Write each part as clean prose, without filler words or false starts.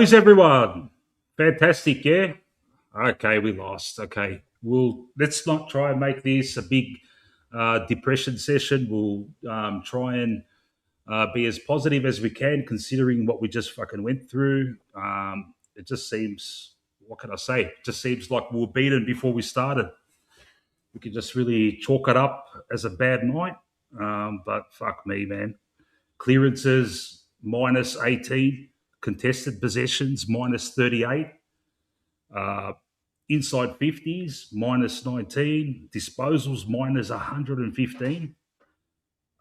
is everyone? Fantastic, yeah? Okay, we lost. Okay. Let's not try and make this a big depression session. We'll try and be as positive as we can considering what we just fucking went through. It just seems, what can I say? It just seems like we were beaten before we started. We could just really chalk it up as a bad night. But fuck me, man. Clearances minus 18, contested possessions minus 38, uh, inside 50s minus 19, disposals minus 115.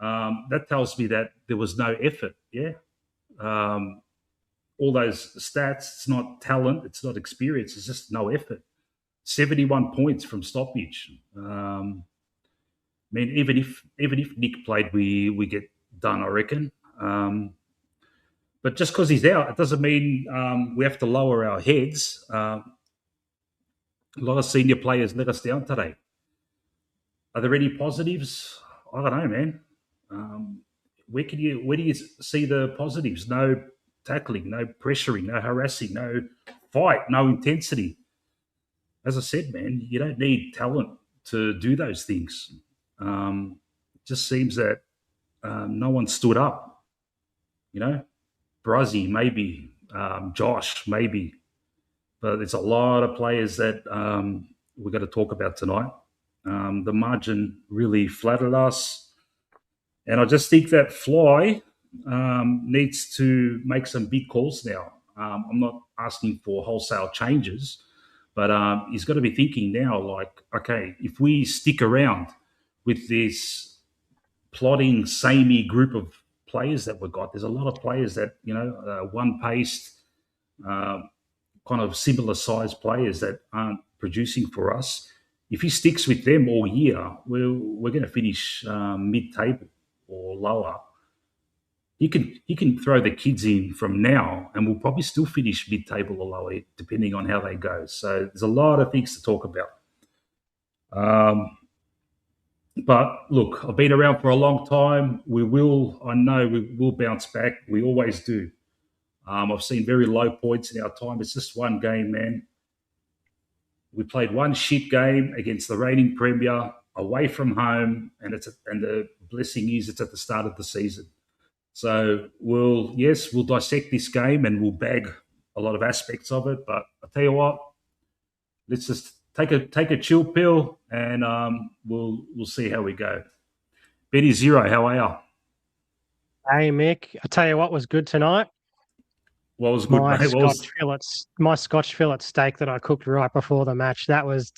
That tells me that there was no effort. Yeah. Um, all those stats, it's not talent, it's not experience, it's just no effort. 71 points from stoppage. I mean, even if Nick played, we get done, I reckon. But just because he's out, it doesn't mean we have to lower our heads. A lot of senior players let us down today. Are there any positives? I don't know, man. Where do you see the positives? No tackling, no pressuring, no harassing, no fight, no intensity. As I said, man, you don't need talent to do those things. It just seems that no one stood up. You know, Brazzy maybe, Josh maybe, but there's a lot of players that we're going to talk about tonight. The margin really flattered us, and I just think that Fly needs to make some big calls now. I'm not asking for wholesale changes, but he's got to be thinking now, like, okay, if we stick around with this plodding, samey group of players that we've got, there's a lot of players that, one paced, uh, kind of similar sized players that aren't producing for us. If he sticks with them all year, we're going to finish mid table or lower. He can throw the kids in from now, and we'll probably still finish mid table or lower, depending on how they go. So there's a lot of things to talk about. Um, but look, I've been around for a long time. I know we will bounce back. We always do. I've seen very low points in our time. It's just one game, man. We played one shit game against the reigning premier away from home, and the blessing is it's at the start of the season. So we'll dissect this game and we'll bag a lot of aspects of it. But I tell you what, let's just take a chill pill and we'll see how we go. Betty Zero, how are you? Hey Mick, I tell you what was good tonight. What was good, mate? My Scotch fillet steak that I cooked right before the match. That was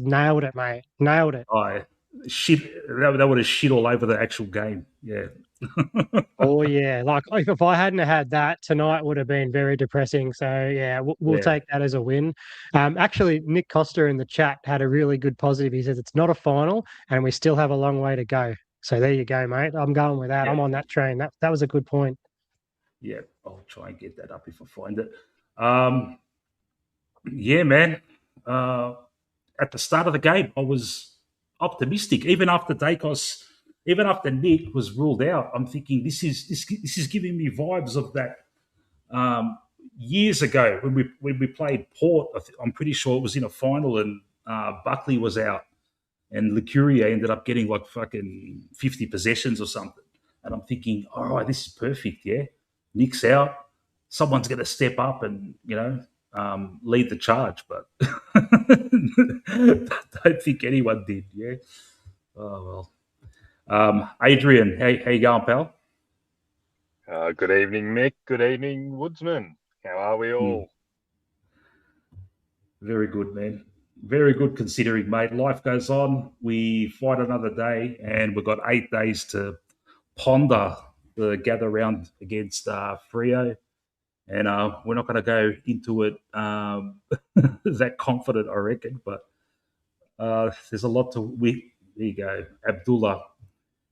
nailed it, mate. Nailed it. Oh, shit! That would have shit all over the actual game. Yeah. Oh yeah, like if I hadn't had that tonight, would have been very depressing. So yeah, we'll Yeah. take that as a win. Actually, Nick Costa in the chat had a really good positive. He says it's not a final, and we still have a long way to go. So there you go, mate. I'm going with that. Yeah. I'm on that train. That was a good point. Yeah, I'll try and get that up if I find it. Yeah, man. Uh, at the start of the game, I was optimistic. Even after Nick was ruled out, I'm thinking this is giving me vibes of that years ago when we played Port. I'm pretty sure it was in a final, and Buckley was out, and Licuria ended up getting like fucking 50 possessions or something. And I'm thinking, all right, this is perfect. Yeah, Nick's out. Someone's going to step up and lead the charge, but I don't think anyone did. Yeah. Oh well. Adrian, how you going, pal? Good evening, Mick. Good evening, Woodsman. How are we all? Very good, man. Very good considering, mate. Life goes on. We fight another day, and we've got 8 days to ponder the gather round against Frio. And we're not going to go into it that confident, I reckon. But there's a lot to. There you go, Abdullah.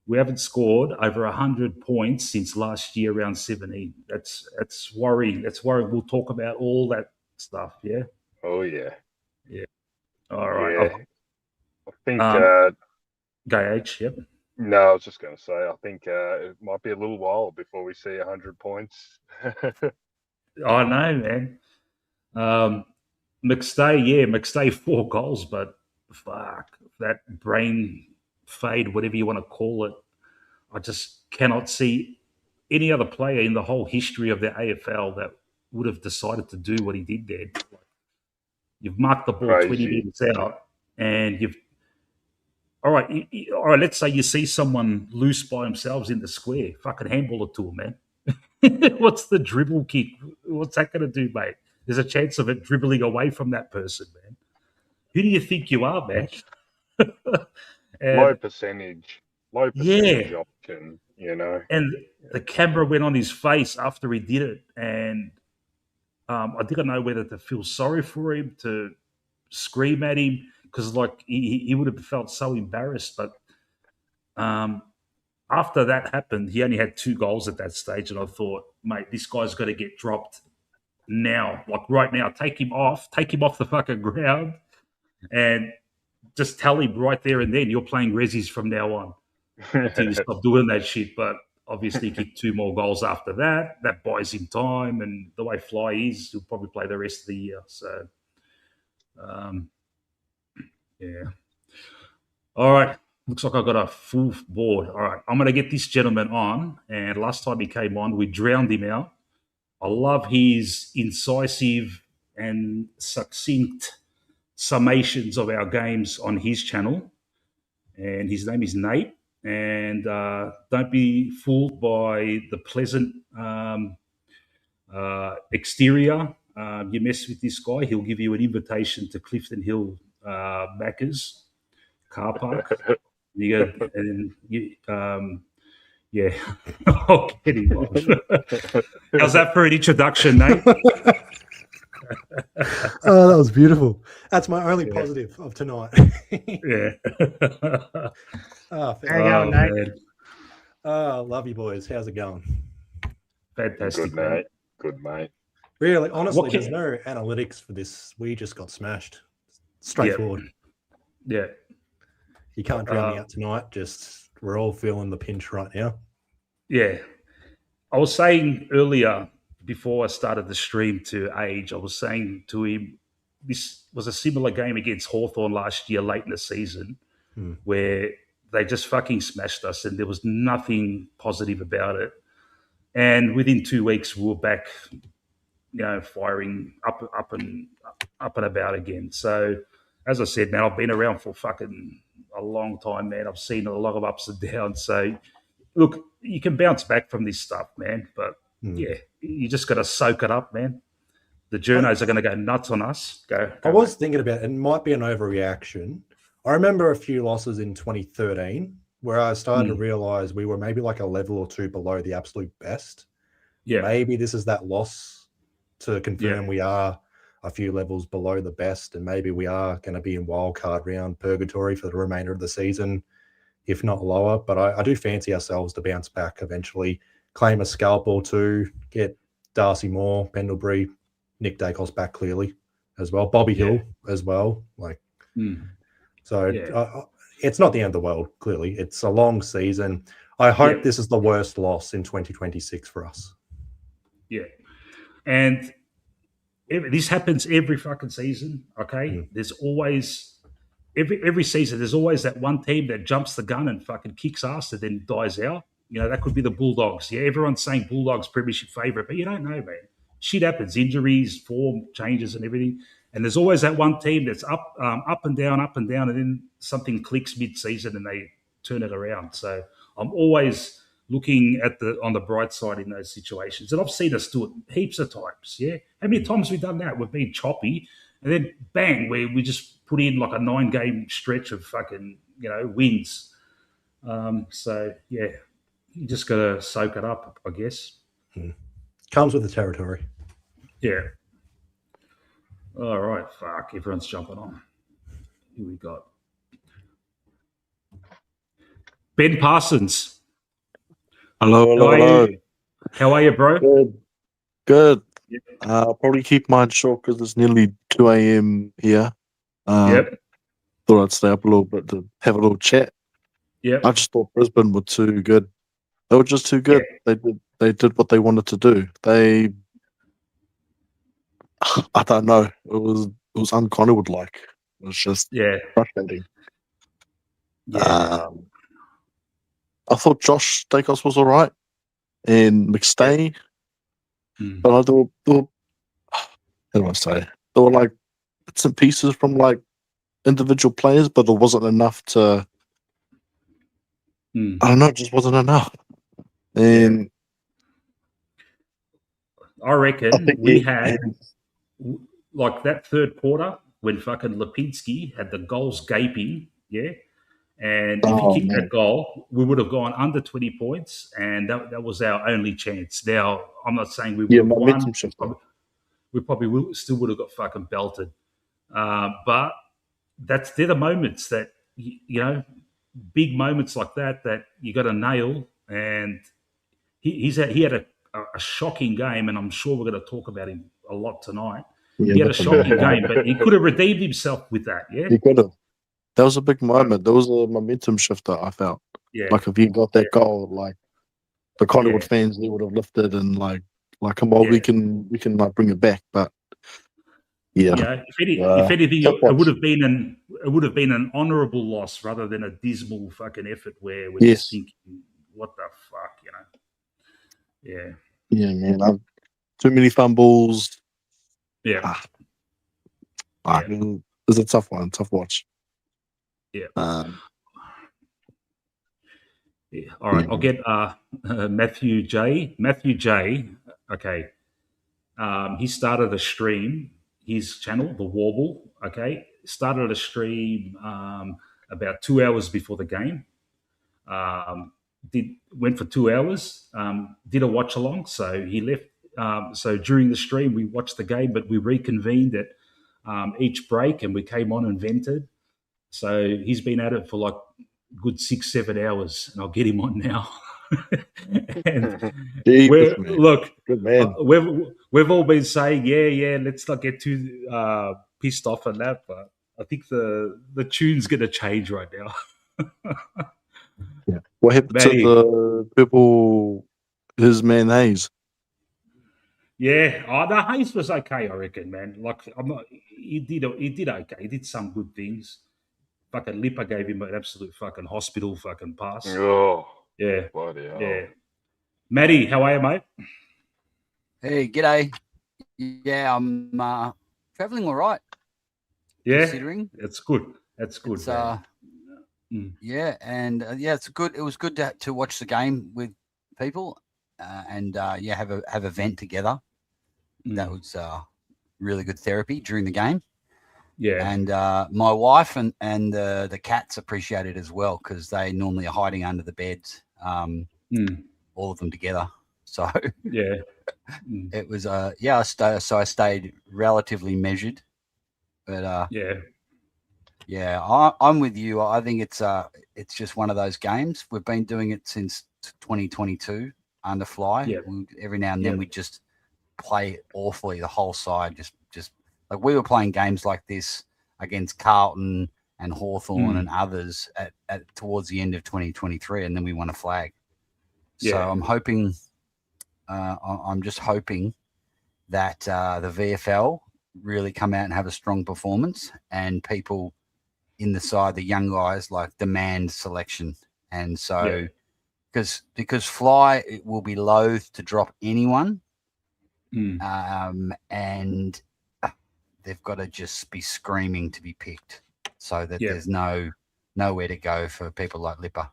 We haven't scored over 100 points since last year, round 17. That's worrying. That's worrying. We'll talk about all that stuff. Yeah. Oh yeah. Yeah. All right. Yeah. I think. Go H. Yep. No, I was just going to say. I think it might be a little while before we see 100 points. I know, man. McStay 4 goals, but fuck, that brain fade, whatever you want to call it, I just cannot see any other player in the whole history of the AFL that would have decided to do what he did there. You've marked the ball 20 Crazy. meters out, and you've all right. All right. Let's say you see someone loose by themselves in the square. Fucking handball it to them, man. What's the dribble kick? What's that going to do, mate? There's a chance of it dribbling away from that person, man. Who do you think you are, man? Low And percentage yeah, option, you know. and the camera went on his face after he did it, and I didn't know whether to feel sorry for him, to scream at him, because like he would have felt so embarrassed. But um, after that happened, he only had 2 goals at that stage, and I thought, mate, this guy's got to get dropped now, like right now. Take him off the fucking ground, and just tell him right there and then you're playing resis from now on until you stop doing that shit. But obviously, he kicked 2 more goals after that. That buys him time, and the way Fly is, he'll probably play the rest of the year. So, yeah. All right. Looks like I got a full board. All right. I'm going to get this gentleman on. And last time he came on, we drowned him out. I love his incisive and succinct summations of our games on his channel. And his name is Nate. And don't be fooled by the pleasant exterior. You mess with this guy, he'll give you an invitation to Clifton Hill Macca's car park. You go, and you, yeah, I'll get him off. How's that for an introduction, Nate? Oh, that was beautiful. That's my only positive of tonight. Yeah. Oh, There you go, Nate. Man. oh, love you boys. How's it going? Fantastic, Good, man. mate. Good, mate. Really, honestly, What there's can- no analytics for this. We just got smashed. Straightforward. Yeah. You can't drown me out tonight. Just we're all feeling the pinch right now. Yeah. I was saying earlier, before I started the stream to Age, I was saying to him, this was a similar game against Hawthorn last year, late in the season, where they just fucking smashed us and there was nothing positive about it. And within 2 weeks, we were back, firing up and about again. So, as I said, man, I've been around for fucking a long time, man. I've seen a lot of ups and downs. So, look, you can bounce back from this stuff, man. But yeah, you just got to soak it up, man. The journos are going to go nuts on us. Go I was thinking about it might be an overreaction. I remember a few losses in 2013 where I started to realize we were maybe like a level or two below the absolute best. Yeah. Maybe this is that loss to confirm we are a few levels below the best, and maybe we are going to be in wildcard round purgatory for the remainder of the season, if not lower. But I do fancy ourselves to bounce back eventually, claim a scalp or two, get Darcy Moore, Pendlebury, Nick Dacos back clearly as well, Bobby Hill as well. It's not the end of the world, clearly. It's a long season. I hope this is the worst loss in 2026 for us. Yeah. And this happens every fucking season, okay? There's always, every season, there's always that one team that jumps the gun and fucking kicks ass and then dies out. That could be the Bulldogs. Yeah, everyone's saying Bulldogs premiership favourite, but you don't know, man. Shit happens, injuries, form changes and everything. And there's always that one team that's up and down, and then something clicks mid-season and they turn it around. So I'm always looking at on the bright side in those situations. And I've seen us do it heaps of times, yeah? How many times have we done that? We've been choppy, and then bang, we just put in like a 9-game stretch of fucking, wins. So, yeah, you just got to soak it up, I guess. Comes with the territory. Yeah. All right, fuck, everyone's jumping on. Here we got Ben Parsons. Hello. How are you, bro? Good. I'll probably keep mine short because it's nearly 2 a.m. here. Thought I'd stay up a little bit to have a little chat. Yeah. I just thought Brisbane were too good. They were just too good. They did what they wanted to do. They I don't know. It was un-Collingwood like. It was just frustrating. Yeah. I thought Josh Dacos was all right, and McStay, but there were, how do I say? There were like bits and pieces from like individual players, but it wasn't enough to. I don't know. It just wasn't enough. And I reckon we had like that third quarter when fucking Lipinski had the goals gaping, and if he kicked that goal, we would have gone under 20 points, and that was our only chance. Now, I'm not saying we would have won. We probably still would have got fucking belted. But they're the moments that, big moments like that you got to nail. And he had a shocking game, and I'm sure we're going to talk about him a lot tonight. He had a shocking game, but he could have redeemed himself with that, He could have. That was a big moment. There was a momentum shifter, I felt. Like, if he got that goal, like, the Collingwood fans, they would have lifted and, like, come on, we can like, bring it back. But, if anything, it would have been an honourable loss rather than a dismal fucking effort where we're just thinking, what the fuck, Yeah, man. Too many fumbles. It was a tough one, tough watch. All right, I'll get Matthew J. Matthew J. Okay, he started a stream. His channel, The Warble. Okay, started a stream about 2 hours before the game. Went for 2 hours. Did a watch along. So he left. So during the stream, we watched the game, but we reconvened at each break, and we came on and vented. So he's been at it for like good 6-7 hours, and I'll get him on now. And look, good man. We've all been saying, let's not get too pissed off on that, but I think the tune's going to change right now. What happened to the people? His man Hayes. The Hayes was okay, I reckon, man. Like, he did okay. He did some good things. Fucking Lipper gave him an absolute fucking hospital fucking pass. Oh, yeah. Bloody hell. Yeah. Matty, how are you, mate? Hey, g'day. Yeah, I'm traveling all right. Yeah, considering it's good. That's good. It's, yeah, and it's good. It was good to watch the game with people, and have a vent together. That was really good therapy during the game. Yeah, and my wife and the cats appreciate it as well because they normally are hiding under the beds, all of them together. So it was I stayed relatively measured, but I'm with you. I think it's just one of those games. We've been doing it since 2022 under fly. Yeah. Every now and then we just play awfully. The whole side just like we were playing games like this against Carlton and Hawthorn and others at towards the end of 2023, and then we won a flag. So I'm hoping, I'm just hoping that the VFL really come out and have a strong performance, and people in the side, the young guys, like demand selection. And so because Fly will be loath to drop anyone, and they've got to just be screaming to be picked so that there's nowhere to go for people like Lipper.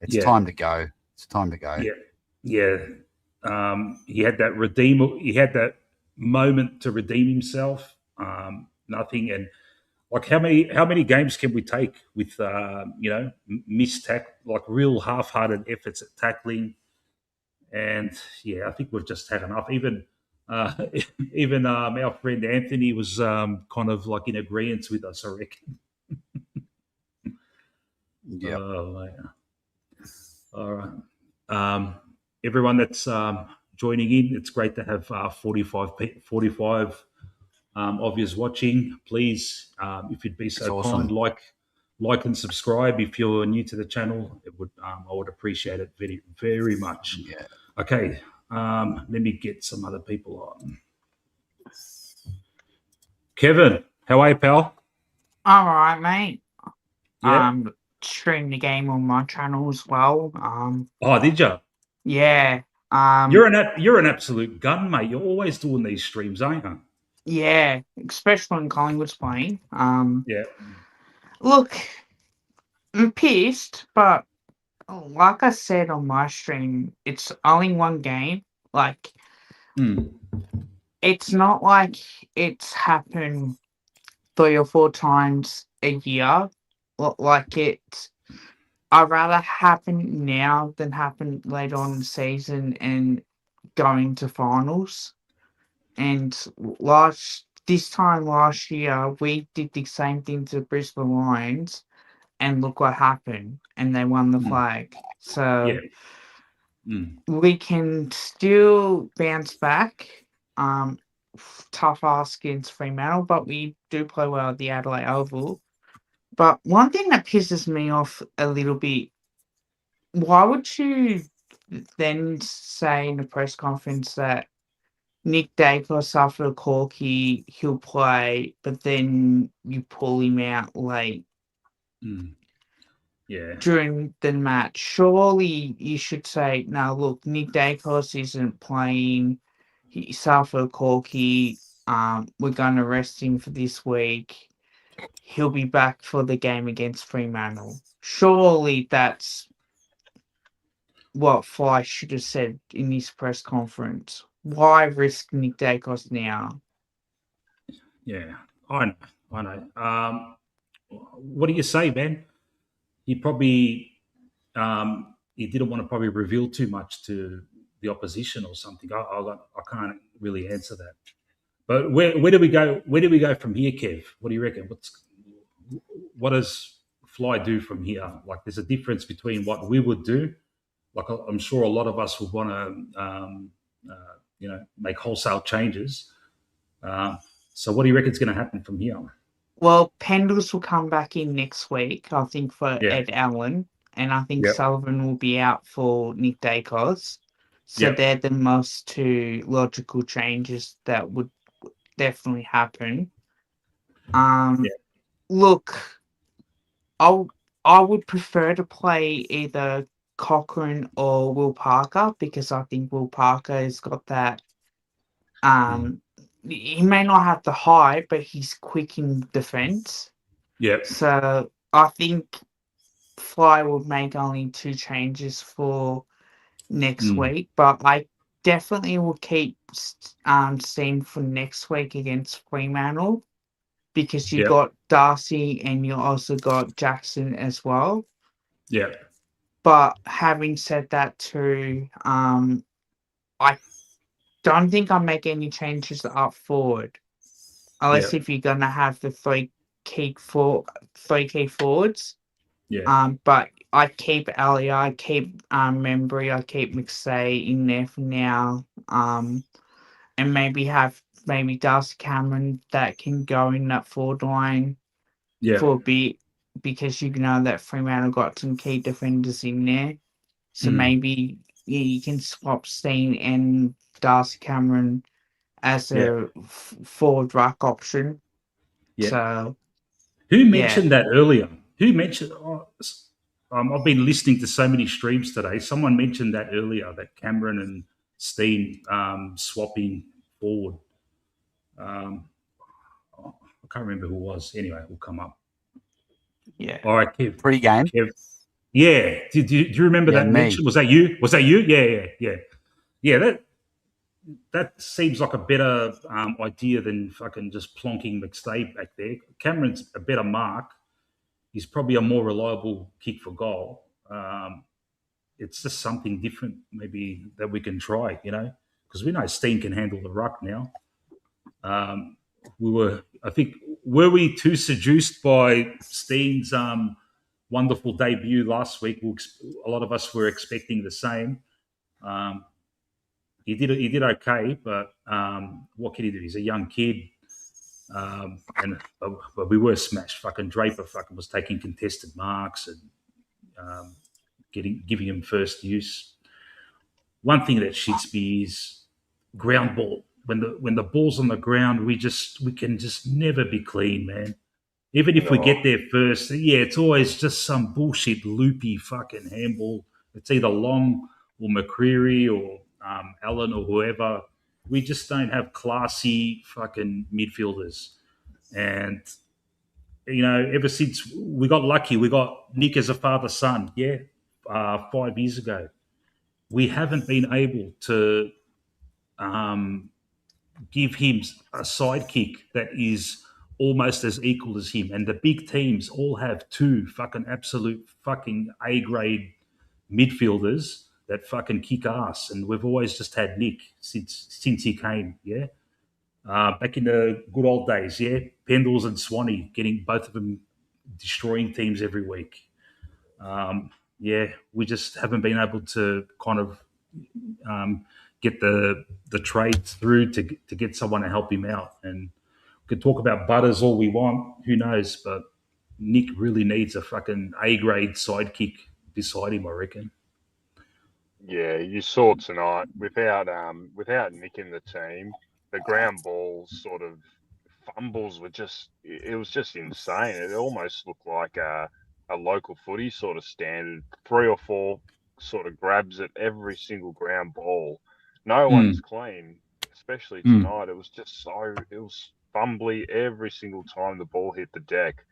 It's time to go. It's time to go. Yeah. He had that he had that moment to redeem himself. Nothing. And like how many games can we take with missed like real half-hearted efforts at tackling? And I think we've just had enough. Even our friend Anthony was kind of like in agreement with us, I reckon. Yeah. All right. Everyone that's joining in, it's great to have 45 of you watching. Please, if you'd be so kind, like and subscribe. If you're new to the channel, I would appreciate it very, very much. Yeah. Okay. Let me get some other people on. Kevin, how are you, pal? All right, mate. Yeah. Stream the game on my channel as well. Oh, did you? Yeah. You're an absolute gun, mate. You're always doing these streams, aren't you? Yeah, especially when Collingwood's playing. Yeah. Look, I'm pissed, but like I said on my stream, it's only one game. Like, it's not like it's happened 3 or 4 times a year. Like I'd rather happen now than happen later on in the season and going to finals. And this time last year, we did the same thing to Brisbane Lions, and look what happened. And they won the flag. So we can still bounce back. Tough ask against Fremantle, but we do play well at the Adelaide Oval. But one thing that pisses me off a little bit, why would you then say in a press conference that Nick Dacos after a corky, he'll play, but then you pull him out late during the match? Surely you should say, no, look, Nick Dacos isn't playing. He suffered a corky. We're going to rest him for this week. He'll be back for the game against Fremantle. Surely that's what Fly should have said in his press conference. Why risk Nick Dacos now? Yeah, I know. What do you say, man? He probably he didn't want to probably reveal too much to the opposition or something. I can't really answer that. But where do we go? Where do we go from here, Kev? What do you reckon? What does Fly do from here? Like, there's a difference between what we would do. Like, I'm sure a lot of us would want to, make wholesale changes. So what do you reckon is going to happen from here? Well, Pendles will come back in next week, I think, for Ed Allen. And I think Sullivan will be out for Nick Dacos. So they're the most 2 logical changes that would definitely happen. Look, I would prefer to play either Cochrane or Will Parker, because I think Will Parker has got that. He may not have the height, but he's quick in defense. Yeah. So I think Fly will make only 2 changes for next week, but I definitely will keep Steam for next week against Fremantle, because you got Darcy and you also got Jackson as well. Yeah. But having said that too, I don't think I'll make any changes up forward, unless if you're gonna have the 3 key forwards. But I keep Elliot, I keep Membry, I keep McStay in there for now. And maybe have Darcy Cameron that can go in that forward line for a bit, because you know that Fremantle got some key defenders in there. So maybe you can swap Steen and Darcy Cameron as a forward ruck option. Yeah. So who mentioned that earlier? Who mentioned? I've been listening to so many streams today. Someone mentioned that earlier, that Cameron and Steen swapping forward. I can't remember who it was. Anyway, it will come up. Yeah. All right, Kev. Pre-game. Kev. Yeah. Do you remember that mention? Was that you? Yeah. That seems like a better idea than fucking just plonking McStay back there. Cameron's a better mark. He's probably a more reliable kick for goal. It's just something different maybe that we can try, because we know Steen can handle the ruck now. Were we too seduced by Steen's wonderful debut last week? A lot of us were expecting the same. He did okay, but what can he do? He's a young kid, but we were smashed. Fucking Draper was taking contested marks and giving him first use. One thing that shits me is ground ball. when the ball's on the ground, we can just never be clean, man. Even if we get there first, yeah, it's always just some bullshit loopy fucking handball. It's either Long or McCreary or Allen or whoever. We just don't have classy fucking midfielders. And, ever since we got lucky, we got Nick as a father-son, 5 years ago. We haven't been able to give him a sidekick that is almost as equal as him. And the big teams all have 2 fucking absolute fucking A-grade midfielders that fucking kick ass. And we've always just had Nick since he came, yeah? Back in the good old days, yeah? Pendles and Swanee, getting both of them destroying teams every week. We just haven't been able to kind of get the trades through to get someone to help him out. And we could talk about Butters all we want, who knows, but Nick really needs a fucking A-grade sidekick beside him, I reckon. Yeah, you saw tonight without Nick in the team, the ground balls sort of fumbles were it was just insane. It almost looked like a local footy sort of standard, 3 or 4 sort of grabs at every single ground ball. No one's clean, especially tonight. It was just it was fumbly every single time the ball hit the deck.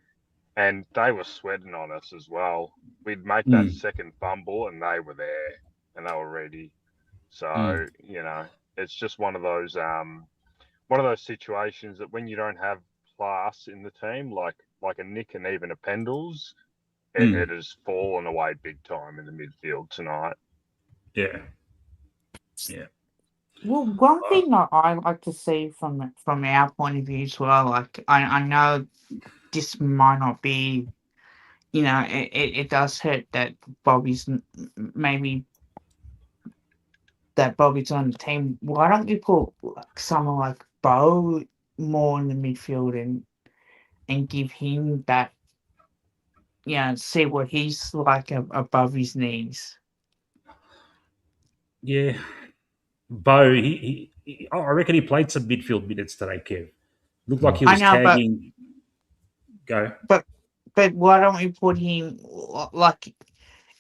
And they were sweating on us as well. We'd make that second fumble and they were there and they were ready. So, it's just one of those situations that when you don't have class in the team, like a Nick and even a Pendles, it has fallen away big time in the midfield tonight. Yeah. Yeah. Well, one thing that I like to see from our point of view as well, like I know this might not be, it does hurt that Bobby's maybe that Bobby's on the team. Why don't you put someone like Bo more in the midfield and give him that, see what he's like above his knees? Yeah. Bo, I reckon he played some midfield minutes today, Kev. Looked like he was tagging. Go. But why don't we put him, like,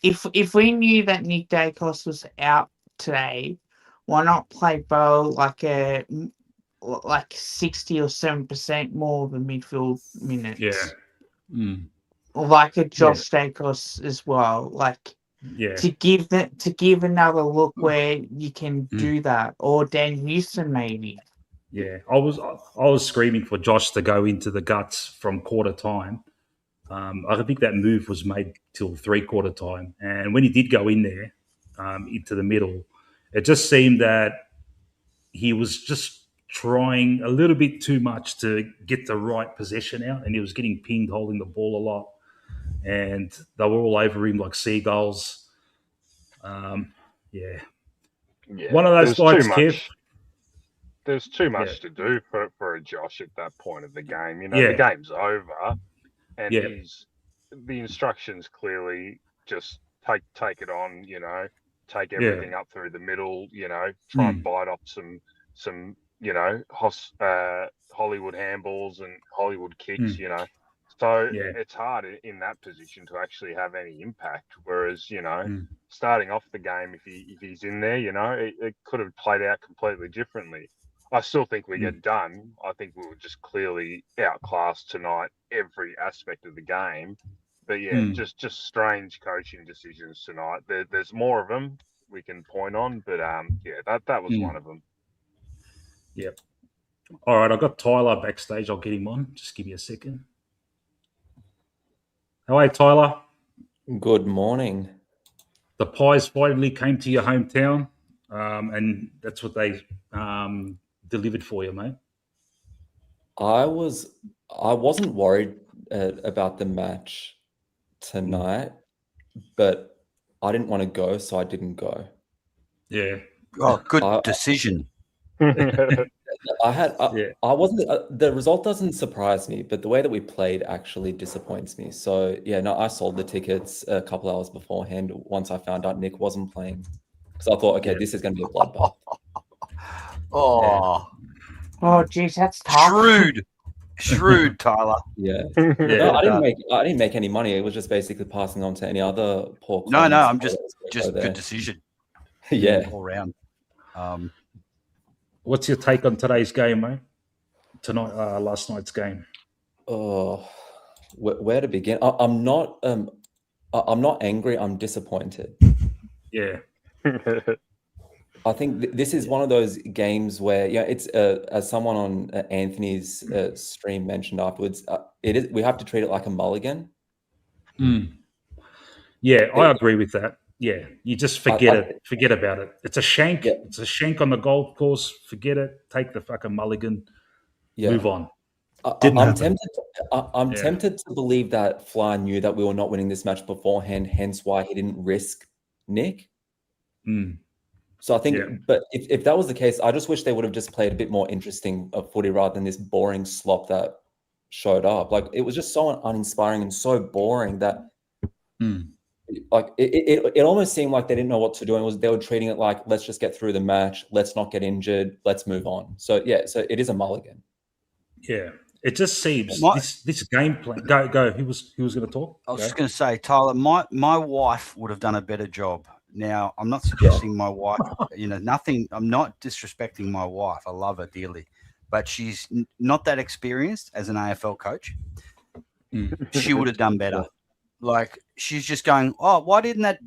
if we knew that Nick Dacos was out today, why not play Bo like 60 or 7% more of the midfield minutes? Yeah. Or like a Josh Dacos as well, like. Yeah. To give another look where you can do that, or Dan Houston maybe. Yeah, I was screaming for Josh to go into the guts from quarter time. I think that move was made till 3/4 time, and when he did go in there into the middle, it just seemed that he was just trying a little bit too much to get the right possession out, and he was getting pinged holding the ball a lot. And they were all over him like seagulls. Yeah, one of those guys, Kev. There's too much to do for a Josh at that point of the game. The game's over, and the instructions clearly just take it on. Take everything up through the middle. Try and bite off some Hollywood handballs and Hollywood kicks. So it's hard in that position to actually have any impact. Whereas, starting off the game, if he's in there, it could have played out completely differently. I still think we get done. I think we were just clearly outclassed tonight, every aspect of the game. But just strange coaching decisions tonight. There's more of them we can point on, but that was one of them. Yep. All right, I've got Tyler backstage. I'll get him on. Just give me a second. How are you, Tyler? Good morning. The Pies finally came to your hometown, and that's what they delivered for you, mate. I wasn't worried about the match tonight, but I didn't want to go, so I didn't go. Yeah. Oh, good decision. I wasn't. The result doesn't surprise me, but the way that we played actually disappoints me. So I sold the tickets a couple hours beforehand. Once I found out Nick wasn't playing, because I thought, okay, this is going to be a bloodbath. Oh, geez, that's tough. Shrewd, Tyler. Yeah. Yeah. No, I didn't make any money. It was just basically passing on to any other poor No, clients. I'm just good decision. Yeah. All round. What's your take on today's game, mate? Last night's game. Oh, where to begin? I'm not angry. I'm disappointed. Yeah. I think this is one of those games where, it's as someone on Anthony's stream mentioned afterwards. It is. We have to treat it like a mulligan. Yeah, I agree with that. Yeah, you just forget it. Forget about it. It's a shank. Yeah. It's a shank on the golf course. Forget it. Take the fucking mulligan. Yeah. Move on. Didn't I'm tempted to believe that Fly knew that we were not winning this match beforehand, hence why he didn't risk Nick. So I think, but if that was the case, I just wish they would have just played a bit more interesting footy rather than this boring slop that showed up. Like, it was just so uninspiring and so boring that like it almost seemed like they didn't know what to do, and they were treating it like, let's just get through the match, let's not get injured, let's move on. So so it is a mulligan. Yeah, it just seems this game plan. Go. Who was going to talk? I was just going to say, Tyler, my wife would have done a better job. Now, I'm not suggesting my wife, nothing. I'm not disrespecting my wife. I love her dearly, but she's not that experienced as an AFL coach. She would have done better. Like, she's just going, oh, why didn't that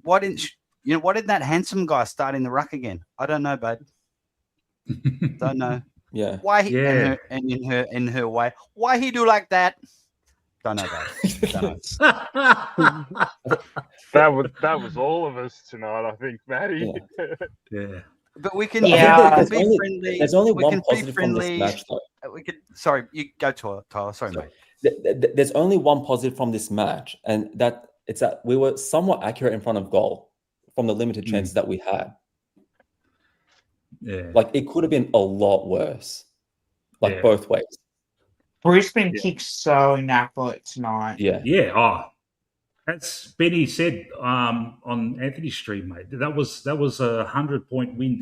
handsome guy start in the ruck again? I don't know, babe. Don't know. Yeah. Why he in her way? Why he do like that? Don't know, babe. Don't know. That was all of us tonight, I think, Matty. Yeah. But we can be friendly. There's only one positive from this match, though. Sorry, you go, Tyler. Sorry, mate. There's only one positive from this match, and it's that we were somewhat accurate in front of goal from the limited chances that we had. Yeah. Like, it could have been a lot worse, both ways. Brisbane kicked so inaccurate tonight. Yeah. Yeah. Oh, that's Benny said on Anthony's stream, mate. That was a 100-point win.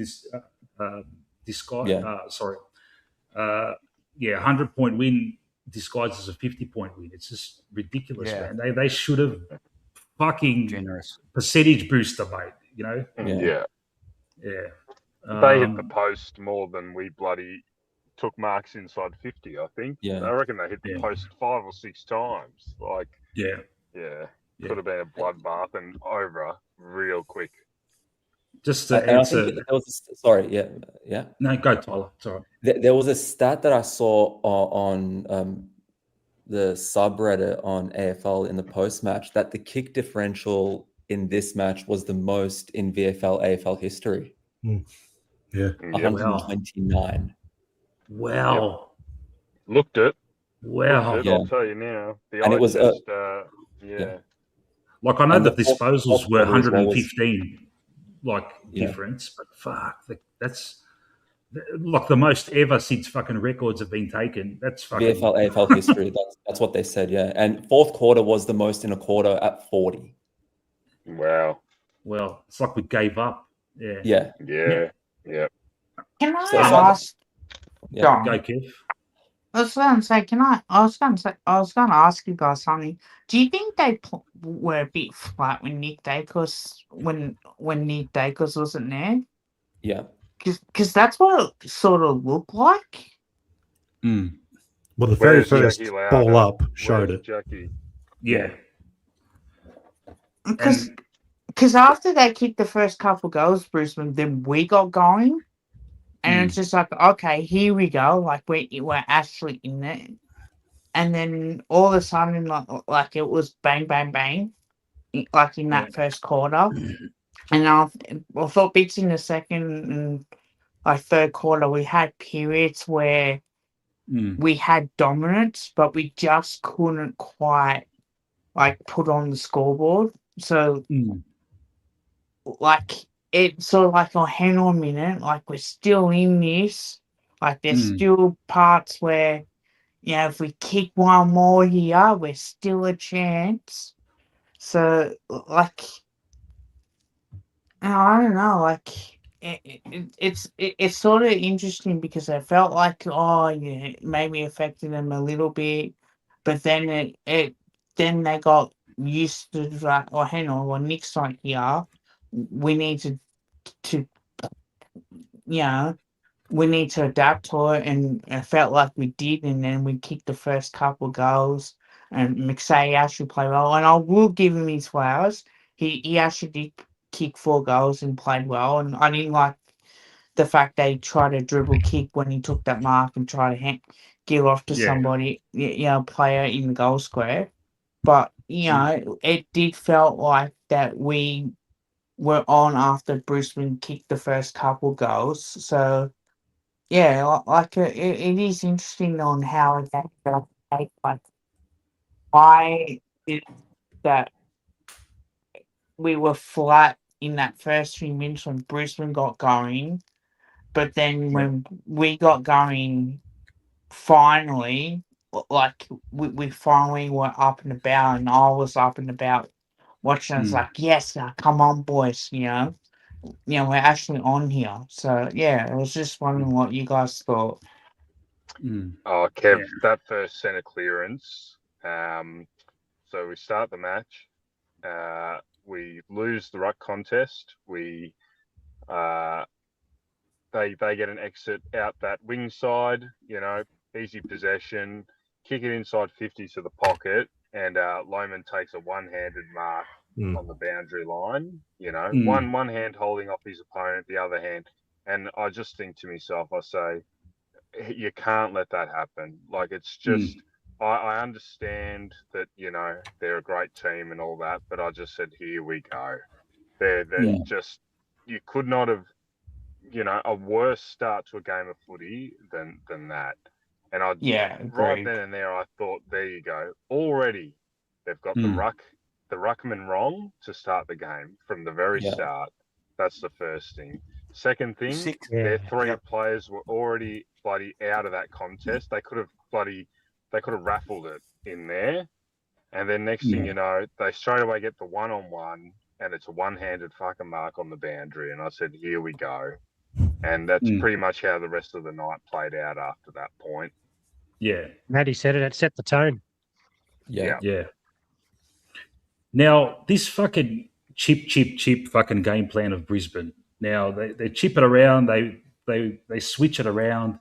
100-point win disguised as a 50-point win. It's just ridiculous, man. They should have fucking generous percentage booster, mate. Yeah. They hit the post more than we bloody took marks inside 50, I think. Yeah. I reckon they hit the post 5 or 6 times. Like, could have been a bloodbath and over real quick. Just to answer. No, go, Tyler. Sorry. There was a stat that I saw on the subreddit on AFL in the post match that the kick differential in this match was the most in VFL AFL history. Yeah. 129. Wow. Looked it. Wow. I'll tell you now. And it was like, I know the disposals were 115 difference, but fuck, that's like the most ever since fucking records have been taken. That's fucking VFL AFL history. That's what they said. Yeah, and fourth quarter was the most in a quarter at 40. Wow. Well, it's like we gave up. Yeah. Can I ask? Go, Kev. I was going to ask you guys something. Do you think they were a bit flat when Nick Dacos when Nick Dacos wasn't there? Yeah. Because that's what it sort of looked like. Well, the very first ball up showed it. Jackie? Yeah. Because after they kicked the first couple goals, Brisbane, then we got going. And it's just like, okay, here we go. Like, we're actually in it. And then all of a sudden, like it was bang, bang, bang, like in that first quarter. And I thought bits in the second and like third quarter, we had periods where we had dominance, but we just couldn't quite like put on the scoreboard. So, like, it's sort of like, oh, hang on a minute, like we're still in this. Like, there's still parts where, if we kick one more here, we're still a chance. So, like, I don't know, like, it's sort of interesting because I felt like it maybe affected them a little bit, but then then they got used to like, hang on, well, next time here we need to you know we need to adapt to it, and it felt like we did, and then we kicked the first couple goals, and McSay actually played well, and I will give him his flowers. He actually did kick 4 goals and played well, and I didn't like the fact they tried to dribble kick when he took that mark and try to give off to somebody, player in the goal square. But it did felt like that we were on after Brisbane kicked the first couple goals. So yeah, like it is interesting on how it happened. Like I did that we were flat in that first few minutes when Brisbane got going, but then when we got going, finally, like we finally were up and about, and I was up and about watching. I was like, yes, come on, boys, we're actually on here. So yeah, I was just wondering what you guys thought. Oh, Kev, that first centre clearance. So we start the match. We lose the ruck contest. They get an exit out that wing side. Easy possession. Kick it inside 50 to the pocket, and Lohman takes a one-handed mark on the boundary line. One hand holding off his opponent, the other hand, and I just think to myself, I say, you can't let that happen. Like, it's just, I understand that, they're a great team and all that, but I just said, here we go. They're just, you could not have, a worse start to a game of footy than that. And right then and there, I thought, there you go. Already, they've got the ruckman wrong to start the game from the very start. That's the first thing. Second thing, their 3 players were already bloody out of that contest. They could have raffled it in there. And then next thing you know, they straight away get the one-on-one, and it's a one-handed fucking mark on the boundary. And I said, here we go. And that's pretty much how the rest of the night played out after that point. Yeah. Maddie said it set the tone. Yeah. Now, this fucking chip fucking game plan of Brisbane. Now, they chip it around, they switch it around,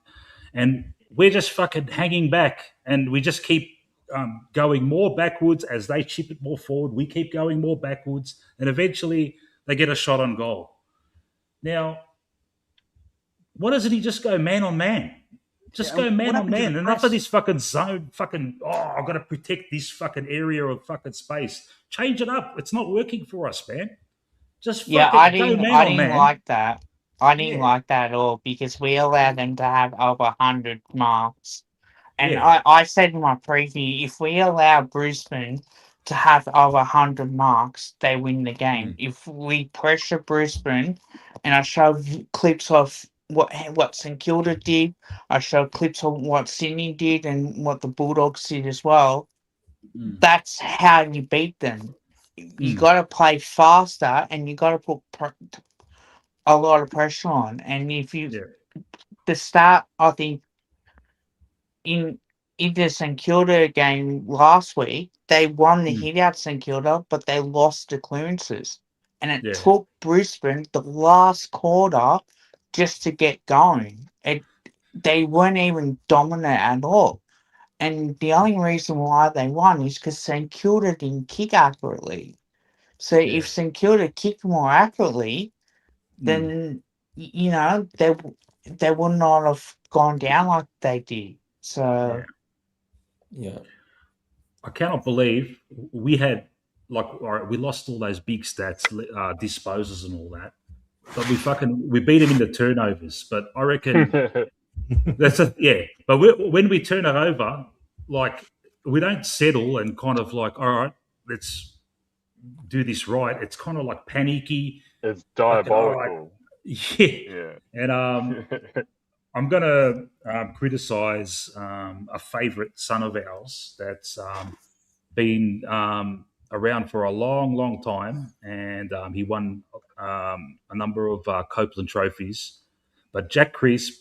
and we're just fucking hanging back, and we just keep going more backwards as they chip it more forward. We keep going more backwards, and eventually they get a shot on goal. Now, why doesn't he just go man on man? Just go man on man. Enough of this fucking zone, I've got to protect this fucking area of fucking space. Change it up. It's not working for us, man. Just fucking I go man I on didn't man. like that. I didn't like that at all because we allowed them to have over 100 marks. And I said in my preview, if we allow Brisbane to have over 100 marks, they win the game. If we pressure Brisbane, and I showed clips of what St Kilda did, I showed clips of what Sydney did and what the Bulldogs did as well, that's how you beat them. You got to play faster, and you got to put a lot of pressure on. And if the start, I think, in the St Kilda game last week, they won the hit out St Kilda, but they lost the clearances. And it took Brisbane the last quarter just to get going. They weren't even dominant at all. And the only reason why they won is because St Kilda didn't kick accurately. So if St Kilda kicked more accurately, then they would not have gone down like they did. So I cannot believe we had we lost all those big stats, disposals and all that, but we beat them in the turnovers. But I reckon But when we turn it over, we don't settle and kind of all right, let's do this right. It's kind of like panicky. It's diabolical. Yeah. And I'm going to criticize a favorite son of ours that's been around for a long, long time. And he won a number of Copeland trophies. But Jack Crisp,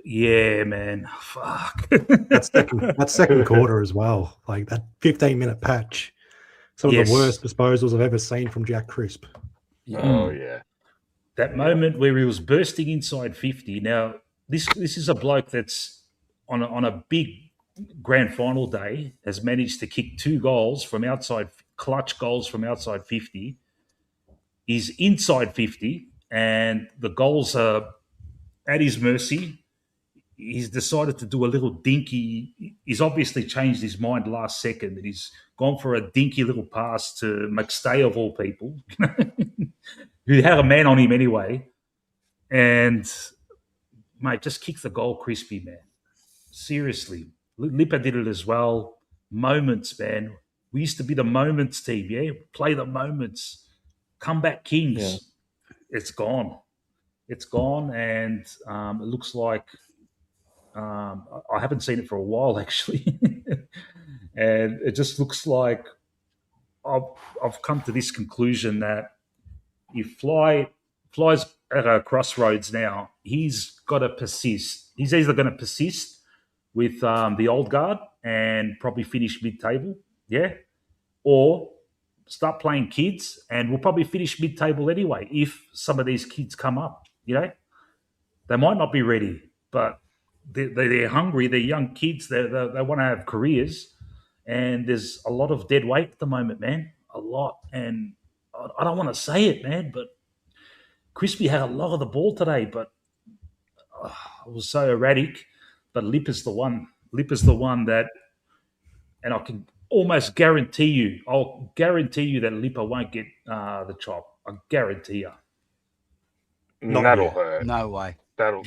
yeah, man, fuck. that second quarter as well, like that 15-minute patch. Some of the worst disposals I've ever seen from Jack Crisp. Oh yeah. That moment where he was bursting inside 50. Now, this is a bloke that's on a big grand final day has managed to kick 2 goals from outside, clutch goals from outside 50. He's inside 50, and the goals are at his mercy. He's decided to do a little dinky. He's obviously changed his mind last second, and he's gone for a dinky little pass to McStay of all people, who had a man on him anyway. And mate, just kick the goal crispy, man. Seriously, Lipper did it as well. Moments, man. We used to be the moments team, yeah. Play the moments. Comeback kings. Yeah. It's gone. It's gone, and it looks like I haven't seen it for a while actually, and it just looks like I've come to this conclusion that if Fly's at a crossroads now, he's got to persist. He's either going to persist with the old guard and probably finish mid-table, yeah, or start playing kids, and we'll probably finish mid-table anyway if some of these kids come up. You know, they might not be ready, but they're hungry. They're young kids. They want to have careers, and there's a lot of dead weight at the moment, man. A lot, and I don't want to say it, man, but Crispy had a lot of the ball today, but it was so erratic. But Lip is the one. Lip is the one that, and I can almost guarantee you, I'll guarantee you that Lipper won't get the chop. I guarantee you. That'll hurt. No way. That'll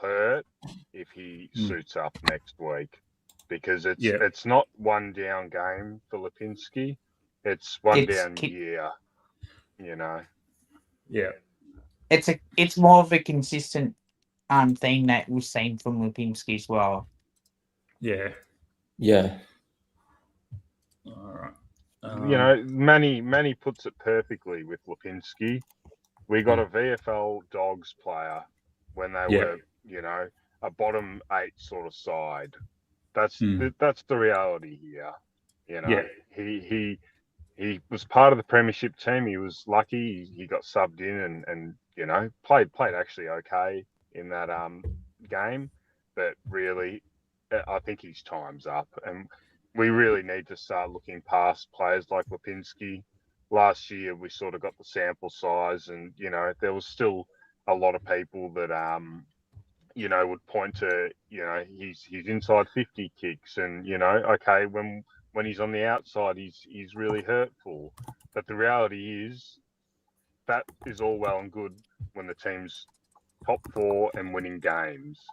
hurt if he suits up next week, because it's not one down game for Lipinski. It's one down year. You know. Yeah. It's more of a consistent thing that we've seen from Lipinski as well. Yeah. Yeah. All right. You know, Manny puts it perfectly with Lipinski. We got a VFL Dogs player when they were, you know, a bottom 8 sort of side. That's the reality here. You know, he was part of the premiership team. He was lucky. He got subbed in and you know, played actually okay in that game. But really, I think his time's up, and we really need to start looking past players like Lipinski. Last year, we sort of got the sample size, and you know, there was still a lot of people that you know, would point to, you know, he's inside 50 kicks, and you know, okay, when he's on the outside, he's really hurtful. But the reality is that is all well and good when the team's top 4 and winning games.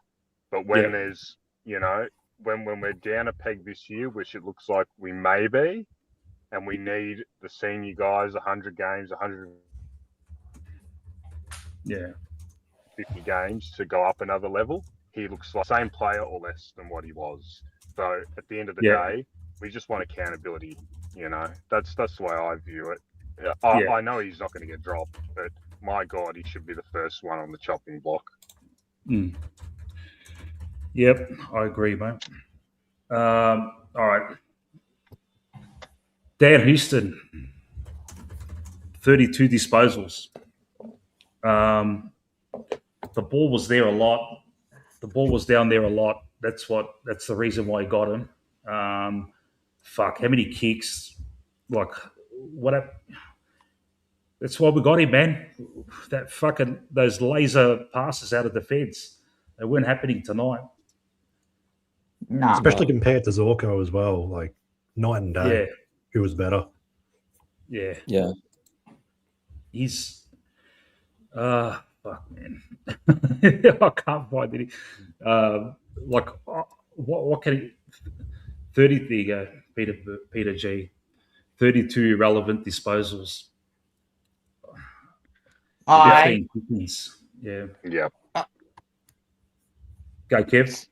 But when there's, you know, when we're down a peg this year, which it looks like we may be, and we need the senior guys 100 games, 150 games to go up another level, he looks like the same player or less than what he was. So at the end of the day, we just want accountability. You know, that's the way I view it. I know he's not going to get dropped, but my God, he should be the first one on the chopping block. Yep, I agree, mate. All right. Dan Houston, 32 disposals. The ball was there a lot. The ball was down there a lot. That's the reason why he got him. How many kicks? Like, what? That's why we got him, man. Those laser passes out of defence, they weren't happening tonight. No. Especially compared to Zorko as well, like night and day. Yeah. Who was better? Yeah. He's man. I can't find it. What can he 30 there you go, Peter G. 32 irrelevant disposals. 15 kickings. Yeah. Go, Kev.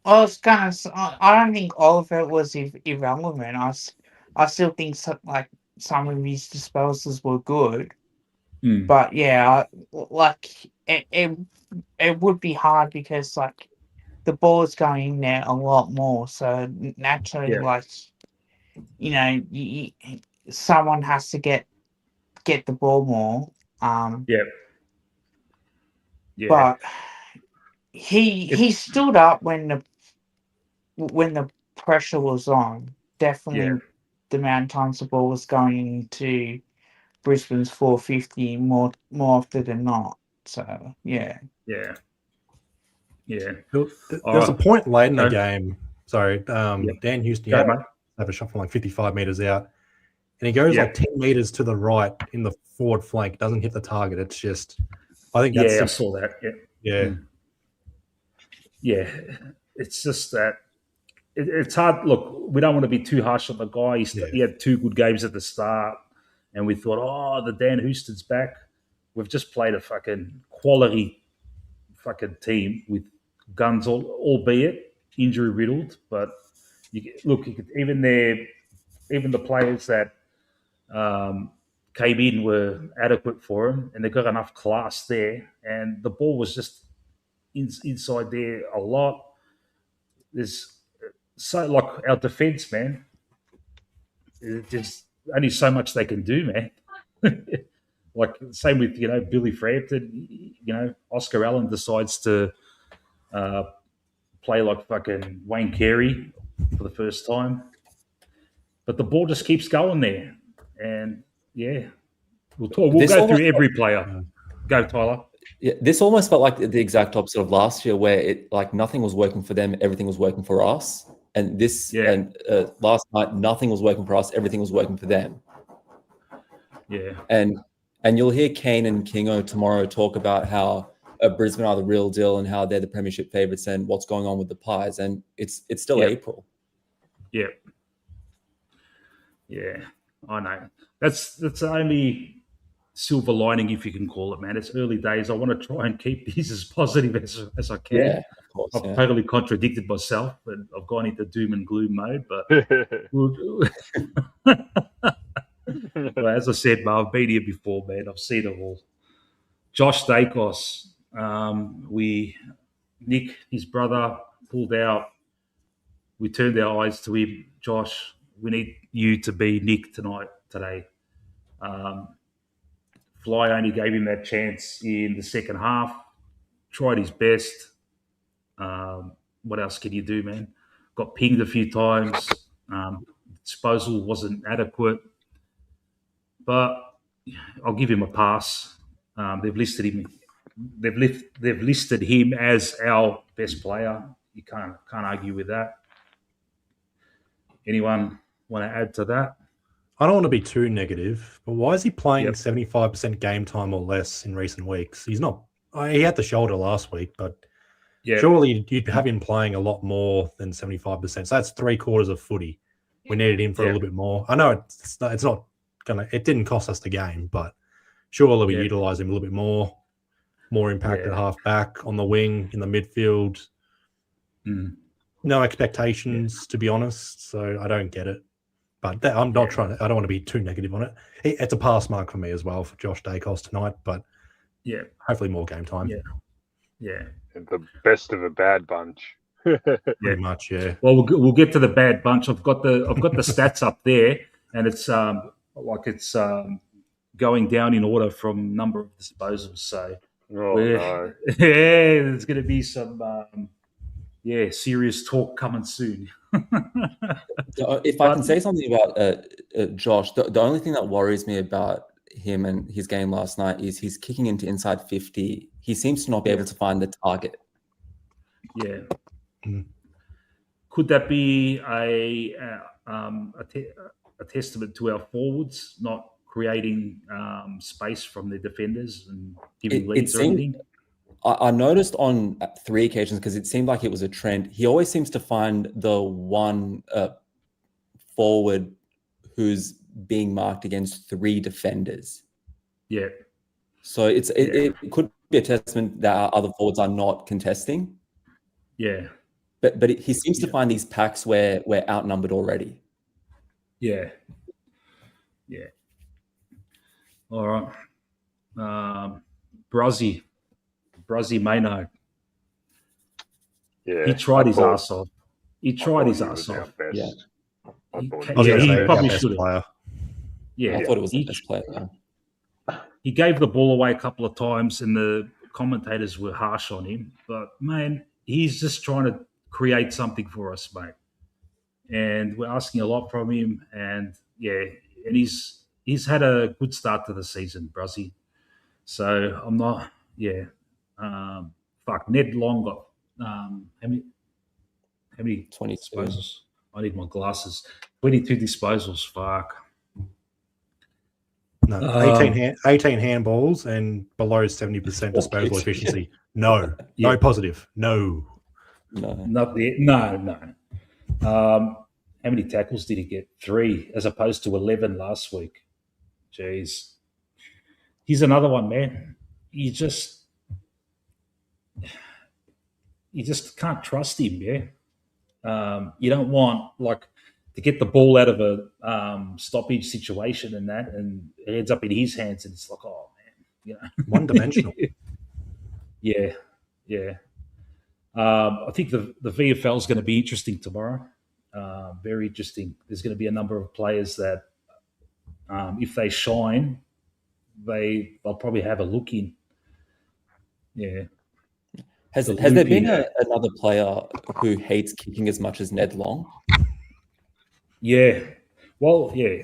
I was gonna say, I don't think all of it was irrelevant. I still think like some of his disposals were good. Mm. But yeah, like it would be hard because like the ball is going in there a lot more. So naturally, Yeah. like someone has to get the ball more. Yeah. Yeah. But he stood up when the pressure was on. Definitely, the amount of times the ball was going into Brisbane's 450 more often than not. So yeah. Yeah. Yeah. There's a point late in the Okay. game. Sorry, Dan Houston Go, mate. have a shot from like 55 meters out, and he goes Yeah. like 10 meters to the right in the forward flank. Doesn't hit the target. It's just, I think that's Yeah, I saw that. Yeah. Yeah. It's just that it's hard. Look, we don't want to be too harsh on the guy. He had 2 good games at the start, and we thought, oh, the Dan Houston's back. We've just played a fucking quality fucking team with guns, albeit injury riddled. But even the players that came in were adequate for him, and they got enough class there. And the ball was just inside there a lot. There's so like our defense, man. There's only so much they can do, man. Like same with Billy Frampton. Oscar Allen decides to play like fucking Wayne Carey for the first time, but the ball just keeps going there, and we'll go through every player. Go, Tyler. Yeah, this almost felt like the exact opposite of last year, where it like nothing was working for them, everything was working for us. And last night, nothing was working for us, everything was working for them. Yeah. And you'll hear Kane and Kingo tomorrow talk about how Brisbane are the real deal and how they're the premiership favourites and what's going on with the Pies. And it's still April. Yeah. Yeah, I know. That's the only silver lining, if you can call it, man. It's early days. I want to try and keep these as positive as I can. Yeah, of course. I've totally contradicted myself, and I've gone into doom and gloom mode. But well, as I said, man, I've been here before, man. I've seen it all. Josh Dacos, Nick, his brother, pulled out. We turned our eyes to him. Josh, we need you to be Nick today. Fly only gave him that chance in the second half. Tried his best. What else can you do, man? Got pinged a few times. Disposal wasn't adequate, but I'll give him a pass. They've listed him. They've listed him as our best player. You can't argue with that. Anyone want to add to that? I don't want to be too negative, but why is he playing 75% game time or less in recent weeks? He's not. He had the shoulder last week, but surely you'd have him playing a lot more than 75%. So that's 3/4 of footy. We needed him for a little bit more. I know it's not gonna. It didn't cost us the game, but surely we utilise him a little bit more impact at half back, on the wing, in the midfield. No expectations, to be honest. So I don't get it. But I'm not trying to. I don't want to be too negative on it. It's a pass mark for me as well for Josh Dacos tonight. But hopefully more game time. Yeah. And the best of a bad bunch. Pretty much, yeah. Well, we'll get to the bad bunch. I've got the stats up there, and it's going down in order from number of disposals. So no. There's going to be some serious talk coming soon. If I can say something about Josh, the only thing that worries me about him and his game last night is he's kicking into inside 50. He seems to not be able to find the target. Yeah. Could that be a testament to our forwards not creating space from their defenders and giving leads or anything? I noticed on 3 occasions, because it seemed like it was a trend, he always seems to find the one forward who's being marked against 3 defenders. Yeah. So it could be a testament that our other forwards are not contesting. Yeah. But he seems to find these packs where we're outnumbered already. Yeah. Yeah. All right. Bruzzy Maynard. Yeah, He tried I his thought- ass off. He I tried thought his he ass was our off. best. Yeah. I thought He- I was Yeah, going to he say probably our best should've. player. Yeah. I thought it was the He- best player. He gave the ball away a couple of times, and the commentators were harsh on him. But man, he's just trying to create something for us, mate. And we're asking a lot from him. And yeah, and he's had a good start to the season, Bruzzy. So I'm not. Yeah. Ned Long got how many 22. disposals? I need my glasses. 22 disposals. Fuck. No, 18 handballs and below 70% disposal efficiency. No, Yeah. no positive. No. No. Not the no. How many tackles did he get? 3 as opposed to 11 last week. Jeez. He's another one, man. You just can't trust him, yeah. You don't want to get the ball out of a stoppage situation and it ends up in his hands and it's like, oh man, you know. One dimensional. Yeah. I think the VFL is going to be interesting tomorrow. Very interesting. There's going to be a number of players that, if they shine, they'll probably have a look in. Yeah. Has there been another player who hates kicking as much as Ned Long? Yeah. Well, yeah.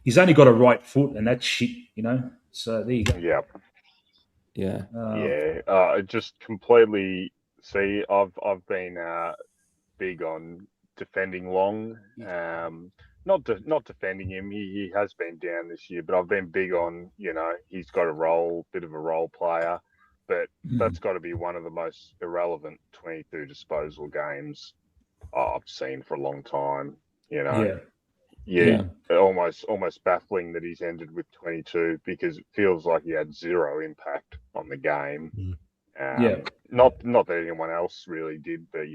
He's only got a right foot, and that's shit, you know. So there you go. Yeah. Yeah. Just completely. See, I've been big on defending Long. Not defending him. He has been down this year, but I've been big on, he's got a bit of a role player, but that's got to be one of the most irrelevant 22 disposal games I've seen for a long time. Yeah. Almost baffling that he's ended with 22 because it feels like he had zero impact on the game. Not that anyone else really did, but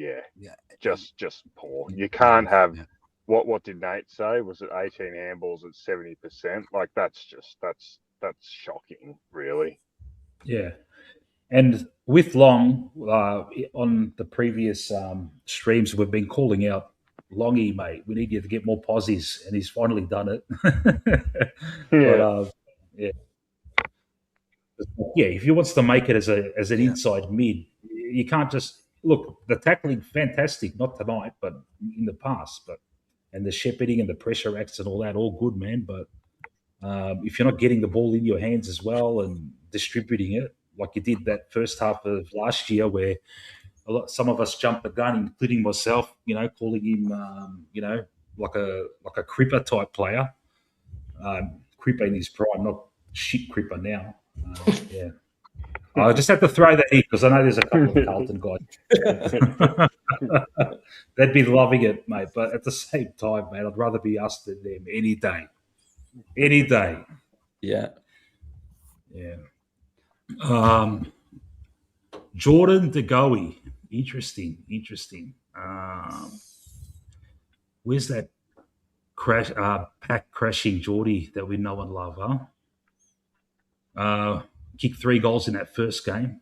just poor. You can't have what did Nate say? Was it 18 handballs at 70%? Like that's shocking, really. Yeah. And with Long, on the previous streams, we've been calling out Longy, mate. We need you to get more posies, and he's finally done it. But, if he wants to make it as an inside mid, you can't just look. The tackling fantastic, not tonight, but in the past. And the shepherding and the pressure acts and all that, all good, man. But if you're not getting the ball in your hands as well and distributing it, like you did that first half of last year, where some of us jumped the gun, including myself. Calling him, like a Cripper type player. Cripper in his prime, not shit Cripper now. I just had to throw that in because I know there's a couple of Carlton guys. They'd be loving it, mate. But at the same time, mate, I'd rather be us than them any day. Any day. Yeah. Jordan DeGoey. Interesting. Where's that pack crashing Geordie that we know and love, huh? Kicked 3 goals in that first game.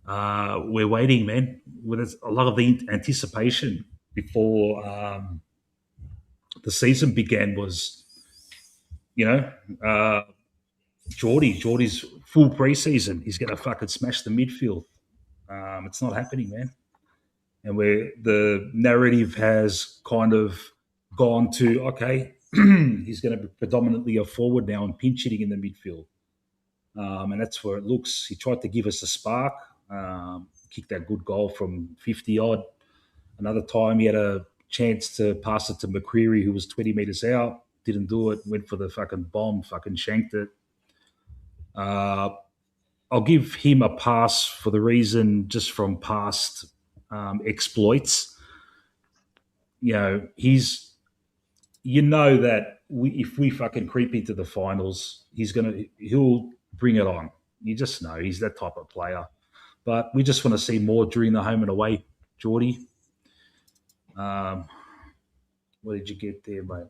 We're waiting, man. With a lot of the anticipation before the season began was, Geordie's full preseason. He's going to fucking smash the midfield. It's not happening, man. And where the narrative has kind of gone to, okay, he's going to be predominantly a forward now and pinch hitting in the midfield. And that's where it looks. He tried to give us a spark, kicked that good goal from 50-odd. Another time he had a chance to pass it to McCreary, who was 20 metres out. Didn't do it. Went for the fucking bomb, fucking shanked it. I'll give him a pass for the reason just from past exploits. He's... that if we fucking creep into the finals, he'll bring it on. You just know he's that type of player. But we just want to see more during the home and away, Geordie. What did you get there, mate?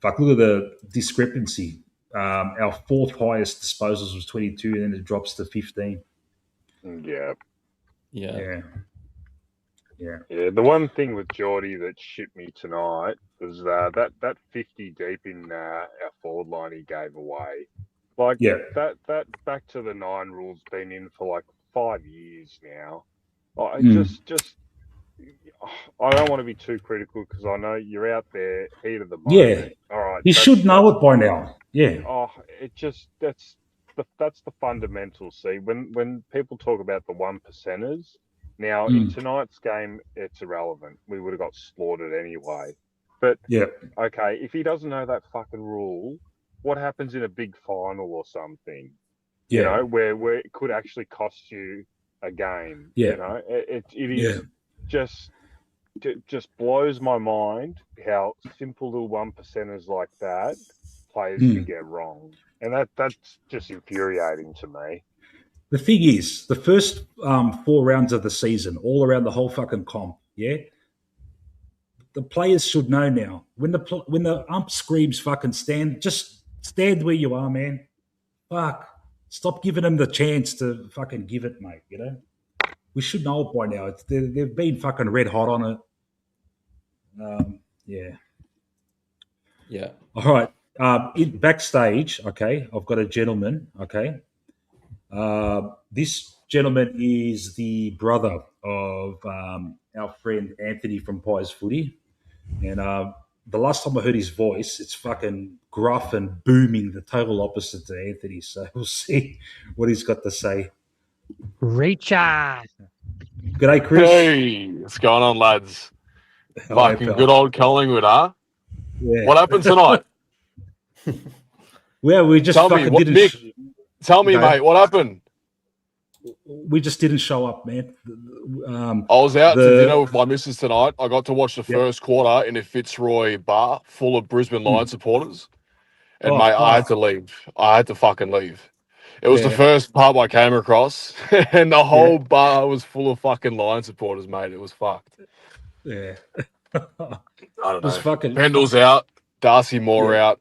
Fuck, look at the discrepancy. Our fourth highest disposals was 22, and then it drops to 15. Yeah. Yeah. The one thing with Geordie that shit me tonight was that 50 deep in our forward line he gave away. Like that back to the 9 rules been in for like 5 years now. I don't want to be too critical because I know you're out there, heat of the moment. All right, you should know it by now. Yeah. Oh, that's the fundamental. See, when people talk about the 1%ers, now in tonight's game, it's irrelevant. We would have got slaughtered anyway. But okay, if he doesn't know that fucking rule, what happens in a big final or something? You know, where it could actually cost you a game. You know, it is just blows my mind how simple little 1%ers like that players can get wrong, and that's just infuriating to me. The thing is, the first 4 rounds of the season, all around the whole fucking comp, the players should know now. When the ump screams fucking stand, just stand where you are, man. Fuck. Stop giving them the chance to fucking give it, mate, you know? We should know it by now. They've been fucking red hot on it. Yeah. All right. In backstage, okay, I've got a gentleman, okay. This gentleman is the brother of our friend Anthony from Pies Footy. And the last time I heard his voice, it's fucking gruff and booming, the total opposite to Anthony. So we'll see what he's got to say. Richard. G'day, Chris. Hey, what's going on, lads? Fucking good old Collingwood, huh? Yeah. What happened tonight? Well, we just fucking didn't. Nick, tell me, mate, what happened? We just didn't show up, man. I was out to dinner with my missus tonight. I got to watch the first quarter in a Fitzroy bar full of Brisbane Lions supporters. And, mate, I had to leave. I had to fucking leave. It was the first pub I came across, and the whole bar was full of fucking Lion supporters, mate. It was fucked. Yeah. I don't know. Pendle's out, Darcy Moore out,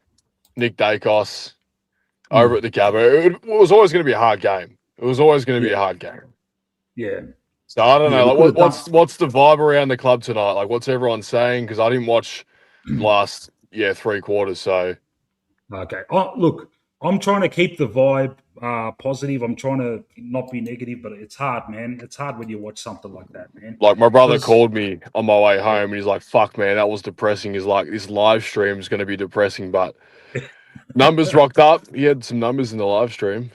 Nick Dacos over at the Gabba. It was always going to be a hard game. It was always going to be a hard game. Yeah. So I don't know. Like, what's the vibe around the club tonight? Like, what's everyone saying? Because I didn't watch last 3 quarters. So okay. Oh, look, I'm trying to keep the vibe positive. I'm trying to not be negative, but it's hard, man. It's hard when you watch something like that, man. Like, my brother called me on my way home, and he's like, "Fuck, man, that was depressing." He's like, "This live stream is going to be depressing," but numbers rocked up. He had some numbers in the live stream.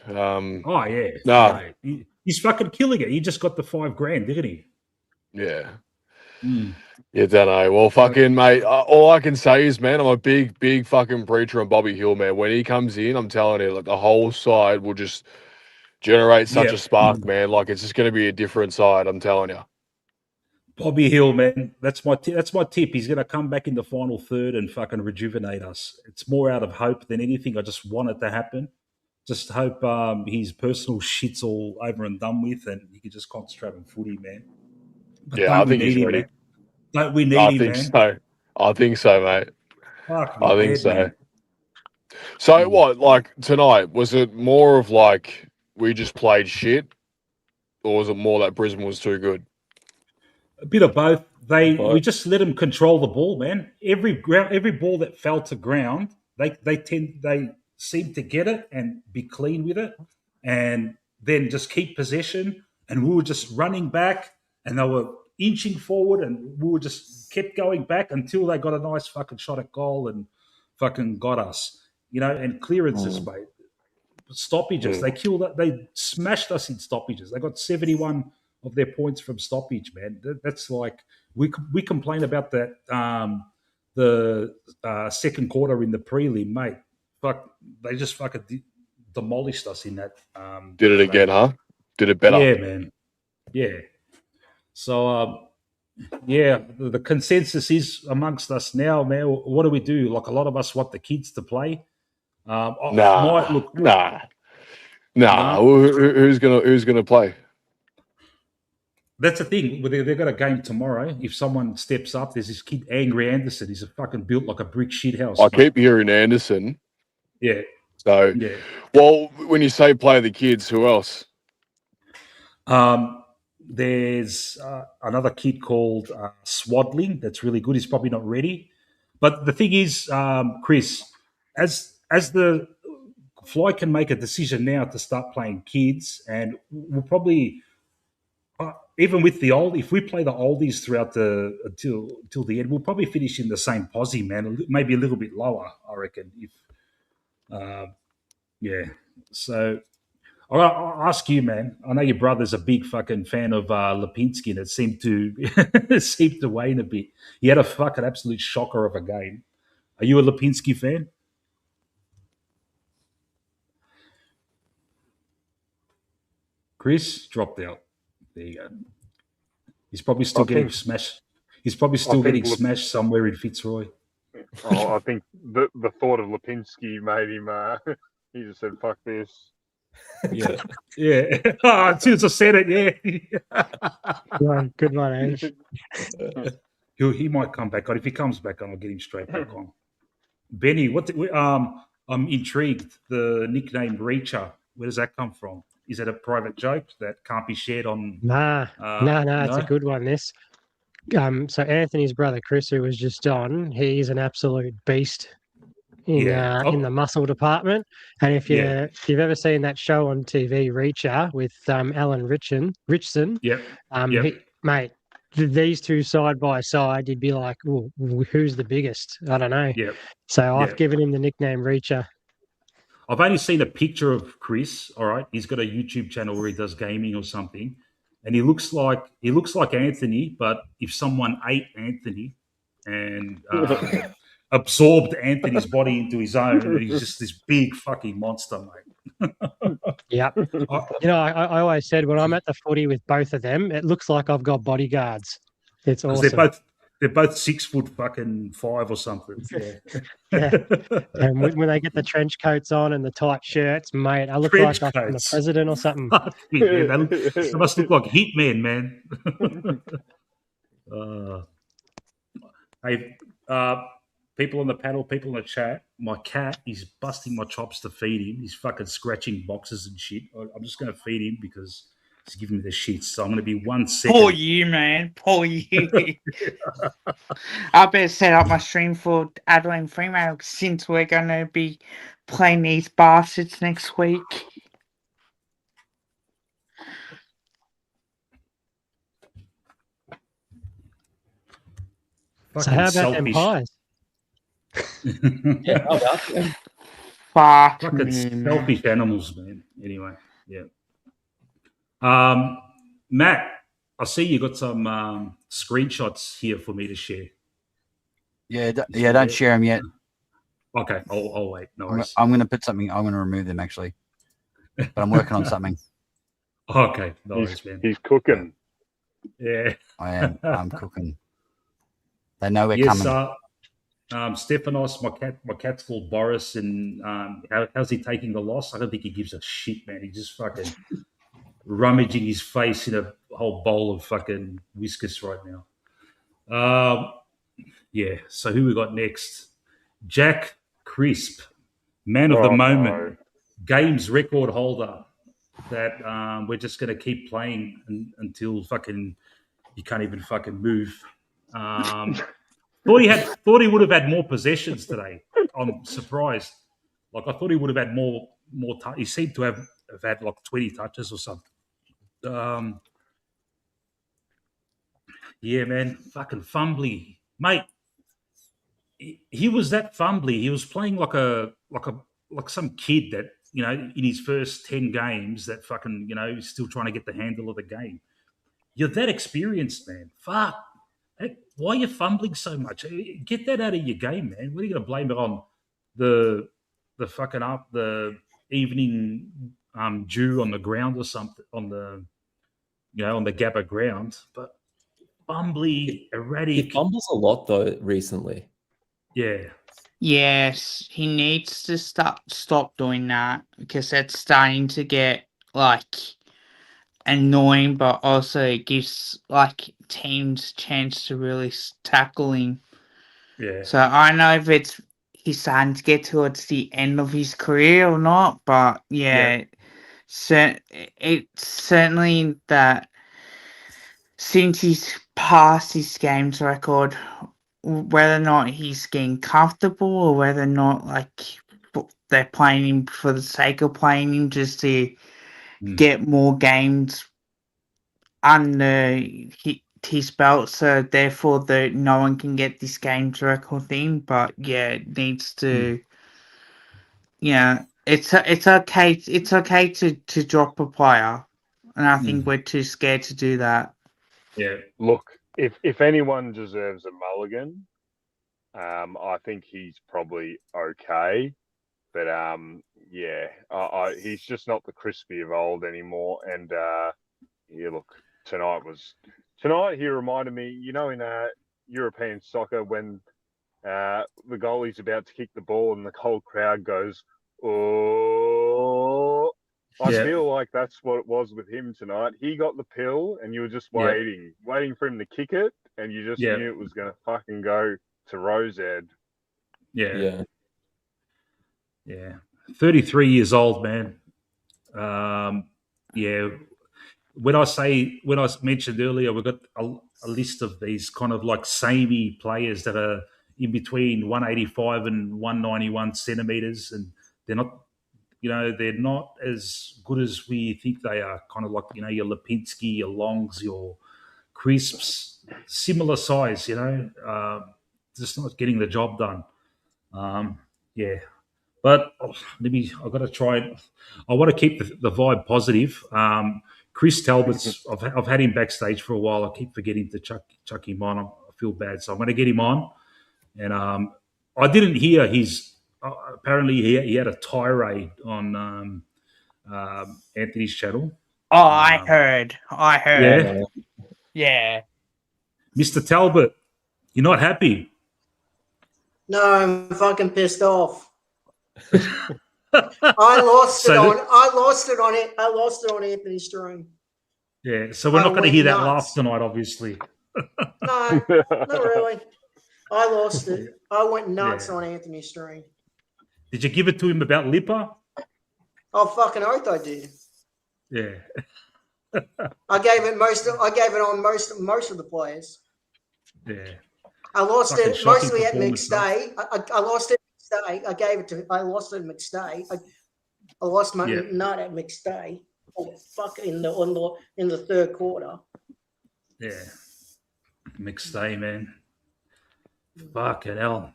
He's fucking killing it. He just got the $5,000, didn't he? Yeah. Yeah, don't know. Well, fucking, mate, all I can say is, man, I'm a big fucking preacher on Bobby Hill, man. When he comes in, I'm telling you, like, the whole side will just generate such a spark, man. Like, it's just going to be a different side, I'm telling you. Bobby Hill, man, that's my tip. He's going to come back in the final third and fucking rejuvenate us. It's more out of hope than anything. I just want it to happen. Just hope his personal shit's all over and done with, and he can just concentrate on footy, man. But I think he's ready. Don't we need him, man? I think so, mate. I think so. Man. So what, like, tonight, was it more of like we just played shit, or was it more that Brisbane was too good? A bit of both. We just let them control the ball, man. Every ball that fell to ground, they seemed to get it and be clean with it, and then just keep possession. And we were just running back, and they were inching forward, and we were just kept going back until they got a nice fucking shot at goal and fucking got us, you know. And clearances, mate. Stoppages. They smashed us in stoppages. They got 71 of their points from stoppage, man. That's like we complain about that the second quarter in the prelim, mate. Fuck, they just fucking demolished us in that. Did it again, huh? Did it better? Yeah, man. Yeah. So, the consensus is amongst us now, man. What do we do? Like, a lot of us want the kids to play. Nah. Who's gonna play? That's the thing. They've got a game tomorrow. If someone steps up, there's this kid, Angry Anderson. He's a fucking built like a brick shithouse. I keep hearing Anderson. Yeah. So, yeah. Well, when you say play the kids, who else? There's another kid called Swaddling. That's really good. He's probably not ready. But the thing is, Chris, as the Fly can make a decision now to start playing kids, and we'll probably even with the old, if we play the oldies throughout till the end, we'll probably finish in the same posse, man. Maybe a little bit lower, I reckon. If yeah, so I'll ask you, man. I know your brother's a big fucking fan of Lipinski, and it seemed to wane a bit. He had a fucking absolute shocker of a game. Are you a Lipinski fan? Chris dropped out. There you go. He's probably still getting smashed. He's probably still getting smashed somewhere in Fitzroy. I think the thought of Lipinski made him. He just said, "Fuck this." Yeah, yeah. As soon as I said it, yeah. Good one, Ange. He might come back on. If he comes back on, I'll get him straight back on. Benny, I'm intrigued. The nickname Reacher, where does that come from? Is that a private joke that can't be shared on? No, it's a good one. This. So Anthony's brother Chris, who was just on, he's an absolute beast in the muscle department. And if you've ever seen that show on TV, Reacher, with Alan Richson, mate, these two side by side, you'd be like, "Ooh, who's the biggest?" I don't know. Yeah. So I've given him the nickname Reacher. I've only seen a picture of Chris. All right, he's got a YouTube channel where he does gaming or something, and he looks like Anthony. But if someone ate Anthony and absorbed Anthony's body into his own, and he's just this big fucking monster, mate. Yeah. I always said when I'm at the footy with both of them, it looks like I've got bodyguards. It's awesome. They're both 6'5" or something. Yeah. And when they get the trench coats on and the tight shirts, mate, I look like I'm the president or something. They must look like hitmen, man. Hey, people on the panel, people in the chat, my cat is busting my chops to feed him. He's fucking scratching boxes and shit. I'm just going to feed him because he's giving me the shit. So I'm going to be 1 second. Poor you, man. Poor you. I better set up my stream for Adeline Fremantle since we're going to be playing these bastards next week. So how about them pies? Yeah, how about them? Fucking selfish animals, man. Anyway, yeah. Matt, I see you got some screenshots here for me to share. Yeah, don't share them yet. Okay, I'll wait. No worries. I'm going to put something. I'm going to remove them actually, but I'm working on something. Okay, no worries, man. He's cooking. Yeah, I am. I'm cooking. They know we're coming. Stefanos, my cat's called Boris, and how's he taking the loss? I don't think he gives a shit, man. He's just fucking rummaging his face in a whole bowl of fucking whiskas right now. Yeah, so who we got next? Jack Crisp, man of the moment, games record holder that we're just going to keep playing until fucking you can't even fucking move. Thought he would have had more possessions today. I'm surprised. Like I thought he would have had more. He seemed to have had like 20 touches or something. Yeah, man, fucking fumbly, mate. He was that fumbly. He was playing like some kid that in his first 10 games that fucking is still trying to get the handle of the game. You're that experienced, man. Fuck. Hey, why are you fumbling so much? Get that out of your game, man. What are you going to blame it on? The fucking up the evening dew on the ground or something on the on the Gabba ground, but fumbly, erratic. He fumbles a lot though recently. Yeah. Yes, he needs to stop doing that because that's starting to get like annoying, but also it gives like teams a chance to really tackle him. Yeah. So I don't know if it's he's starting to get towards the end of his career or not, but yeah. It's certainly that since he's passed his games record, whether or not he's getting comfortable or whether or not like they're playing him for the sake of playing him just to get more games under his belt, so therefore no one can get this games record thing. But yeah, it needs to. Yeah, it's okay. It's okay to drop a player, and I think we're too scared to do that. Yeah. Look, if anyone deserves a mulligan, I think he's probably okay. But yeah, he's just not the crispy of old anymore. And yeah, look, tonight he reminded me, you know, in European soccer when the goalie's about to kick the ball and the whole crowd goes, oh. I feel like that's what it was with him tonight. He got the pill, and you were just waiting for him to kick it, and you just knew it was going to fucking go to Rosehead. Yeah. 33 years old, man. Yeah. When I mentioned earlier, we've got a list of these kind of like samey players that are in between 185 and 191 centimeters, and they're not, they're not as good as we think they are. Kind of like, your Lipinski, your Longs, your Crisps, similar size, just not getting the job done. Yeah. But I've got to try. I want to keep the vibe positive. Chris Talbot's, I've had him backstage for a while. I keep forgetting to chuck him on. I feel bad. So I'm going to get him on. And I didn't hear his, apparently he had a tirade on Anthony's channel. Oh, I heard. Yeah. Mr. Talbot, you're not happy? No, I'm fucking pissed off. I lost it on Anthony's stream. Yeah, so we're not going to hear that laugh tonight, obviously. No, not really. I lost it. I went nuts on Anthony's stream. Did you give it to him about Lipper? Oh, fucking oath I did. Yeah. I gave it on most of the players. Yeah. I lost it mostly at McStay. I lost it at McStay. I lost it at McStay. I lost my nut at McStay. Oh, fuck, in the third quarter. Yeah. McStay, man. Fucking hell.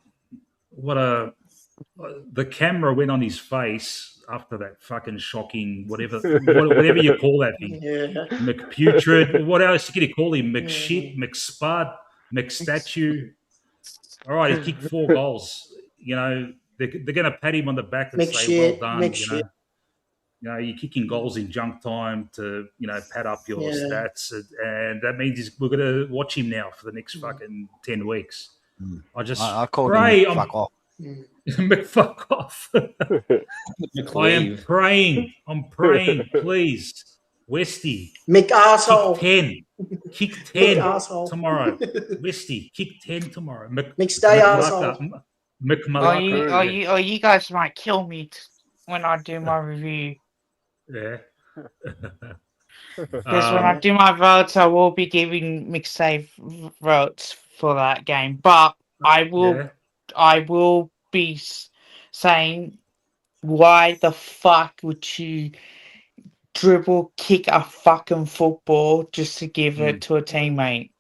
The camera went on his face after that fucking shocking whatever you call that thing. Yeah. McPutrid. What else can you call him? McShit, McSpud, McStatue. All right, he kicked 4 goals. They're going to pat him on the back and say, well done. You're kicking goals in junk time to, pad up your stats. And that means we're going to watch him now for the next fucking 10 weeks. I call him fuck off. Fuck off. I am praying. I'm praying, please. Westy. McArsehole. Kick 10 tomorrow. Westy, kick 10 tomorrow. McStay arsehole. Oh, you guys might kill me when I do my review. Yeah. Because when I do my votes, I will be giving McStay votes for that game. But I will be saying, why the fuck would you dribble kick a fucking football just to give it to a teammate?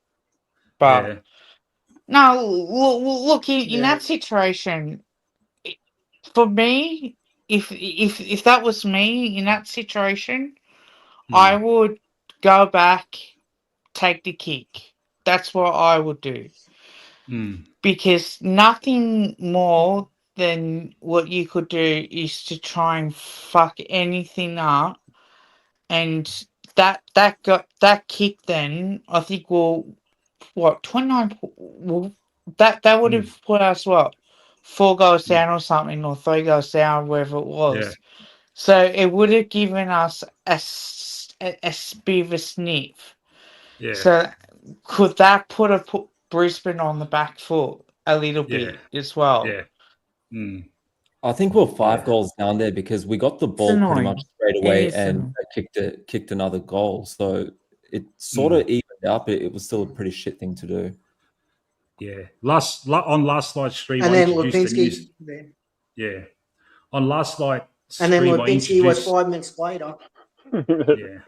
But no, look in that situation, for me, if that was me in that situation, I would go back, take the kick. That's what I would do. Because nothing more than what you could do is to try and fuck anything up, and that kick then I think 29 that would have put us 4 goals down or something, or 3 goals down, wherever it was. So it would have given us a bit of a sniff. Yeah. So could that put Brisbane on the back foot a little bit as well? Yeah. Mm. I think we're 5 goals down there because we got the ball pretty much straight away and kicked another goal. So it sort of evened up. It was still a pretty shit thing to do. Yeah. On last night's stream, and I then introduced Lipinski. Yeah. On last night's And then stream, Lipinski was 5 minutes later. Yeah.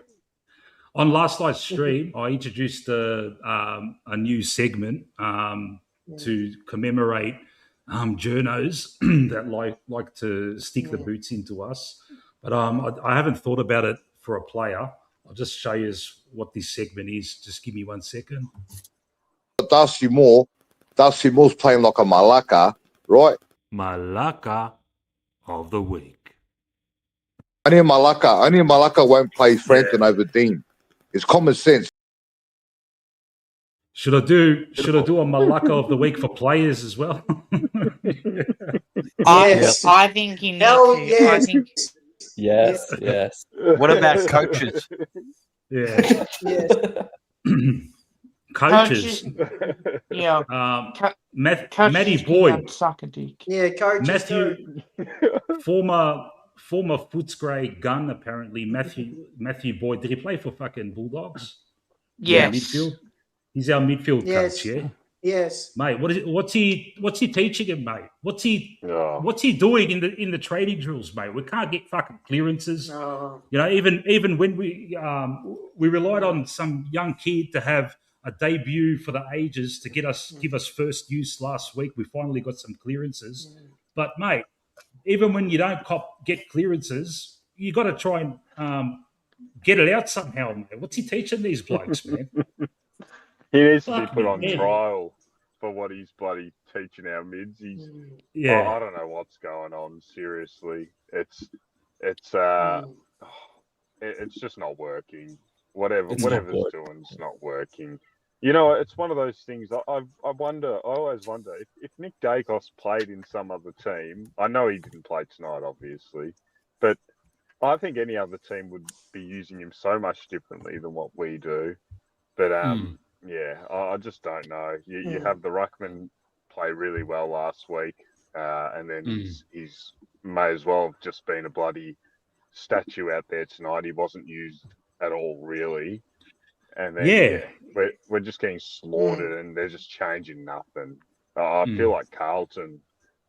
On last night's stream, I introduced a new segment to commemorate journos that like to stick the boots into us. But I haven't thought about it for a player. I'll just show you what this segment is. Just give me 1 second. Darcy Moore's playing like a Malacca, right? Malacca of the week. Only Malacca won't play Frampton over Dean. It's common sense. Should I do a Malacca of the week for players as well? I think you need to. Yes. I think Yes. What about coaches? Yeah. Yes. Coaches. Yeah. Matty Boyd. Suck a dick. Yeah, coaches. Matthew, former Footscray gun, apparently. Matthew Boyd. Did he play for fucking Bulldogs? Yes. Midfield. He's our midfield coach, yeah? Yes. Mate, what's he teaching him, mate? What's he doing in the training drills, mate? We can't get fucking clearances. No. You know, even when we relied on some young kid to have a debut for the ages to give us first use last week. We finally got some clearances. But mate, even when you don't get clearances, you got to try and get it out somehow, mate. What's he teaching these blokes, man? He needs to be put on trial for what he's bloody teaching our mids. I don't know what's going on. Seriously, it's just not working. Whatever's doing, it's not working. You know, it's one of those things. I always wonder if Nick Dacos played in some other team. I know he didn't play tonight, obviously, but I think any other team would be using him so much differently than what we do. But I just don't know. You have the ruckman play really well last week, and then he's may as well have just been a bloody statue out there tonight. He wasn't used at all, really. And then we're just getting slaughtered, and they're just changing nothing. I feel like Carlton,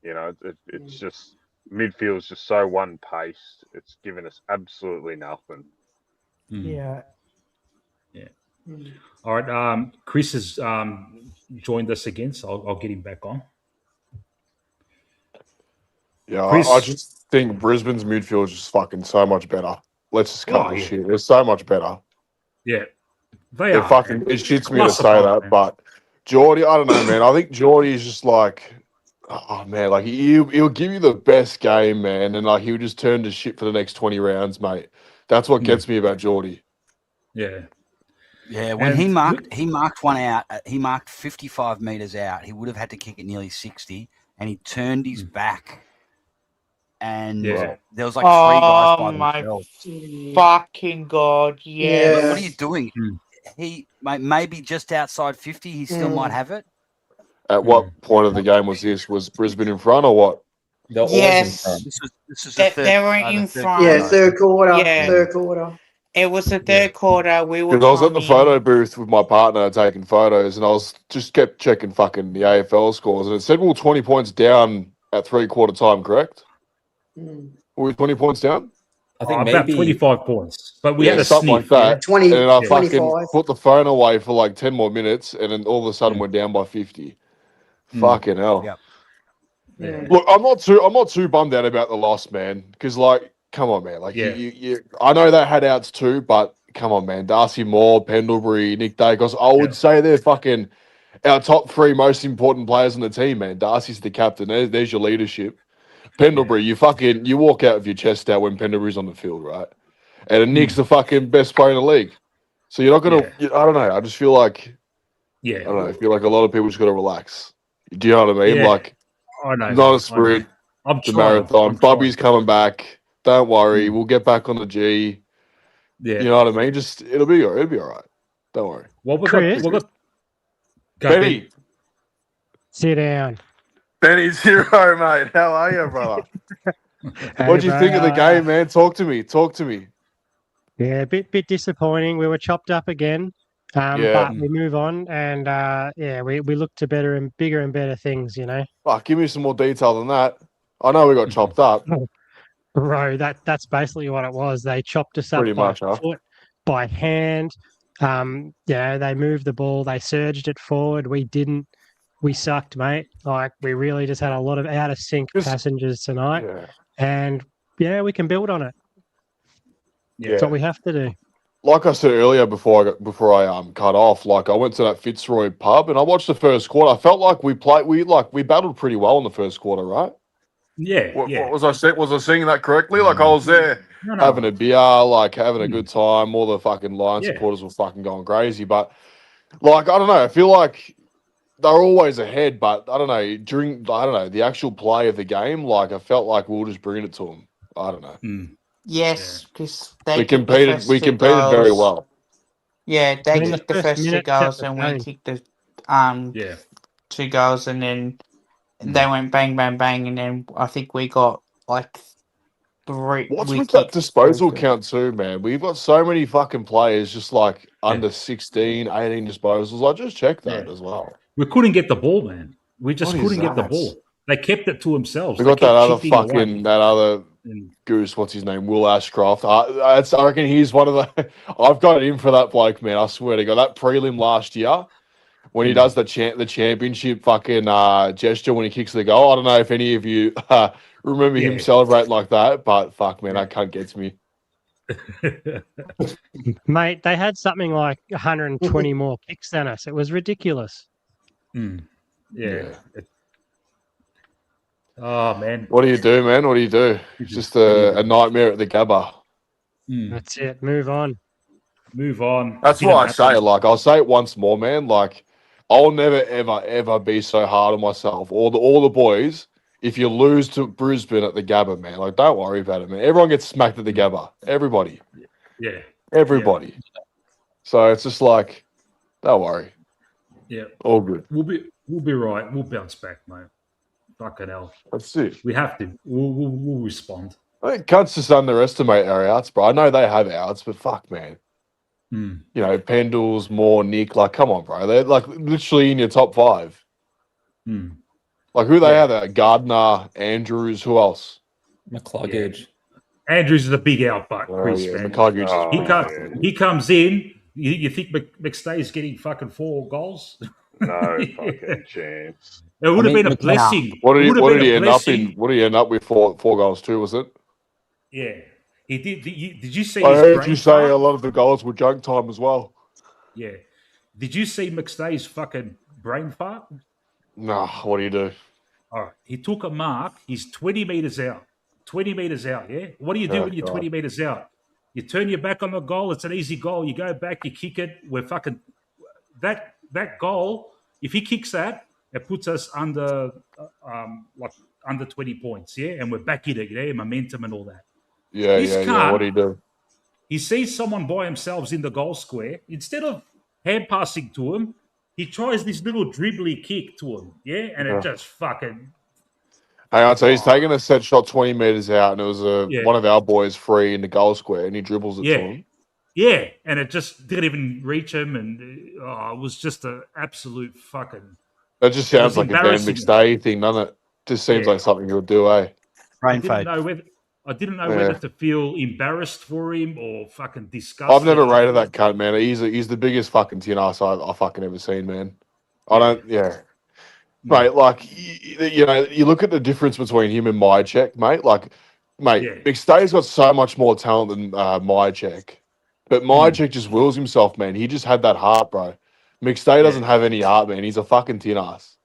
you know, it's just midfield's just so one-paced. It's given us absolutely nothing. Yeah. All right. Chris has joined us again, so I'll get him back on. Yeah, Chris, I just think Brisbane's midfield is just fucking so much better. Let's just cut this shit. It's so much better. Yeah. It shits me to say that, man. But Geordie, I don't know, man. I think Geordie is just like, oh man, like he'll give you the best game, man, and like he'll just turn to shit for the next 20 rounds, mate. That's what gets me about Geordie. Yeah. Yeah, when he marked one out, he marked 55 metres out. He would have had to kick it nearly 60, and he turned his back. And there was like 3 guys by themselves. Fucking God, yeah. What are you doing? He maybe just outside 50, he still might have it. At what point of the game was this? Was Brisbane in front or what? Yes. This was they were in front. Yeah, third quarter. Yeah. Third quarter. It was the third quarter. Because I was at the photo booth with my partner taking photos, and I was just kept checking fucking the AFL scores, and it said we were 20 points down at 3/4 time, correct? Were we 20 points down? I think about 25 points, but we had a something sniff, like that. 20, and I 25. fucking put the phone away for like 10 more minutes, and then all of a sudden we're down by 50. Fucking hell. Yep. Yeah. Look, I'm not too bummed out about the loss, man. Because like, come on, man. Like, you I know they had outs too, but come on, man. Darcy Moore, Pendlebury, Nick Dacos. I would say they're fucking our top 3 most important players on the team, man. Darcy's the captain. There's your leadership. Pendlebury, you walk out with your chest out when Pendlebury's on the field, right? And Nick's the fucking best player in the league. So you're not gonna. I don't know. I just feel like. I don't know. I feel like a lot of people just got to relax. Do you know what I mean? Yeah. Like, I know. not a sprint. I'm the trying. marathon. Bobby's coming back. Don't worry. We'll get back on the G. Yeah. You know what I mean? Just it'll be all right. Don't worry. What we Chris? got? Benny. Sit down. Benny Zero, mate. How are you, brother? Hey, What do you bro, think of the game, man? Talk to me. Yeah, a bit disappointing. We were chopped up again, but we move on, and we look to better and bigger and better things. You know. Fuck, give me some more detail than that. I know we got chopped up. Bro, that's basically what it was. They chopped us up Pretty by much, huh? foot, by hand. They moved the ball, they surged it forward. We didn't. We sucked, mate. Like, we really just had a lot of out of sync passengers tonight. Yeah. And we can build on it. Yeah. That's what we have to do. Like I said earlier before I cut off, like I went to that Fitzroy pub and I watched the first quarter. I felt like we battled pretty well in the first quarter, right? Yeah. What was I saying? Was I saying that correctly? Like I was there No. having a beer, like having a good time. All the fucking Lions supporters were fucking going crazy. But like, I don't know, I feel like they're always ahead, but I don't know, the actual play of the game, like I felt like we were just bringing it to them. I don't know. Yes, because We competed very well. Yeah, they I mean, kicked the the first first two minute goals set the and we tone. kicked the 2 goals, and then they went bang, bang, bang, and then I think we got like 3. What's we with that kicked disposal 3 count too, man? We've got so many fucking players just like under 16, 18 disposals. I just checked that as well. We couldn't get the ball, man. We just What couldn't is get the that? ball. They kept it to themselves. We They got that kept other chipping away. that other goose. What's his name? Will Ashcroft. I reckon he's one of the. I've got it in for that bloke, man. I swear to God, that prelim last year when he does the championship fucking gesture when he kicks the goal. I don't know if any of you remember him celebrating like that, but fuck, man, that cunt gets me. Mate, they had something like 120 more kicks than us. It was ridiculous. Yeah. Oh, man. What do you do, man? What do you do? It's just a nightmare at the Gabba. That's it. Move on. Move on. That's why I say it. Like, I'll say it once more, man. Like, I'll never, ever, ever be so hard on myself or all the boys if you lose to Brisbane at the Gabba, man. Like, don't worry about it, man. Everyone gets smacked at the Gabba. Everybody. Yeah. Everybody. Yeah. So it's just like, don't worry. Yeah. All good. We'll be right. We'll bounce back, mate. Fucking hell. That's it. We have to. We'll respond. I think cunts just underestimate our outs, bro. I know they have outs, but fuck, man. You know, Pendles, Moore, Nick, like, come on, bro. They're like literally in your top 5. Like, who they have? Gardner, Andrews, who else? McCluggage. Yeah. Andrews is a big out, but Chris, man. He comes in. You think McStay's getting fucking 4 goals? No fucking chance. It would have been a blessing. What did he end up in? What did he end up with? 4 goals too, was it? Yeah, he did. Did you see? I heard you say a lot of the goals were junk time as well. Yeah. Did you see McStay's fucking brain fart? Nah. What do you do? All right. He took a mark. He's 20 meters out. 20 meters out. Yeah. What do you do when you're 20 meters out? You turn your back on the goal. It's an easy goal. You go back. You kick it. We're fucking that goal. If he kicks that, it puts us under under 20 points. Yeah, and we're back in it. Yeah, momentum and all that. Yeah. What do you do? He sees someone by himself in the goal square. Instead of hand passing to him, he tries this little dribbly kick to him. Yeah, and it just fucking. Hang on, so he's taking a set shot 20 meters out, and it was one of our boys free in the goal square, and he dribbles it to him. Yeah, and it just didn't even reach him, and it was just an absolute fucking. That just sounds like a Dan McStay thing, doesn't it? Just seems like something he'll do, eh? I didn't know whether to feel embarrassed for him or fucking disgusted. I've never rated that cunt, man. He's the biggest fucking tin ass I fucking ever seen, man. I don't, mate. Like you know, you look at the difference between him and Myercheck, mate. Like, mate, McStay's got so much more talent than Myercheck, but Myercheck just wills himself, man. He just had that heart, bro. McStay doesn't have any heart, man. He's a fucking tin ass.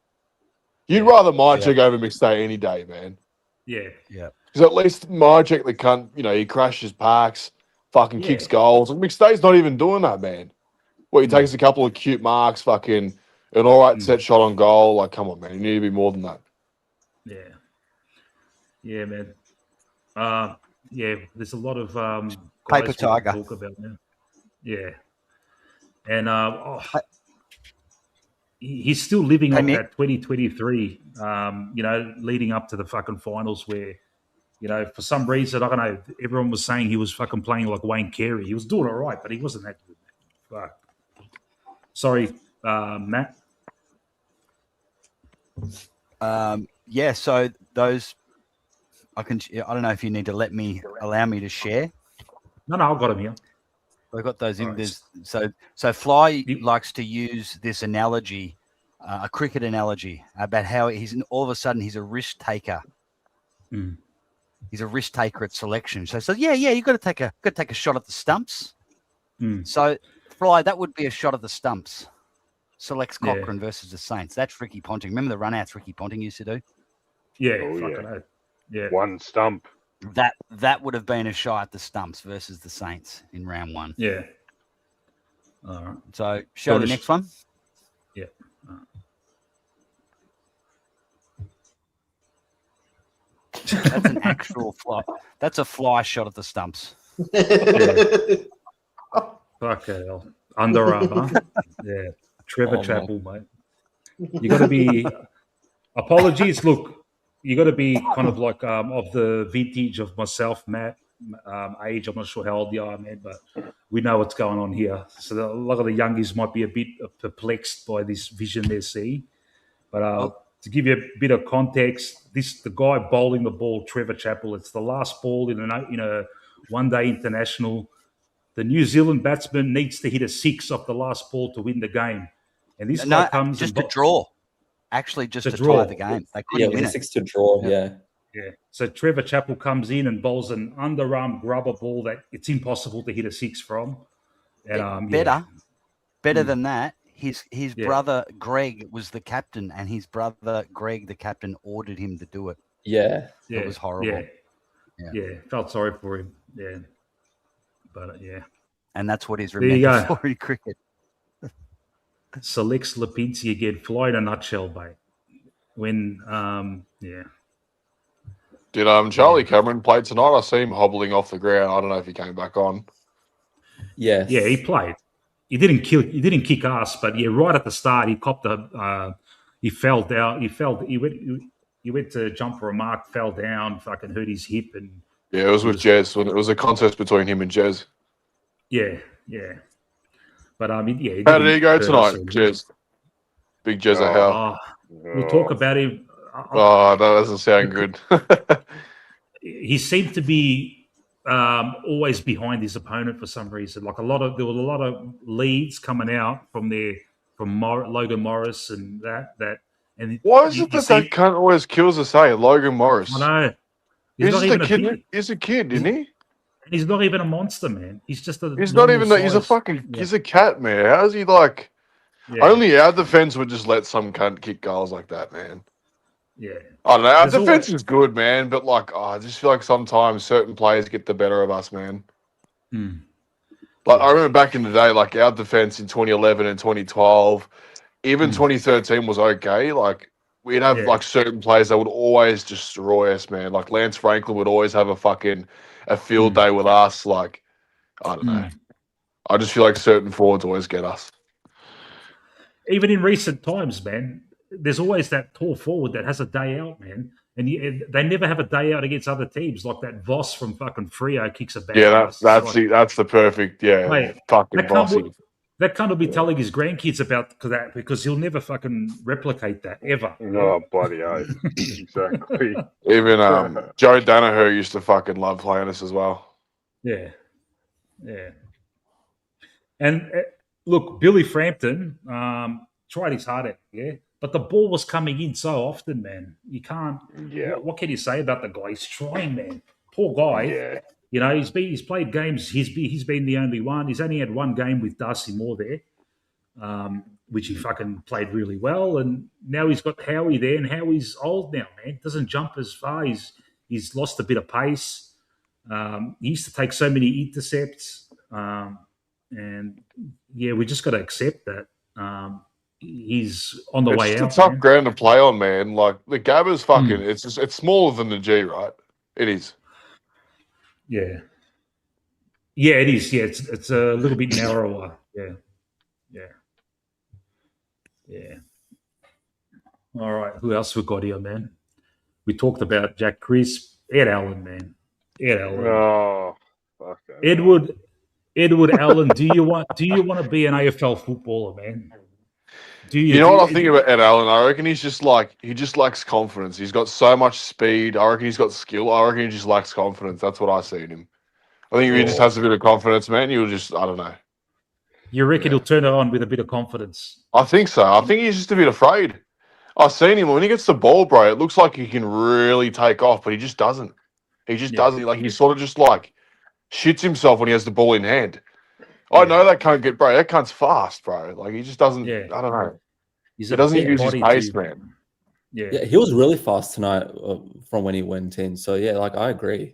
You'd rather Myercheck over McStay any day, man. Yeah. Because at least Myercheck, the cunt, you know, he crashes parks, fucking kicks goals. Like, McStay's not even doing that, man. Well, he takes a couple of cute marks, fucking an all right set shot on goal. Like, come on, man. You need to be more than that. Yeah, man. there's a lot of guys Paper we tiger. can talk about now. Yeah, and he's still living off that 2023. Leading up to the fucking finals where. For some reason, I don't know, everyone was saying he was fucking playing like Wayne Carey. He was doing all right, but he wasn't that good. Fuck. Sorry, Matt. So those, I don't know if you need to allow me to share. No, I've got him here. I've got those in. So Fly likes to use this analogy, a cricket analogy, about how all of a sudden he's a risk taker. Mm. He's a risk taker at selection. So you got to take a shot at the stumps. Mm. So Fly, that would be a shot at the stumps. Selects Cochrane versus the Saints. That's Ricky Ponting. Remember the runouts Ricky Ponting used to do? Yeah, yeah. One stump. That would have been a shot at the stumps versus the Saints in round 1. Yeah. All right. So show the next one. Yeah. That's an actual fly. That's a fly shot at the stumps. Fuck hell. Under Armour. Yeah. Trevor Chappell, mate. You got to be. Apologies. Look, you got to be kind of like of the vintage of myself, Matt. Age. I'm not sure how old you are, man, but we know what's going on here. So a lot of the youngies might be a bit perplexed by this vision they're seeing. But to give you a bit of context, the guy bowling the ball, Trevor Chappell, it's the last ball in a one-day international. The New Zealand batsman needs to hit a 6 off the last ball to win the game. And this guy comes just to draw. Actually, just to tie the game. They couldn't win it. 6 to draw, yeah. So Trevor Chappell comes in and bowls an underarm grubber ball that it's impossible to hit a 6 from. And better than that. His brother Greg was the captain, and his brother Greg, the captain, ordered him to do it. Yeah, it was horrible. Yeah, felt sorry for him. Yeah, but and that's what he's remembered for in cricket. Selects Lipinski again. Fly in a nutshell, mate. When Did Charlie Cameron play tonight? I see him hobbling off the ground. I don't know if he came back on. Yeah, he played. He didn't kick ass, but right at the start, he copped he fell down. He went to jump for a mark, fell down, fucking hurt his hip, and it was with Jez. When it was a contest between him and Jez. Yeah. But how did he go tonight, Jez? Big Jez of hell. We'll talk about him. That doesn't sound good. He seemed to be always behind his opponent for some reason. Like there was a lot of leads coming out from Logan Morris and that. And why is it that cunt always kills us? Logan Morris. I know. He's a kid, isn't he? And he's not even a monster, man. He's just a. He's not even. He's a fucking. Yeah. He's a cat, man. How's he like? Yeah. Only our defense would just let some cunt kick goals like that, man. Yeah. I don't know. Our defense is good, man, but I just feel like sometimes certain players get the better of us, man. I remember back in the day, our defense in 2011 and 2012, even 2013 was okay. We'd have certain players that would always destroy us, man. Lance Franklin would always have a field day with us. I don't know. I just feel like certain forwards always get us. Even in recent times, man, there's always that tall forward that has a day out, man. And they never have a day out against other teams. Like that Voss from fucking Freo kicks a bad ass. That's the perfect, fucking Vossy. That cunt will be telling his grandkids about that because he'll never fucking replicate that ever. No, bloody hell. Exactly. Even Joe Danaher used to fucking love playing us as well. Yeah. And look, Billy Frampton tried his hardest, but the ball was coming in so often, man. You can't. Yeah. What can you say about the guy? He's trying, man. Poor guy. Yeah. He's played games. He's been the only one. He's only had one game with Darcy Moore there, which he fucking played really well. And now he's got Howie there, and Howie's old now, man. Doesn't jump as far. He's lost a bit of pace. He used to take so many intercepts, and we just got to accept that. He's on the way out. It's a tough ground to play on, man. The Gabba's fucking. It's smaller than the G, right? It is. Yeah. Yeah, it is. Yeah, it's a little bit narrower. Yeah. Yeah. All right. Who else we got here, man? We talked about Jack Crisp, Ed Allen, man. Ed Allen. Oh, fuck that. Edward Allen, do you want to be an AFL footballer, man? Do you? You know what I think about Ed Allen? I reckon he just lacks confidence. He's got so much speed. I reckon he's got skill. I reckon he just lacks confidence. That's what I see in him. I think if he just has a bit of confidence, man, he'll just, I don't know. You reckon he'll turn it on with a bit of confidence? I think so. I think he's just a bit afraid. I've seen him when he gets the ball, bro. It looks like he can really take off, but he just doesn't. He just doesn't. Like, he sort of just like shits himself when he has the ball in hand. I know that can't get, bro. That cunt's fast, bro. Like, he just doesn't. I don't know. He doesn't use his pace, man. Yeah, he was really fast tonight from when he went in. So yeah, like I agree.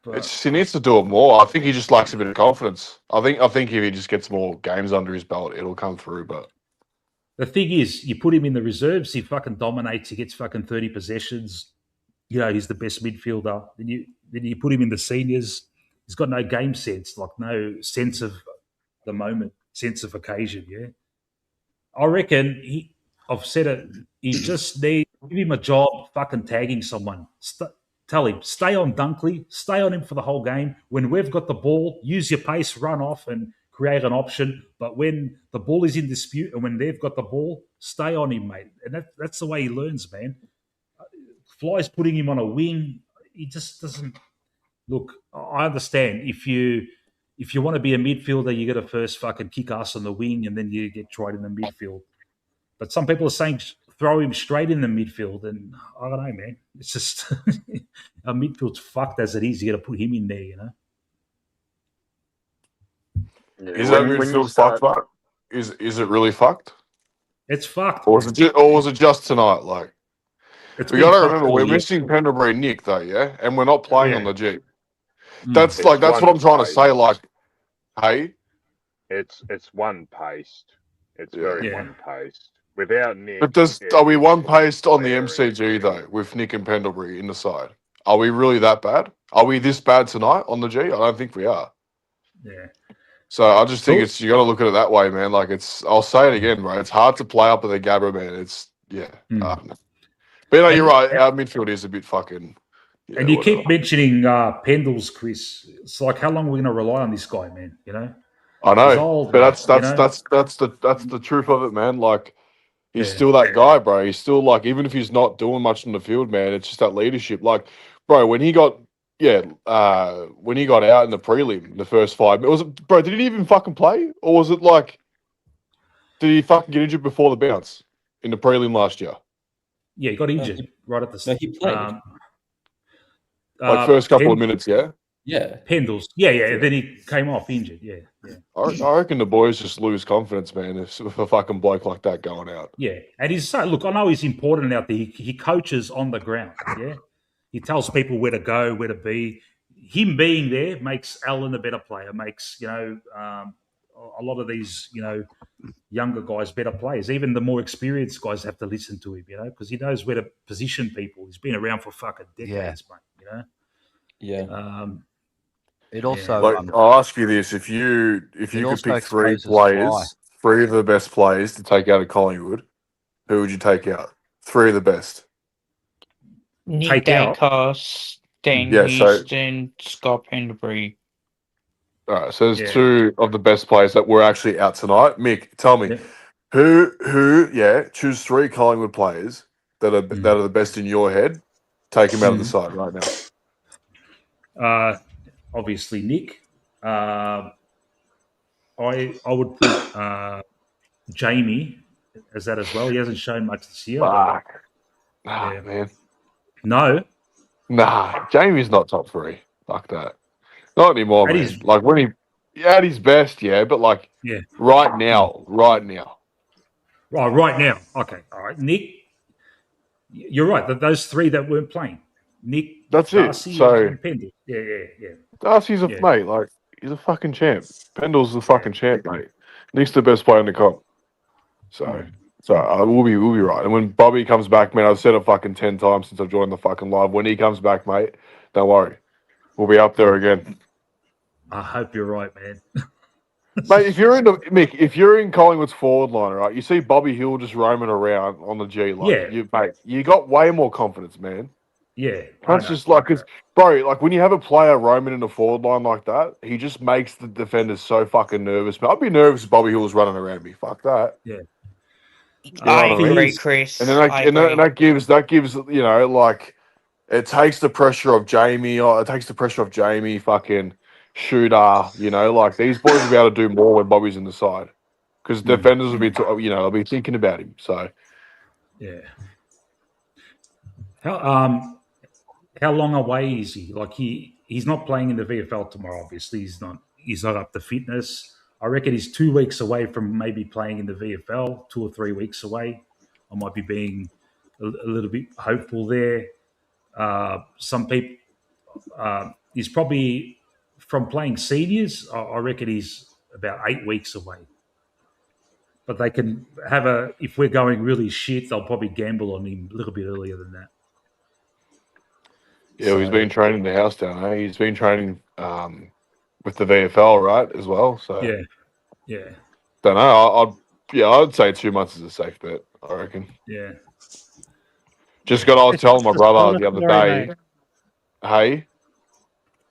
He needs to do it more. I think he just lacks a bit of confidence. I think if he just gets more games under his belt, it'll come through. But the thing is, you put him in the reserves, he fucking dominates. He gets fucking 30 possessions. You know, he's the best midfielder. Then you put him in the seniors. He's got no game sense, like no sense of the moment, sense of occasion. Yeah, I reckon I've said it. He just needs give him a job, fucking tagging someone. Tell him, stay on Dunkley, stay on him for the whole game. When we've got the ball, use your pace, run off and create an option. But when the ball is in dispute and when they've got the ball, stay on him, mate. And that's the way he learns, man. Fly's putting him on a wing. He just doesn't look. I understand if you want to be a midfielder, you got to first fucking kick ass on the wing and then you get tried in the midfield. But some people are saying throw him straight in the midfield, and I don't know, man. It's just our midfield's fucked as it is. You got to put him in there, you know. Is that midfield fucked, Mark? Is it really fucked? It's fucked. Or was it just tonight? Like, we got to remember we're missing Pendlebury Nick though, yeah, and we're not playing on the G. That's what I'm trying to say. Like, hey, it's one paced. It's very one paced. Without Nick, but are we one paced on the MCG though with Nick and Pendlebury in the side? Are we really that bad? Are we this bad tonight on the G? I don't think we are. Yeah. So I just think you got to look at it that way, man. Like I'll say it again, bro. It's hard to play up at the Gabba, man. It's but no, you're right. Our midfield is a bit fucking. Yeah, and you keep mentioning Pendles, Chris. It's like, how long are we going to rely on this guy, man? You know. I know, old, but that's the truth of it, man. Like. He's still that guy, bro. He's still like, even if he's not doing much on the field, man, it's just that leadership. Like, bro, when he got out in the prelim, the first 5 minutes, did he even fucking play? Or was it like, did he fucking get injured before the bounce in the prelim last year? Yeah, he got injured right at the start. No, he played. Like first couple of minutes, yeah? Yeah. Pendles. Yeah. Then he came off injured. Yeah. I reckon the boys just lose confidence, man, if a fucking bloke like that going out. Yeah. And he's so, look, I know he's important out there. He coaches on the ground. Yeah. He tells people where to go, where to be. Him being there makes Allen a better player, makes, a lot of these, younger guys better players. Even the more experienced guys have to listen to him, because he knows where to position people. He's been around for fucking decades, mate, Yeah. It also. I'll ask you this: if you could pick 3 players, 3 of the best players to take out of Collingwood, who would you take out? 3 of the best. Nick Dacos, Dan Houston, Scott Pendlebury. All right, so there's 2 of the best players that were actually out tonight. Mick, tell me, who? Choose 3 Collingwood players that are the best in your head. Take him out of the side right now. Obviously, Nick. I would put Jamie as that as well. He hasn't shown much this year. Fuck. Man. No. Nah, Jamie's not top 3. Fuck that. Not anymore, man. Like when he at his best, but like right now. Right now. Okay. All right. Nick, you're right. Those 3 that weren't playing. Nick, that's Darcy, it. So and Pendle. Yeah. Darcy's a mate. Like he's a fucking champ. Pendle's the fucking champ, mate. Nick's the best player in the comp. So we'll be right. And when Bobby comes back, man, I've said it fucking 10 times since I've joined the fucking live. When he comes back, mate, don't worry. We'll be up there again. I hope you're right, man. Mate, if you're in Collingwood's forward line, right, you see Bobby Hill just roaming around on the G line. You got way more confidence, man. Yeah. That's just like, cause, bro, like when you have a player roaming in the forward line like that, he just makes the defenders so fucking nervous. Man, I'd be nervous if Bobby Hill was running around me. Fuck that. Yeah. I agree, Chris. And then that gives like it takes the pressure of Jamie. It takes the pressure of Jamie, fucking Shooter. Like these boys will be able to do more when Bobby's in the side because defenders will be, they'll be thinking about him. So yeah. How long away is he? Like he's not playing in the VFL tomorrow. Obviously, he's not up to fitness. I reckon he's 2 weeks away from maybe playing in the VFL. 2 or 3 weeks away. I might be being a little bit hopeful there. Some people, he's probably from playing seniors. I reckon he's about 8 weeks away. But they can have if we're going really shit, they'll probably gamble on him a little bit earlier than that. Yeah, he's been training the house down. Eh? He's been training with the VFL, right, as well. So yeah. Don't know. I'd say 2 months is a safe bet. I reckon. Yeah. I was telling my brother the other day. Mate. Hey.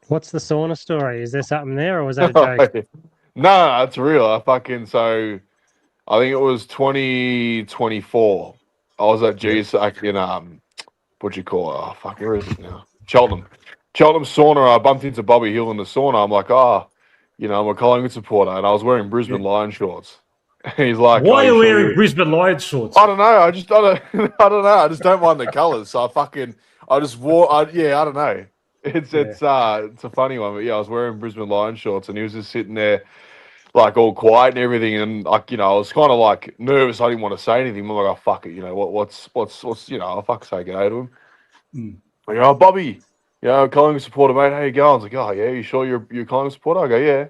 What's the sauna story? Is there something there, or was that a joke? No, it's real. I think it was 2024. I was at GSAC in what do you call it? Oh fuck, where is it now? Cheltenham sauna. I bumped into Bobby Hill in the sauna. I'm like, I'm a Collingwood supporter, and I was wearing Brisbane Lions shorts. And he's like, "Why are you wearing Brisbane Lions shorts?" I don't know. I don't know. I just don't mind the colours. So I just wore. I don't know. It's a funny one, but yeah, I was wearing Brisbane Lions shorts, and he was just sitting there, like all quiet and everything, and like I was kind of like nervous. I didn't want to say anything. I'm like, oh fuck it, what's I'll fuck say good day to him. Like, oh Bobby, Collingwood supporter, mate. How you going? I was like, oh yeah, you sure you're a Collingwood supporter? I go, yeah.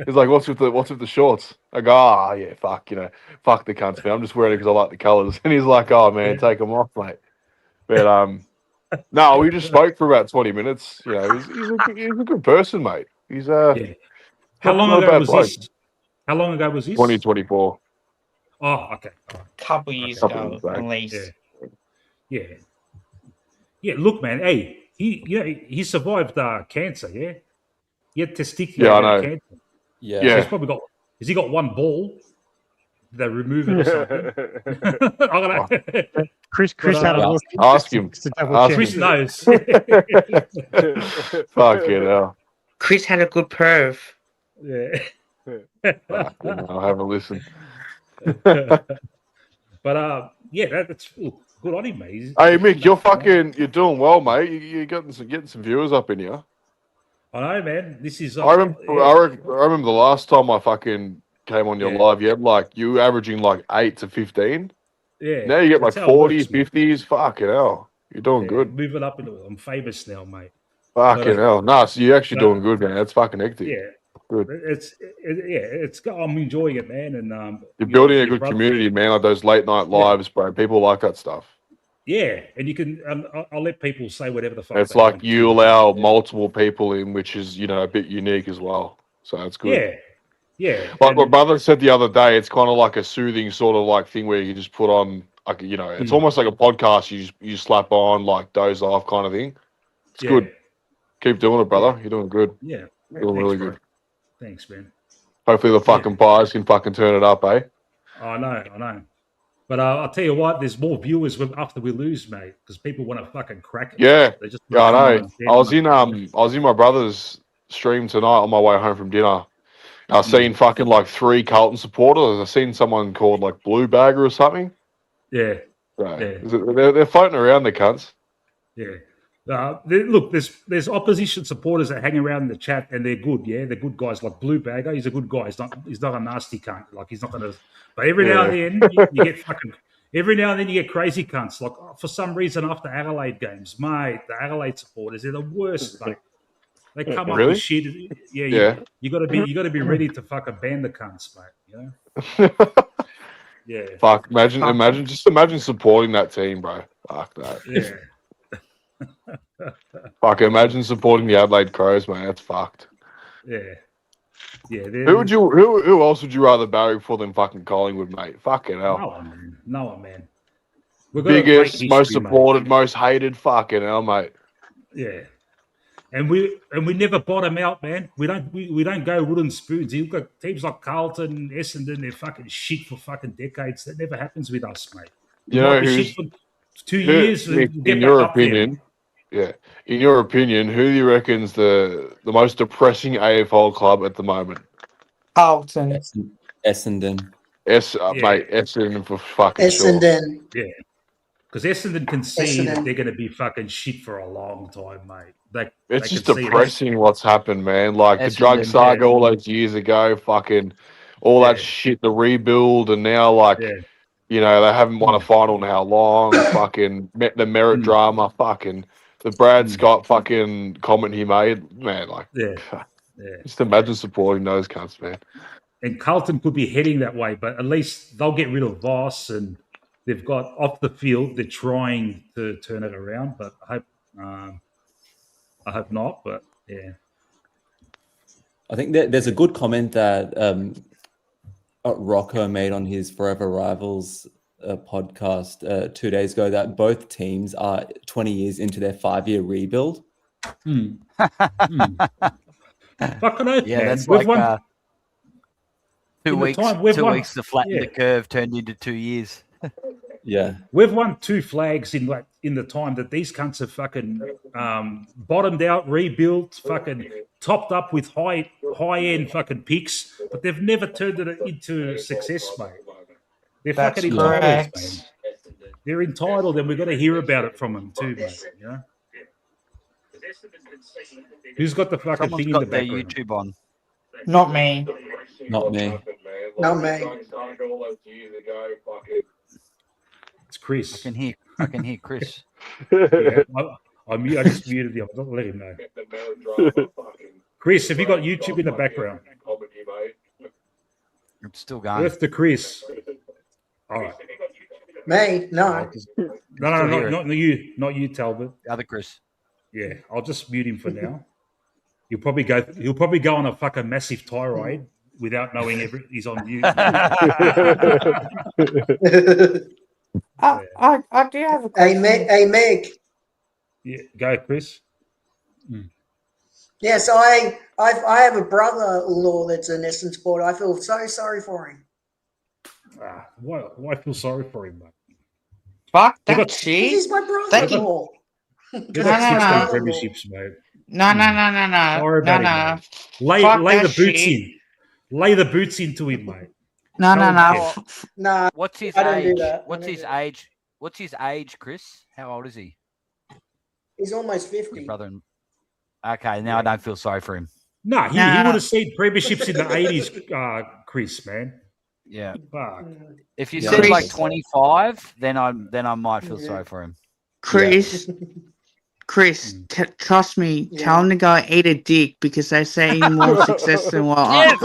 He's like, what's with the shorts? I go, oh yeah, fuck fuck the cunts, man. I'm just wearing it because I like the colours. And he's like, oh man, take them off, mate. But no, we just spoke for about 20 minutes. He's a good person, mate. He's How long ago was this? 2024. Oh, okay. Couple years ago, at least. Yeah. Look, man. Hey, he survived cancer. Yeah, he had testicular cancer. Yeah. So he's probably got. Has he got one ball? Did they remove it or something? I don't know. Chris had a look. Ask him. Chris knows. Fuck it hell. Chris had a good perv. Yeah. I'll have a listen. But that's good on him, mate. Hey Mick, you're doing well, mate. You're getting some viewers up in here. I know, man. This is. I remember the last time I fucking came on your live. You were averaging like 8 to 15. Yeah. Now you get like 40s, 50s. Fucking hell, you're doing good. Moving up I'm famous now, mate. Fucking hell, no. So you're actually doing good, man. That's fucking hectic. Yeah. Good. I'm enjoying it, man, and you're building a good community, man. Like those late night lives, bro. People like that stuff. Yeah, and you can. I'll let people say whatever the fuck. It's like you allow multiple people in, which is a bit unique as well. So that's good. Yeah. Like my brother said the other day, it's kind of like a soothing sort of like thing where you just put on like it's almost like a podcast. You slap on like doze off kind of thing. It's good. Keep doing it, brother. You're doing good. Yeah, you're doing really good. Thanks, man. Hopefully the fucking Pies can fucking turn it up, eh? I know. But I'll tell you what, there's more viewers after we lose, mate, because people want to fucking crack it. Yeah, they just I know. I was in my brother's stream tonight on my way home from dinner. I've seen fucking like 3 Carlton supporters. I've seen someone called like Blue Bagger or something. Yeah. So, they're floating around the cunts. Yeah. Look, there's opposition supporters that hang around in the chat, and they're good. Yeah, they're good guys. Like Blue Bagger, he's a good guy. He's not a nasty cunt. Like he's not gonna. But every now and then you get fucking. Every now and then you get crazy cunts. Like for some reason after Adelaide games, mate, the Adelaide supporters, they're the worst. Like they come up with shit. Yeah. You got to be ready to fucking ban the cunts, mate. Yeah. Fuck. Imagine supporting that team, bro. Fuck that. Yeah. Fuck, imagine supporting the Adelaide Crows, man. That's fucked. Yeah. Yeah. Who else would you rather barrack for than fucking Collingwood, mate? Fucking hell. No one, man. We've got a great Biggest, history, most mate. supported, most hated. Fucking hell, mate. Yeah. And we never bottom out, man. We don't go wooden spoons. You've got teams like Carlton, Essendon, they're fucking shit for fucking decades. That never happens with us, mate. We might be shit for 2 years and we'll get in back your up opinion, yeah. In your opinion, who do you reckon's the most depressing AFL club at the moment? Carlton. Essendon. Mate, Essendon for fucking Essendon. sure. Yeah. Because Essendon can see that they're going to be fucking shit for a long time, mate. It's just depressing what's happened, man. Like the drug saga all those years ago, fucking all that shit, the rebuild, and now like, you know, they haven't won a final in how long? Fucking the merit drama, fucking the Brad Scott fucking comment he made, man. Like, just imagine supporting those cunts, man. And Carlton could be heading that way, but at least they'll get rid of Voss and they've got off the field. They're trying to turn it around, but I hope not. But yeah, I think there's a good comment that Rocco made on his Forever Rivals podcast 2 days ago that both teams are 20 years into their 5-year rebuild. Fucking oath, yeah, man. that's We've like won, 2 weeks. time, 2 weeks to flatten the curve turned into 2 years. Yeah, we've won 2 flags in the time that these cunts have fucking bottomed out, rebuilt, fucking topped up with high end fucking picks, but they've never turned it into success, mate. They're fucking entitled, man. They're entitled, and we've got to hear about it from them too, mate. You know? Who's got the fucking Someone's thing got in the their background? YouTube on. Not me. Not me. Not me. It's Chris. I can hear Chris. Yeah, I just muted him. Don't let him know. Chris, have you got YouTube in the background? It's still going. Earth to Chris. All right. Me? No. No, not you, Talbot. The other Chris. Yeah, I'll just mute him for now. He'll probably go on a fucking massive tirade without knowing he's on mute. I do have a question. Hey, Meg. Yeah, go, Chris. Yes, I have a brother-in-law that's an Essendon supporter. I feel so sorry for him. Why feel sorry for him, mate? Fuck that shit. He's my brother-in-law. They've got 16 premierships, mate. No. Lay the boots in. Lay the boots into him, mate. No. What's his I don't age? do that. What's his age? What's his age, Chris? How old is he? He's almost 50. Your brother. Okay, now I don't feel sorry for him. No, he would have seen premierships in the 80s, Chris, man. Yeah. Fuck. If you said like 25, then I might feel sorry for him. Chris, trust me. Tell him to go eat a dick because they say he's more success than what I have.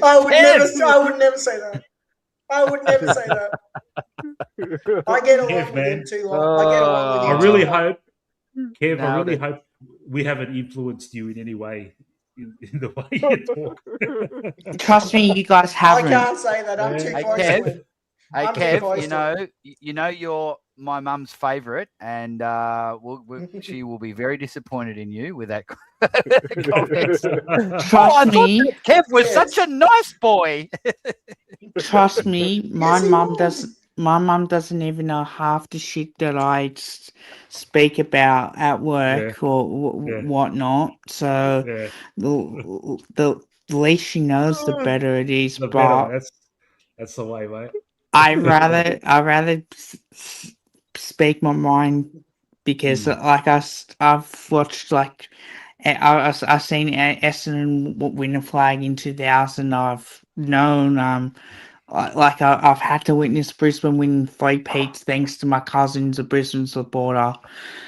I would never say that. I would never say that. I get along with him too long. I get along with him. I really hope, Kev, I really hope we haven't influenced you in any way in the way you talk. Trust me, you guys haven't. I can't say that. I'm too close to him. Hey, Kev, you know you're my mum's favourite, and she will be very disappointed in you with that comment. Trust me, Kev was such a nice boy. Trust me, my mum doesn't even know half the shit that I speak about at work or whatnot. So the least she knows, the better it is. That's the way, mate. I rather speak my mind because I've watched I've seen Essendon win a flag in 2000. I've known I've had to witness Brisbane win 3 peats thanks to my cousin's a Brisbane supporter.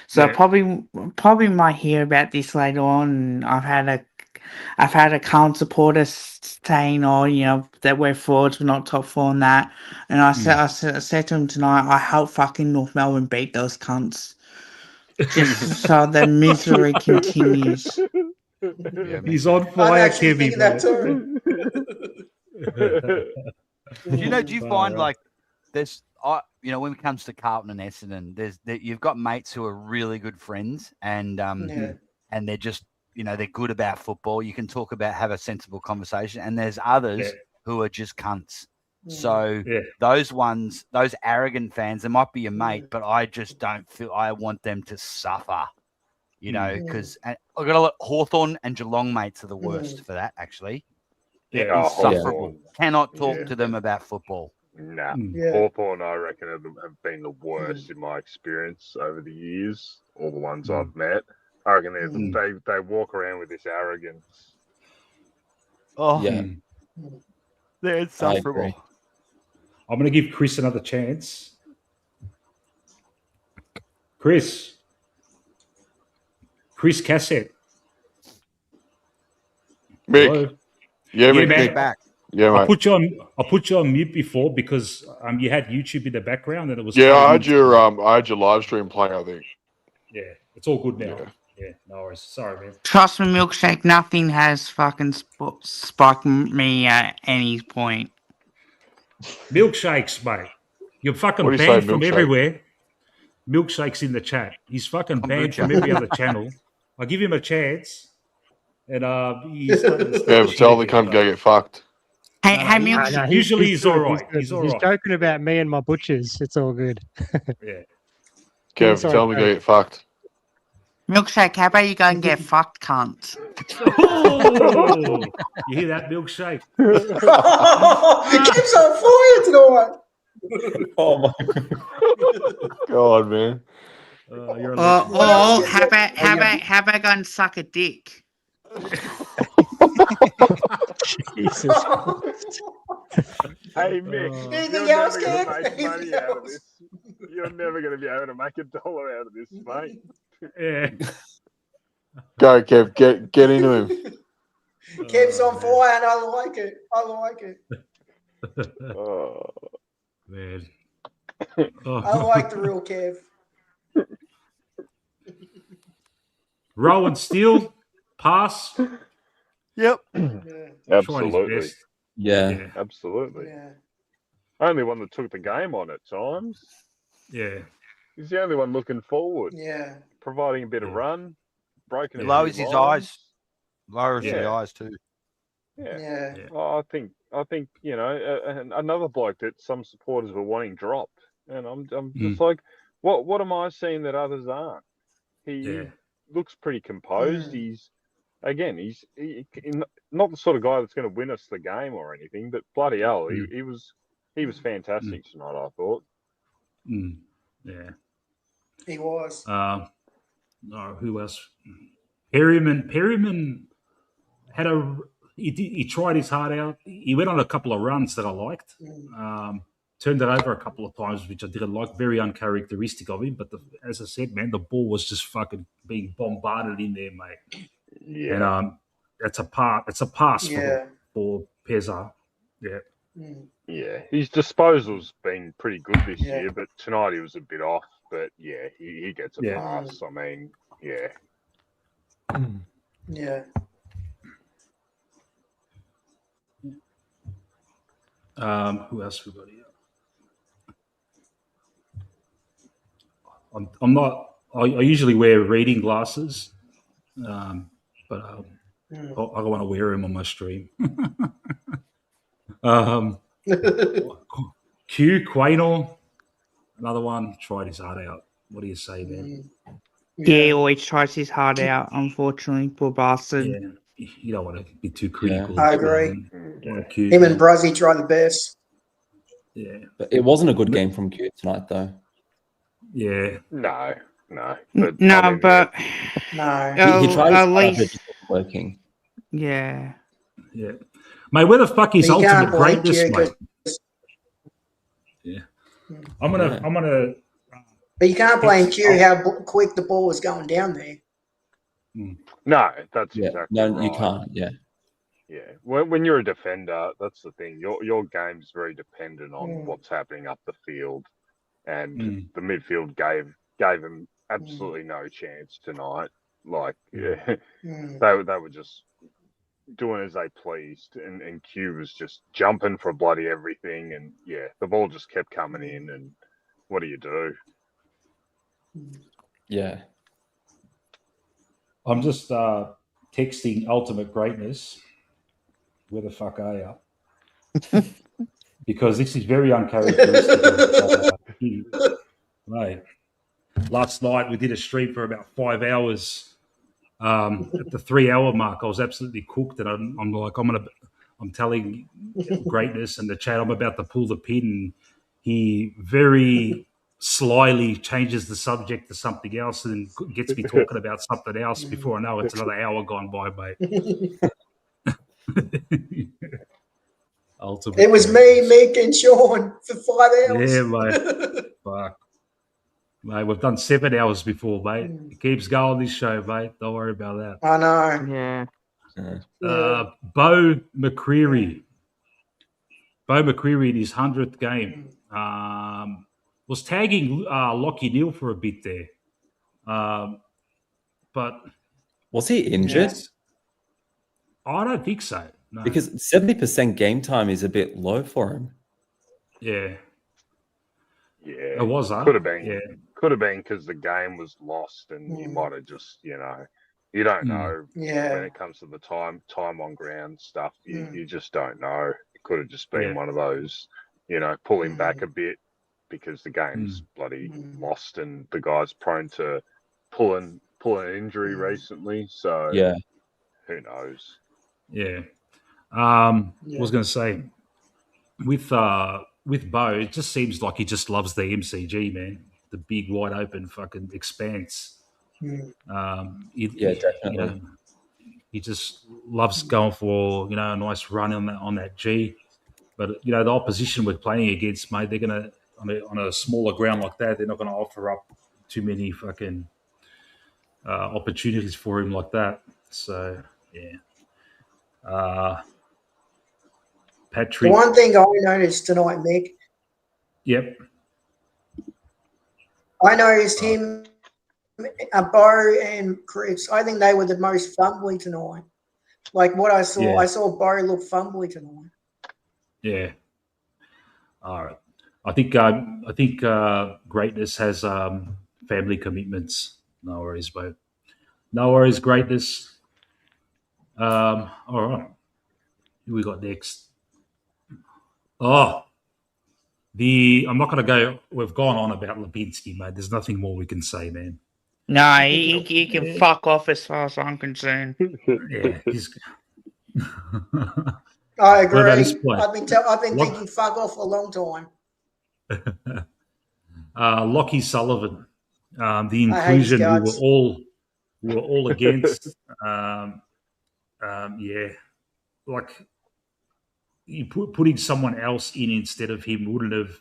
So I probably might hear about this later on. And I've had a current supporter saying, that we're frauds, we're not top 4 on that. And I said to him tonight, I hope fucking North Melbourne beat those cunts. Just so the misery continues. Yeah, He's on fire, I'm actually Kevy, thinking that mate. Do you find like there's when it comes to Carlton and Essendon, you've got mates who are really good friends and and they're just they're good about football. You can talk about, have a sensible conversation, and there's others who are just cunts. So those arrogant fans, they might be your mate, but I just don't feel I want them to suffer. Because I've got a lot Hawthorn and Geelong mates are the worst for that. Actually, they're insufferable. Cannot talk to them about football. Nah, Hawthorn, I reckon, have been the worst in my experience over the years. All the ones I've met, I reckon they walk around with this arrogance. Oh, yeah, they're insufferable. I'm going to give Chris another chance. Chris Cassette. Mick. Hello? Yeah, Mick. Man. Back. Yeah, mate. I put you on mute before because you had YouTube in the background and it was. Yeah, I had your live stream playing, I think. Yeah, it's all good now. Yeah, no worries. Sorry, man. Trust me, Milkshake, nothing has fucking spiked me at any point. Milkshakes, mate. You're fucking banned from everywhere. Milkshake's in the chat. He's fucking banned from every other channel. I give him a chance, and he's tell the cunt go get fucked. Hey, Milkshake. Usually he's all right. He's all right. He's joking about me and my butchers. It's all good. Yeah. Kev, tell me go get fucked. Milkshake, how about you go and get fucked, cunt? Oh, you hear that, Milkshake? It keeps on fire tonight. Oh my God, man. You're how about go and suck a dick? Jesus Christ. Hey, Mick, anything else, Kev? money out of this. You're never going to be able to make $1 out of this, mate. Yeah. Go, Kev. Get into him. Kev's on fire, and I like it. I like it. Oh, man. I like the real Kev. Rowan Steele, pass. Yep. Absolutely. Yeah. Absolutely. Yeah. Only one that took the game on at times. Yeah. He's the only one looking forward. Yeah. Providing a bit of run. Breaking He lowers his eyes. Lowers his eyes too. Yeah. I think another bloke that some supporters were wanting dropped. And I'm just like, what am I seeing that others aren't? He looks pretty composed. He's not the sort of guy that's going to win us the game or anything, but bloody hell, he was fantastic tonight, I thought. Yeah. He was. Who else? Perryman had he tried his heart out. He went on a couple of runs that I liked. Turned it over a couple of times, which I didn't like. Very uncharacteristic of him. But as I said, man, the ball was just fucking being bombarded in there, mate. Yeah. And it's a pass for Pezza. Yeah. Yeah, his disposal's been pretty good this year, but tonight he was a bit off. But yeah, he gets a pass. I mean, yeah. Yeah. Who else we got here? I'm not. I usually wear reading glasses, but I don't want to wear them on my stream. Quaynor, another one, tried his heart out. What do you say, man? Yeah, he always tries his heart out, unfortunately, poor bastard. Yeah, you don't want to be too critical. I agree. Him and Bruzzy try the best. Yeah. But it wasn't a good game from Q tonight, though. Yeah. No. But No. He tried at least least working. Yeah. Mate, where the fuck is ultimate greatness, mate? Yeah. I'm gonna But you can't blame Q how quick the ball was going down there. No, that's exactly no, right. you can't. Yeah. When you're a defender, that's the thing. Your game's very dependent on what's happening up the field, and the midfield gave him absolutely no chance tonight. Like, they were just doing as they pleased, and Q was just jumping for bloody everything, and the ball just kept coming in, and what do you do? Yeah. I'm just texting Ultimate Greatness. Where the fuck are you? Because this is very uncharacteristic of mate. Last night we did a stream for about 5 hours. At the 3-hour mark, I was absolutely cooked, and I'm like, I'm telling Greatness and the chat, I'm about to pull the pin. And he very slyly changes the subject to something else and gets me talking about something else. Before I know it's another hour gone by, mate. Ultimate it was me, Mick, and Sean for 5 hours. Yeah, mate. Fuck. Mate, we've done 7 hours before, mate. It keeps going, this show, mate. Don't worry about that. I know. Yeah. Bo McCreary. Bo McCreary in his 100th game was tagging Lockie Neal for a bit there. But was he injured? I don't think so. No. Because 70% game time is a bit low for him. Yeah. Yeah. It was, Could have been. Yeah. Could have been because the game was lost, and you might have just, you don't know when it comes to the time on ground stuff. You just don't know. It could have just been one of those, pulling back a bit because the game's bloody lost, and the guy's prone to pulling injury recently. So who knows? Yeah. I was going to say with Bo, it just seems like he just loves the MCG, man. The big, wide open fucking expanse. Definitely. He just loves going for a nice run on that G. But the opposition we're playing against, mate, they're gonna on a smaller ground like that, they're not gonna offer up too many fucking opportunities for him like that. So Patrick. The one thing I noticed tonight, Mick. Yep. I noticed him, Bo and Chris. I think they were the most fumbly tonight. Like what I saw, I saw Bo look fumbly tonight. Yeah. All right. I think Greatness has family commitments. No worries, Bo. No worries, Greatness. All right. Who we got next? I'm not going to go. We've gone on about Lipinski, mate. There's nothing more we can say, man. No, he can fuck off as far as I'm concerned. Yeah, I agree. I've been thinking fuck off for a long time. Lockie Sullivan, the inclusion we were all against. Like putting someone else in instead of him wouldn't have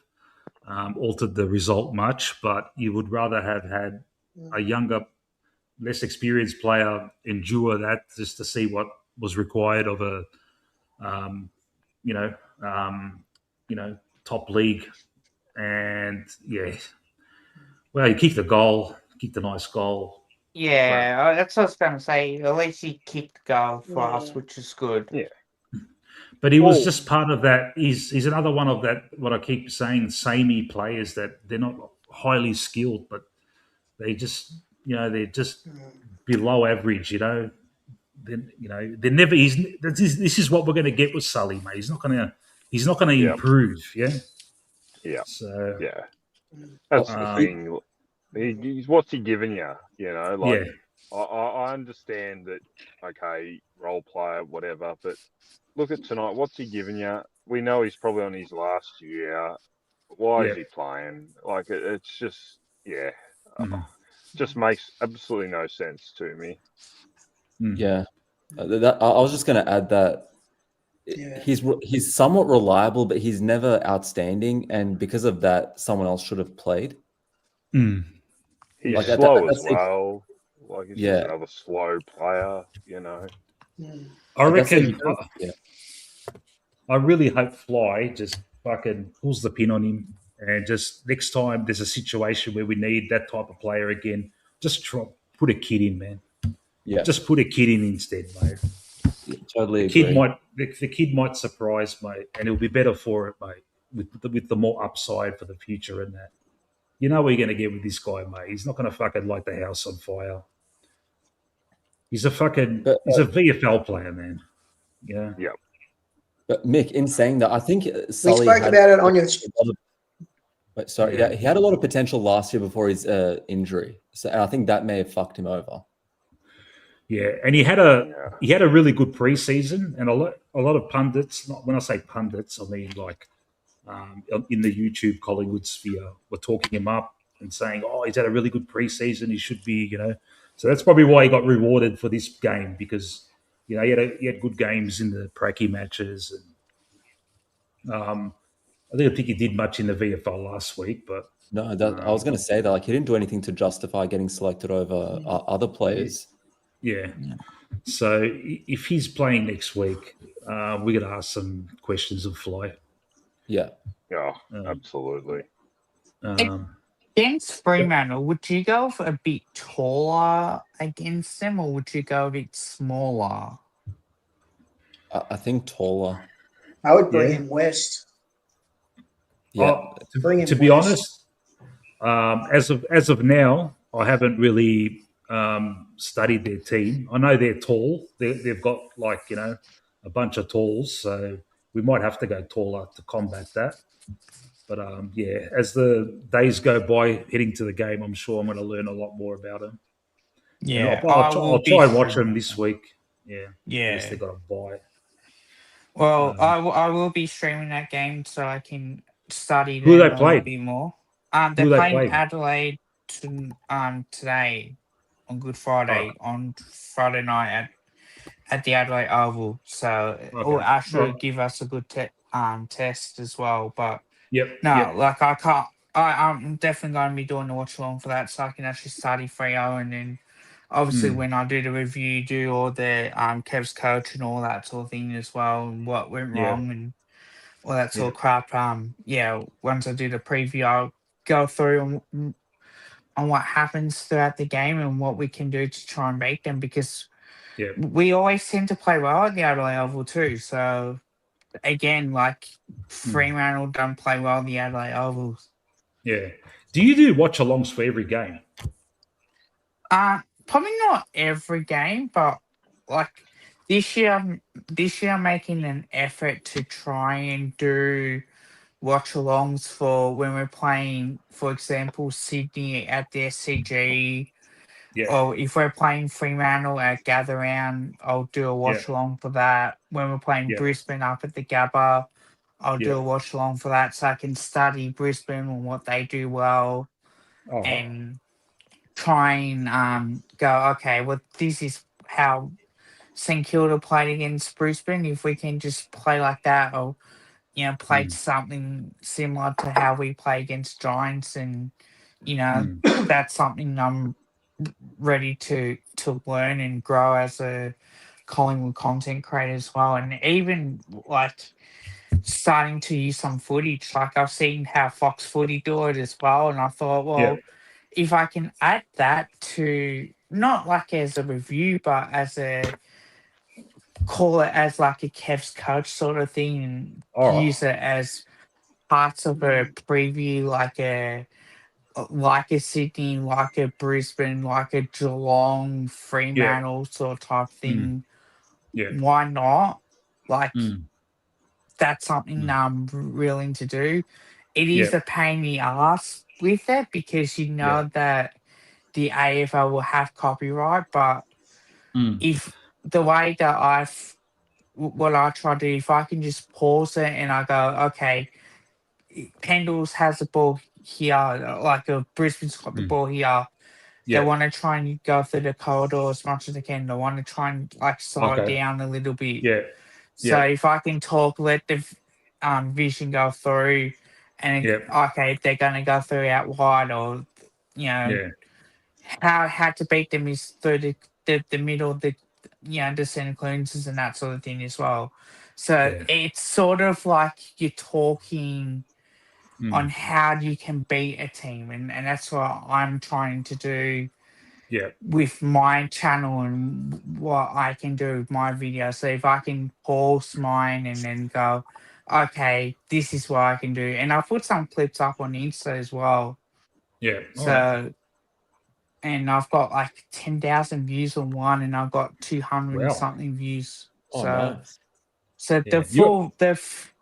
altered the result much, but you would rather have had a younger, less experienced player endure that just to see what was required of a top league. And well, he kicked a nice goal. Yeah, that's what I was going to say. At least he kicked the goal for us, which is good. Yeah. But he was just part of that. He's another one of that, what I keep saying, samey players that they're not highly skilled, but they just, they're just below average, They're never. This is what we're going to get with Sully, mate. He's not going to improve. Yeah. Yeah. So that's the thing. What's he giving you? I understand that. Okay, role player, whatever. But look at tonight. What's he giving you? We know he's probably on his last year. Why is he playing? Like it's just just makes absolutely no sense to me. Yeah, I was just going to add that he's somewhat reliable, but he's never outstanding, and because of that, someone else should have played. He's slow as well. Like he's just another slow player, I reckon. I really hope Fly just fucking pulls the pin on him, and just next time there's a situation where we need that type of player again, just put a kid in, man. Yeah, just put a kid in instead, mate. Yeah, totally The agree. kid might surprise, mate, and it'll be better for it, mate, with the more upside for the future and that. You know what you're going to get with this guy, mate. He's not going to fucking light the house on fire. He's a But VFL player, man. Yeah. Yeah. But Mick, in saying that, I think We Sully spoke had about it on your. Wait, sorry. Yeah, he had a lot of potential last year before his injury. So and I think that may have fucked him over. Yeah, and he had a really good preseason, and a lot of pundits. Not when I say pundits, I mean like in the YouTube Collingwood sphere, were talking him up and saying, "Oh, he's had a really good preseason. He should be, you know." So that's probably why he got rewarded for this game, because you know he had good games in the pracky matches, and I don't think he did much in the VFL last week, but no, I was going to say that like he didn't do anything to justify getting selected over other players. Yeah. So if he's playing next week, we're going to ask some questions of Fly. Yeah. Yeah, absolutely. Against Fremantle, would you go for a bit taller against them, or would you go a bit smaller? I think taller. I would bring him west. Yeah. To be honest, as of now, I haven't really studied their team. I know they're tall. They've got a bunch of talls, so we might have to go taller to combat that. But as the days go by heading to the game, I'm sure I'm going to learn a lot more about them. Yeah, I'll try and watch them this week. Yeah. Yeah. I guess they got a bye. Well, I will be streaming that game so I can study Who them they a played? little bit more. They're playing Adelaide today on Good Friday, on Friday night at the Adelaide Oval. So it will actually give us a good test as well. But like I can't. I'm definitely going to be doing the watch along for that, so I can actually study Freo, and then obviously when I do the review, do all the Kev's coach and all that sort of thing as well, and what went wrong and all that sort of crap. Once I do the preview, I'll go through on what happens throughout the game and what we can do to try and beat them, because we always tend to play well at the Adelaide Oval too. So again, like Fremantle don't play well at the Adelaide Oval. Yeah. Do you do watch alongs for every game? Probably not every game, but like this year I'm making an effort to try and do watch-alongs for when we're playing, for example, Sydney at the SCG, or if we're playing Fremantle at Gather Round, I'll do a watch-along for that. When we're playing Brisbane up at the Gabba, I'll do a watch-along for that, so I can study Brisbane and what they do well, and try and go, okay, well, this is how St Kilda played against Brisbane. If we can just play like that, or play something similar to how we play against Giants, and that's something I'm ready to learn and grow as a Collingwood content creator as well. And even like starting to use some footage, like I've seen how Fox Footy do it as well, and I thought, well, if I can add that to, not like as a review, but as a, call it as like a Kev's coach sort of thing, and use it as parts of a preview, like a Sydney, like a Brisbane, like a Geelong, Fremantle sort of type thing. Why not? Like that's something I'm willing to do. It is a pain in the ass with it, because you know that the AFL will have copyright, but if the way that what I try to do, if I can just pause it and I go, okay, Pendles has the ball here, like Brisbane's got the ball here. They want to try and go through the corridor as much as they can. They want to try and like slow down a little bit. So if I can talk, let the vision go through, and okay, they're going to go through out wide, or how to beat them is through the middle, the center clearances and that sort of thing as well. So it's sort of like you're talking on how you can beat a team, and that's what I'm trying to do with my channel and what I can do with my video. So if I can pause mine and then go, okay, this is what I can do. And I put some clips up on Insta as well. Yeah. So, and I've got like 10,000 views on one, and I've got 200 something views. Nice. So the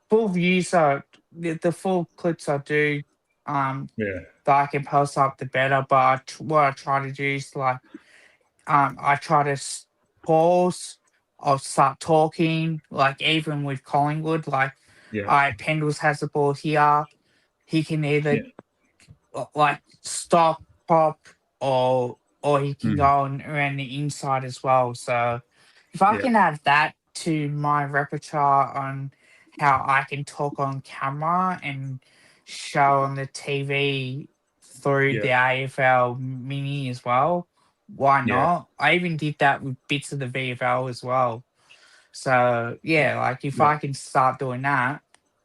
full views are the full clips I do. That I can post up, the better. But what I try to do is like, I try to pause. I'll start talking. Like even with Collingwood, like, Pendles has the ball here. He can either like stop, pop, or he can go around the inside as well. So if I can add that to my repertoire on how I can talk on camera and show on the TV through the AFL mini as well, why not? I even did that with bits of the VFL as well. So like if I can start doing that,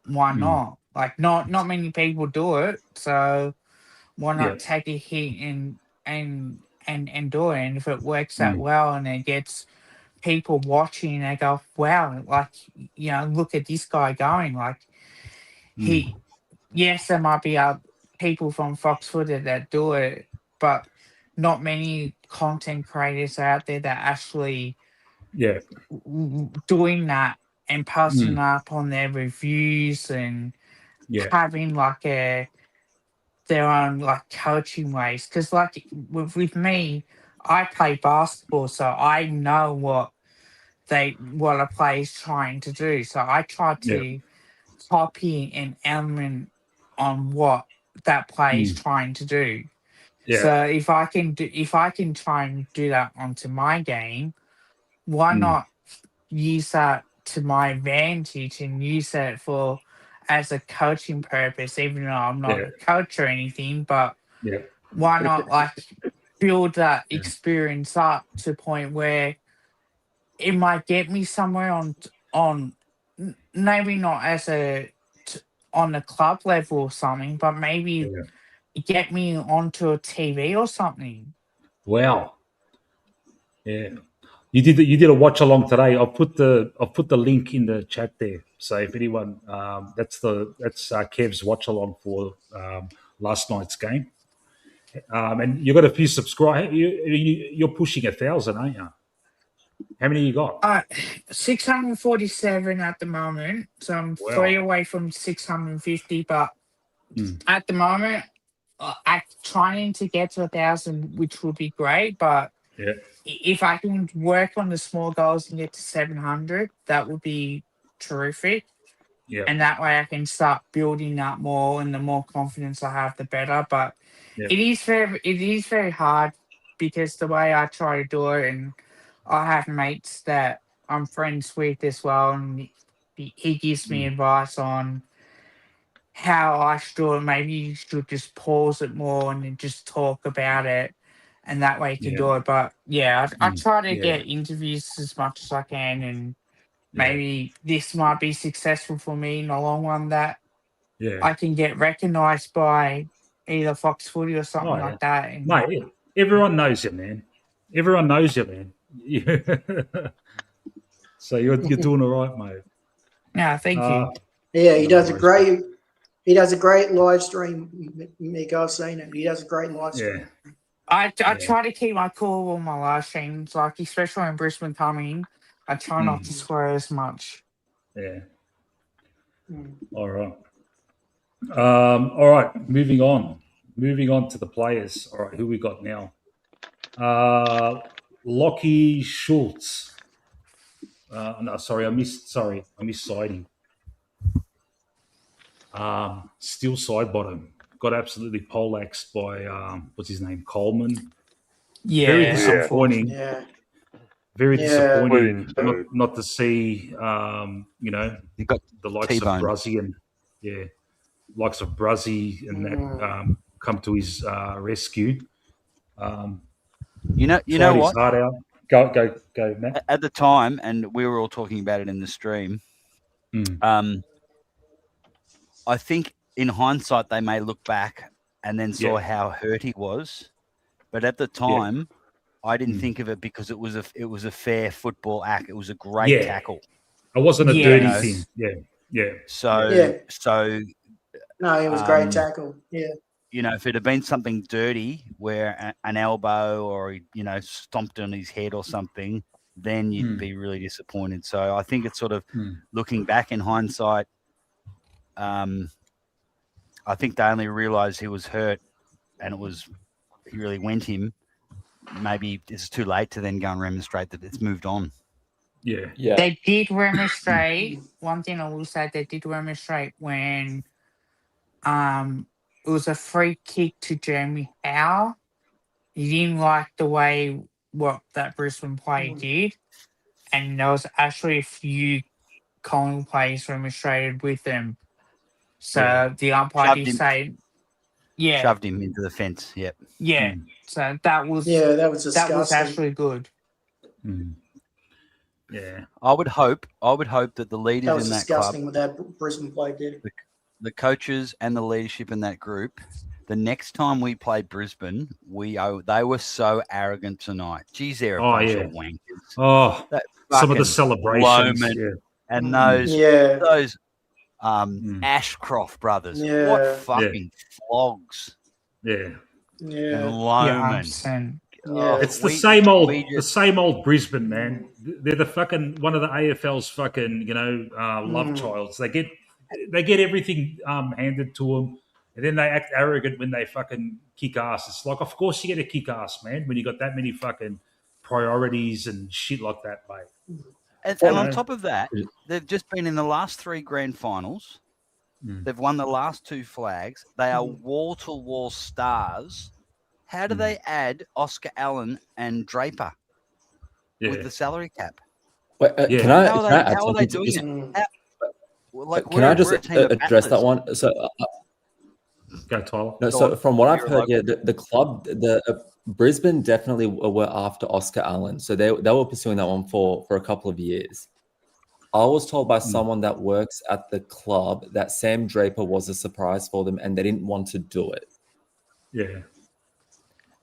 why not? Like not many people do it, so why not take a hit and do it? And if it works out well and it gets people watching and they go, wow, like, you know, look at this guy going. Like yes, there might be people from Fox Footer that do it, but not many content creators out there that actually doing that and posting up on their reviews and having like their own like coaching ways. Because like with me, I play basketball, so I know what a player's trying to do. So I try to copy an element on what that player is trying to do. So if I can try and do that onto my game, why not use that to my advantage and use it for as a coaching purpose, even though I'm not a coach or anything, but why not like build that experience up to a point where it might get me somewhere on maybe not as on the club level or something, but maybe get me onto a TV or something. Wow. Yeah. You did a watch along today. I'll put the link in the chat there. So if anyone, that's Kev's watch along for last night's game. And you got a few subscribers. You're pushing 1,000, aren't you? How many you got? 647 at the moment. So I'm 3 away from 650. But at the moment, I'm trying to get to 1,000, which would be great. But if I can work on the small goals and get to 700, that would be terrific. And that way I can start building up more, and the more confidence I have, the better. But it is very hard because the way I try to do it, and I have mates that I'm friends with as well, and he gives me advice on how I should do it. Maybe you should just pause it more and then just talk about it, and that way you can do it. But I try to get interviews as much as I can, and maybe this might be successful for me in the long run, that I can get recognised by either Fox Footy or something like that. And mate, everyone knows you, man. Everyone knows you, man. So you're doing all right, mate. Yeah, thank you. Yeah, he does a great live stream, Mick. I've seen it. He does a great live stream. I try to keep my cool on my live streams, like especially when Brisbane coming. I try not to swear as much. Yeah. All right. All right. Moving on to the players. All right. Who we got now? Lockie Schultz. No, sorry, I missed siding. Still side bottom. Got absolutely poleaxed by what's his name? Coleman. Yeah. Very disappointing. Yeah. Very disappointing not to see you got the likes T-Bone. of Bruzzy and likes of Bruzzy and that come to his rescue. You know his what? Heart out. Go, Matt. At the time, and we were all talking about it in the stream. I think in hindsight they may look back and then saw how hurt he was, but at the time, I didn't think of it because it was a fair football act. It was a great tackle. It wasn't a dirty thing. Yeah. So no, it was a great tackle. Yeah. You know, if it had been something dirty, where an elbow or stomped on his head or something, then you'd be really disappointed. So I think it's sort of looking back in hindsight. I think they only realised he was hurt, and he really went him. Maybe it's too late to then go and remonstrate that it's moved on. Yeah. They did remonstrate. One thing I will say, they did remonstrate when it was a free kick to Jeremy Howe. He didn't like the way that Brisbane player did, and there was actually a few Collingwood players remonstrated with them. So the umpire did say, shoved him into the fence. Yep. Yeah. So that was disgusting. That was actually good. Yeah. I would hope that the leaders in that club, disgusting what that Brisbane player did. The coaches and the leadership in that group, the next time we played Brisbane, they were so arrogant tonight. Geez, they're a bunch of wankers. Oh, some of the celebrations. And those Ashcroft brothers. Yeah. What fucking flogs. Yeah. Loman. It's the same old Brisbane, man. They're the fucking one of the AFL's fucking love childs. They get everything handed to them, and then they act arrogant when they fucking kick ass. It's like, of course you get a kick ass, man, when you got that many fucking priorities and shit like that, mate. And on top of that, they've just been in the last 3 grand finals. They've won the last 2 flags. They are wall-to-wall stars. How do they add Oscar Allen and Draper with the salary cap? Wait, can I add how are they something? doing it? Can I just address that one? So, go, Tyler. No, so from what I've heard, the club, Brisbane definitely were after Oscar Allen. So they were pursuing that one for a couple of years. I was told by someone that works at the club that Sam Draper was a surprise for them and they didn't want to do it. Yeah.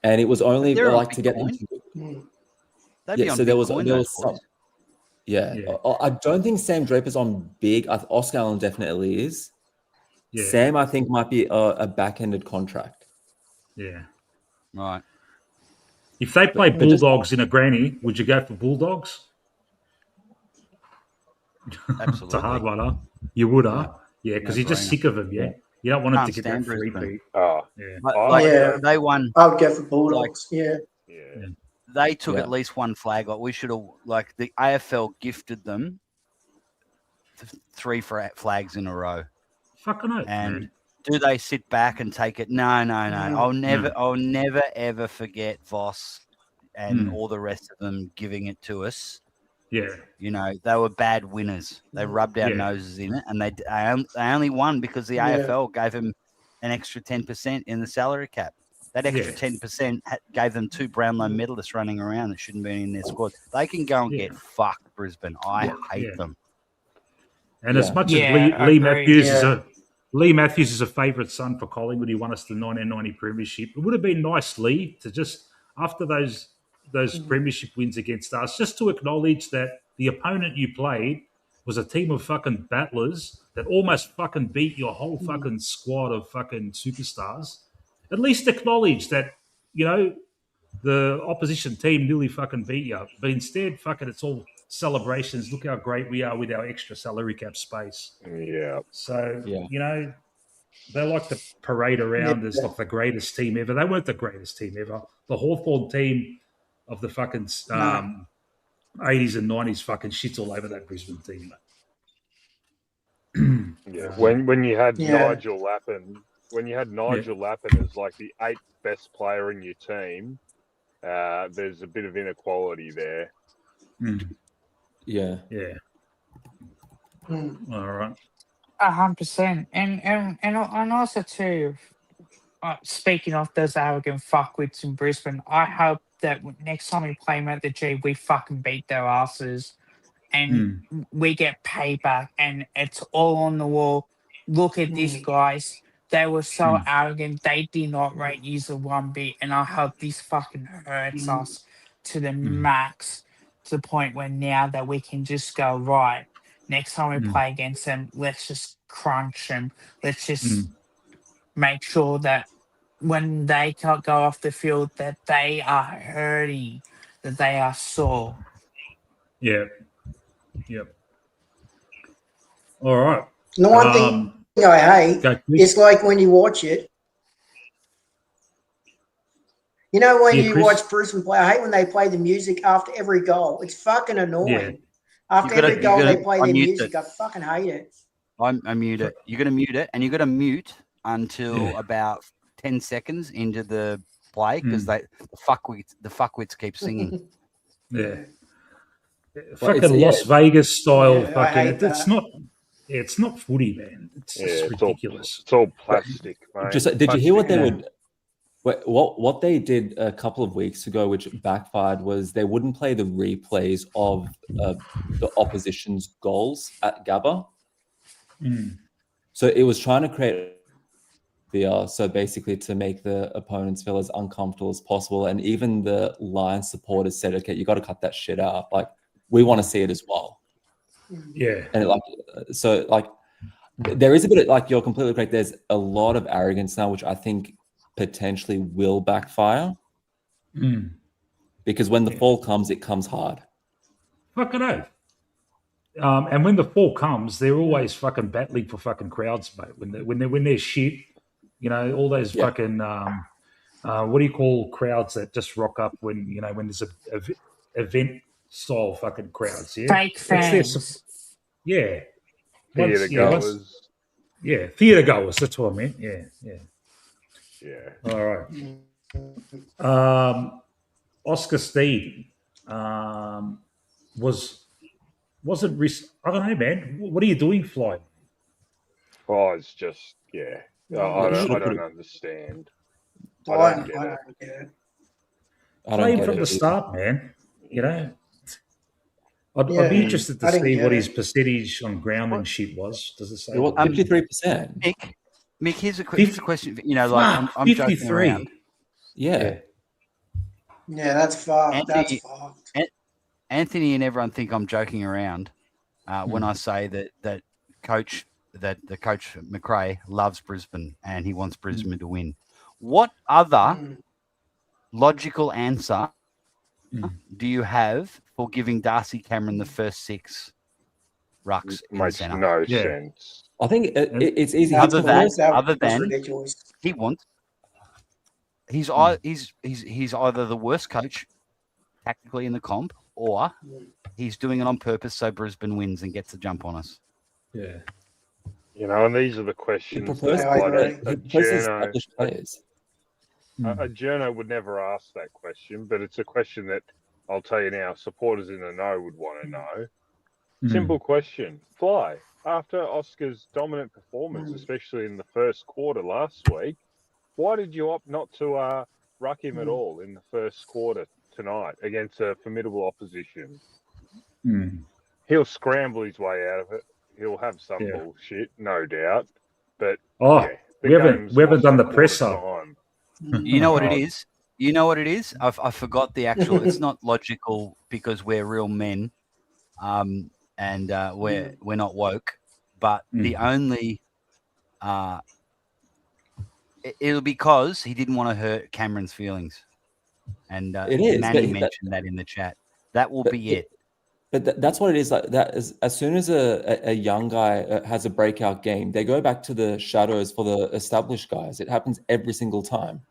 And it was only like to get them to... so there was some... Yeah. I don't think Sam Draper's on big. Oscar Allen definitely is. Yeah. Sam, I think, might be a back-ended contract. Yeah. Right. If they play Bulldogs in a granny, would you go for Bulldogs? Absolutely. It's a hard one, huh? You would, huh? Yeah, because you're just sick of them, yeah? You don't want them to get that free beat. They won. I would go for Bulldogs, yeah. They took at least one flag. Like we should have, the AFL gifted them 3 flags in a row. Fucking oath, and man. Do they sit back and take it? No. I'll never ever forget Voss and all the rest of them giving it to us. Yeah. They were bad winners. They rubbed our noses in it, and they only won because the AFL gave them an extra 10% in the salary cap. That extra 10% gave them 2 Brownlow medalists running around that shouldn't be in their squad. They can go and get fucked, Brisbane. I hate them. And as much as Lee Matthews is a favourite son for Collingwood, he won us the 1990 premiership. It would have been nice, Lee, to just after those premiership wins against us, just to acknowledge that the opponent you played was a team of fucking battlers that almost fucking beat your whole fucking squad of fucking superstars. At least acknowledge that, the opposition team nearly fucking beat you. But instead, fucking, it's all celebrations. Look how great we are with our extra salary cap space. Yeah. So, they like to parade around as like the greatest team ever. They weren't the greatest team ever. The Hawthorn team of the fucking 80s and 90s fucking shits all over that Brisbane team. When you had Nigel Lappin, Lappin as like the 8th best player in your team, there's a bit of inequality there. Yeah. All right. 100%, and also too, speaking of those arrogant fuckwits in Brisbane, I hope that next time we play them at the G, we fucking beat their asses, and we get payback, and it's all on the wall. Look at these guys. They were so arrogant. They did not rate you a 1 bit, and I hope this fucking hurts us to the max, to the point where now that we can just go, right, next time we play against them, let's just crunch them. Let's just make sure that when they can't go off the field, that they are hurting, that they are sore. Yeah. Yep. All right. The one thing I hate is like when you watch it. You know, when you watch Brisbane play, I hate when they play the music after every goal. It's fucking annoying. After every goal, they play their music. I fucking hate it. I mute it. You're going to mute it, and you're going to mute until about 10 seconds into the play, because the fuckwits keep singing. Yeah. Fucking Las Vegas style. Fucking. It's not footy, man. It's just ridiculous. It's all plastic, mate. Did you hear what they would? What they did a couple of weeks ago, which backfired, was they wouldn't play the replays of the opposition's goals at Gabba. So it was trying to create so basically to make the opponents feel as uncomfortable as possible. And even the Lions supporters said, okay, you got to cut that shit out. Like, we want to see it as well. Yeah. And there is a bit of, like, you're completely correct. There's a lot of arrogance now, which I think potentially will backfire. Because when the fall comes, it comes hard. Fucking oath. And when the fall comes, they're always fucking battling for fucking crowds, mate. When they're shit, you know, all those fucking what do you call crowds that just rock up when there's a event style fucking crowds? Yeah, fake fans. Theatre goers. Yeah, theatre goers. That's what I meant. Yeah. All right. Oscar Steed wasn't risk. I don't know, man. What are you doing, Fly? Oh, it's just I don't understand. I don't get it. Play him from the start, man. You know, I'd be interested to see what his percentage on ground and shit was. Does it say? 53%. Mick, here's a question. You know, like I'm joking around. Yeah, that's fucked. That's fucked. Anthony and everyone think I'm joking around when I say that the coach McRae loves Brisbane and he wants Brisbane to win. What other logical answer do you have for giving Darcy Cameron the first 6 rucks? Makes no sense. I think it's easy. Other than he wants, he's either the worst coach tactically in the comp, or he's doing it on purpose so Brisbane wins and gets a jump on us. Yeah. You know, and these are the questions a journo would never ask that question, but it's a question that I'll tell you now, supporters in the know would want to know. Simple question. Fly, after Oscar's dominant performance, especially in the first quarter last week, why did you opt not to ruck him at all in the first quarter tonight against a formidable opposition? He'll scramble his way out of it. He'll have some bullshit, no doubt. But we haven't done the presser. You know what it is? You know what it is? I forgot the actual. It's not logical because we're real men, and we're not woke. But the only it'll because he didn't want to hurt Cameron's feelings, and Manny mentioned that in the chat. That will be it. But that's what it is. Like that is, as soon as a young guy has a breakout game, they go back to the shadows for the established guys. It happens every single time.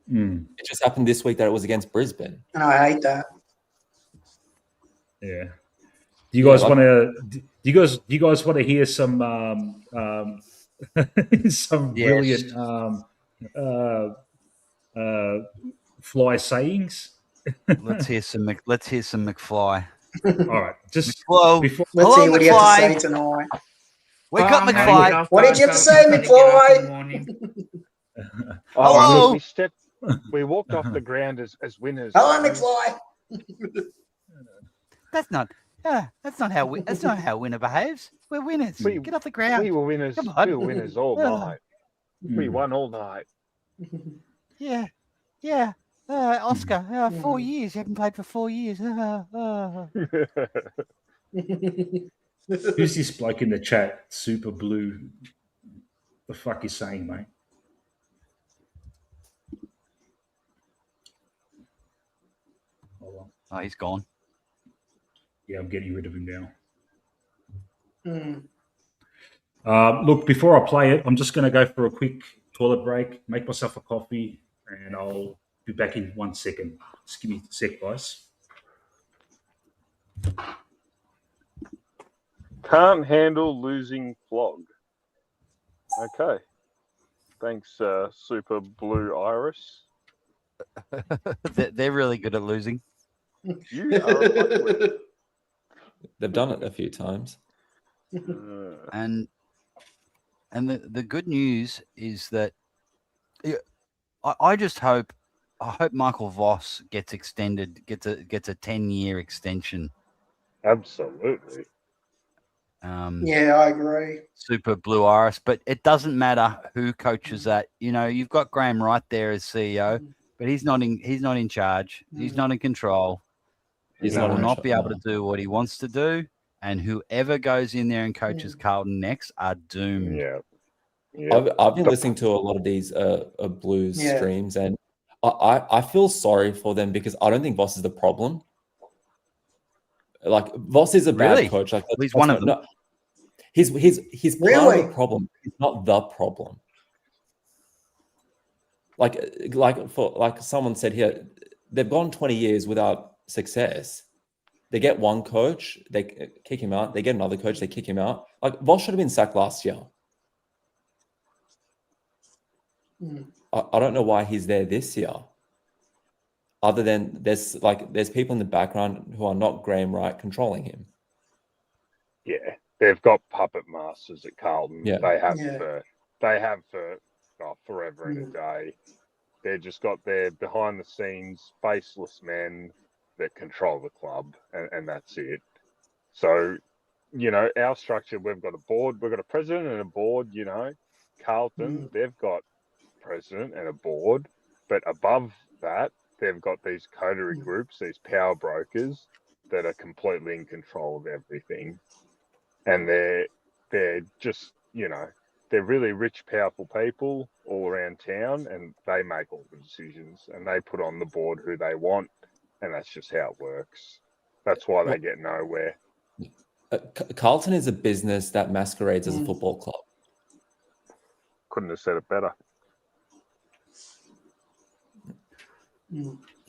It just happened this week that it was against Brisbane, and I hate that. Yeah. Do you guys want to? Do you guys want to hear some some brilliant Fly sayings? Let's hear some McFly. All right, just let's see what he has to say tonight. Wake up, McFly. What did you have to say, McFly? Hello. We walked off the ground as winners. Hello, McFly. That's not how winner behaves. We're winners. Get off the ground. We were winners. We were winners all night. We won all night. Yeah. Oscar, 4 years. You haven't played for 4 years. Who's this bloke in the chat? Super Blue. The fuck is saying, mate? Hold on. Oh, he's gone. Yeah, I'm getting rid of him now. Mm. Look, before I play it, I'm just going to go for a quick toilet break, make myself a coffee, and I'll be back in 1 second. Just give me a sec, guys. Can't handle losing flog. Okay. Thanks, Super Blue Iris. They're really good at losing. You are a fuckwit. They've done it a few times. And the good news is that I hope Michael Voss gets extended, gets a 10-year extension. Absolutely. Yeah, I agree. Super Blue Iris, but it doesn't matter who coaches that. You know, you've got Graham Wright there as CEO, but he's not in charge. He's not in control. He will not be able to do what he wants to do, and whoever goes in there and coaches Carlton next are doomed. Yeah. I've been listening to a lot of these Blues streams, and I feel sorry for them because I don't think Voss is the problem. Like Voss is a bad coach. Like he's one of them. No, he's part of the problem. He's not the problem. Like someone said here, they've gone 20 years without success. They get one coach, they kick him out. They get another coach, they kick him out. Like Voss should have been sacked last year. I don't know why he's there this year. Other than there's people in the background who are not Graham Wright controlling him. Yeah, they've got puppet masters at Carlton. Yeah. They have for forever and a day. They've just got their behind the scenes faceless men that control the club, and that's it. So, you know, our structure, we've got a board, we've got a president and a board. You know, Carlton, they've got president and a board, but above that, they've got these coterie groups, these power brokers that are completely in control of everything. And they're just, you know, they're really rich, powerful people all around town, and they make all the decisions, and they put on the board who they want, and that's just how it works. That's why they get nowhere. Carlton is a business that masquerades as a football club. Couldn't have said it better.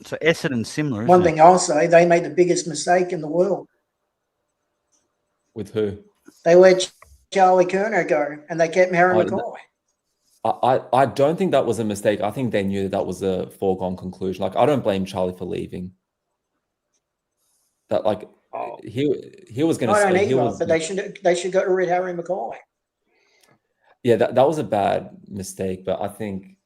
So Essendon's similar. One thing I'll say, they made the biggest mistake in the world. With who? They let Charlie Curnow go, and they kept Harry Mackay. I don't think that was a mistake. I think they knew that was a foregone conclusion. Like, I don't blame Charlie for leaving. That he was going to stay. But they should get rid of Harry Mackay. Yeah, that was a bad mistake. But I think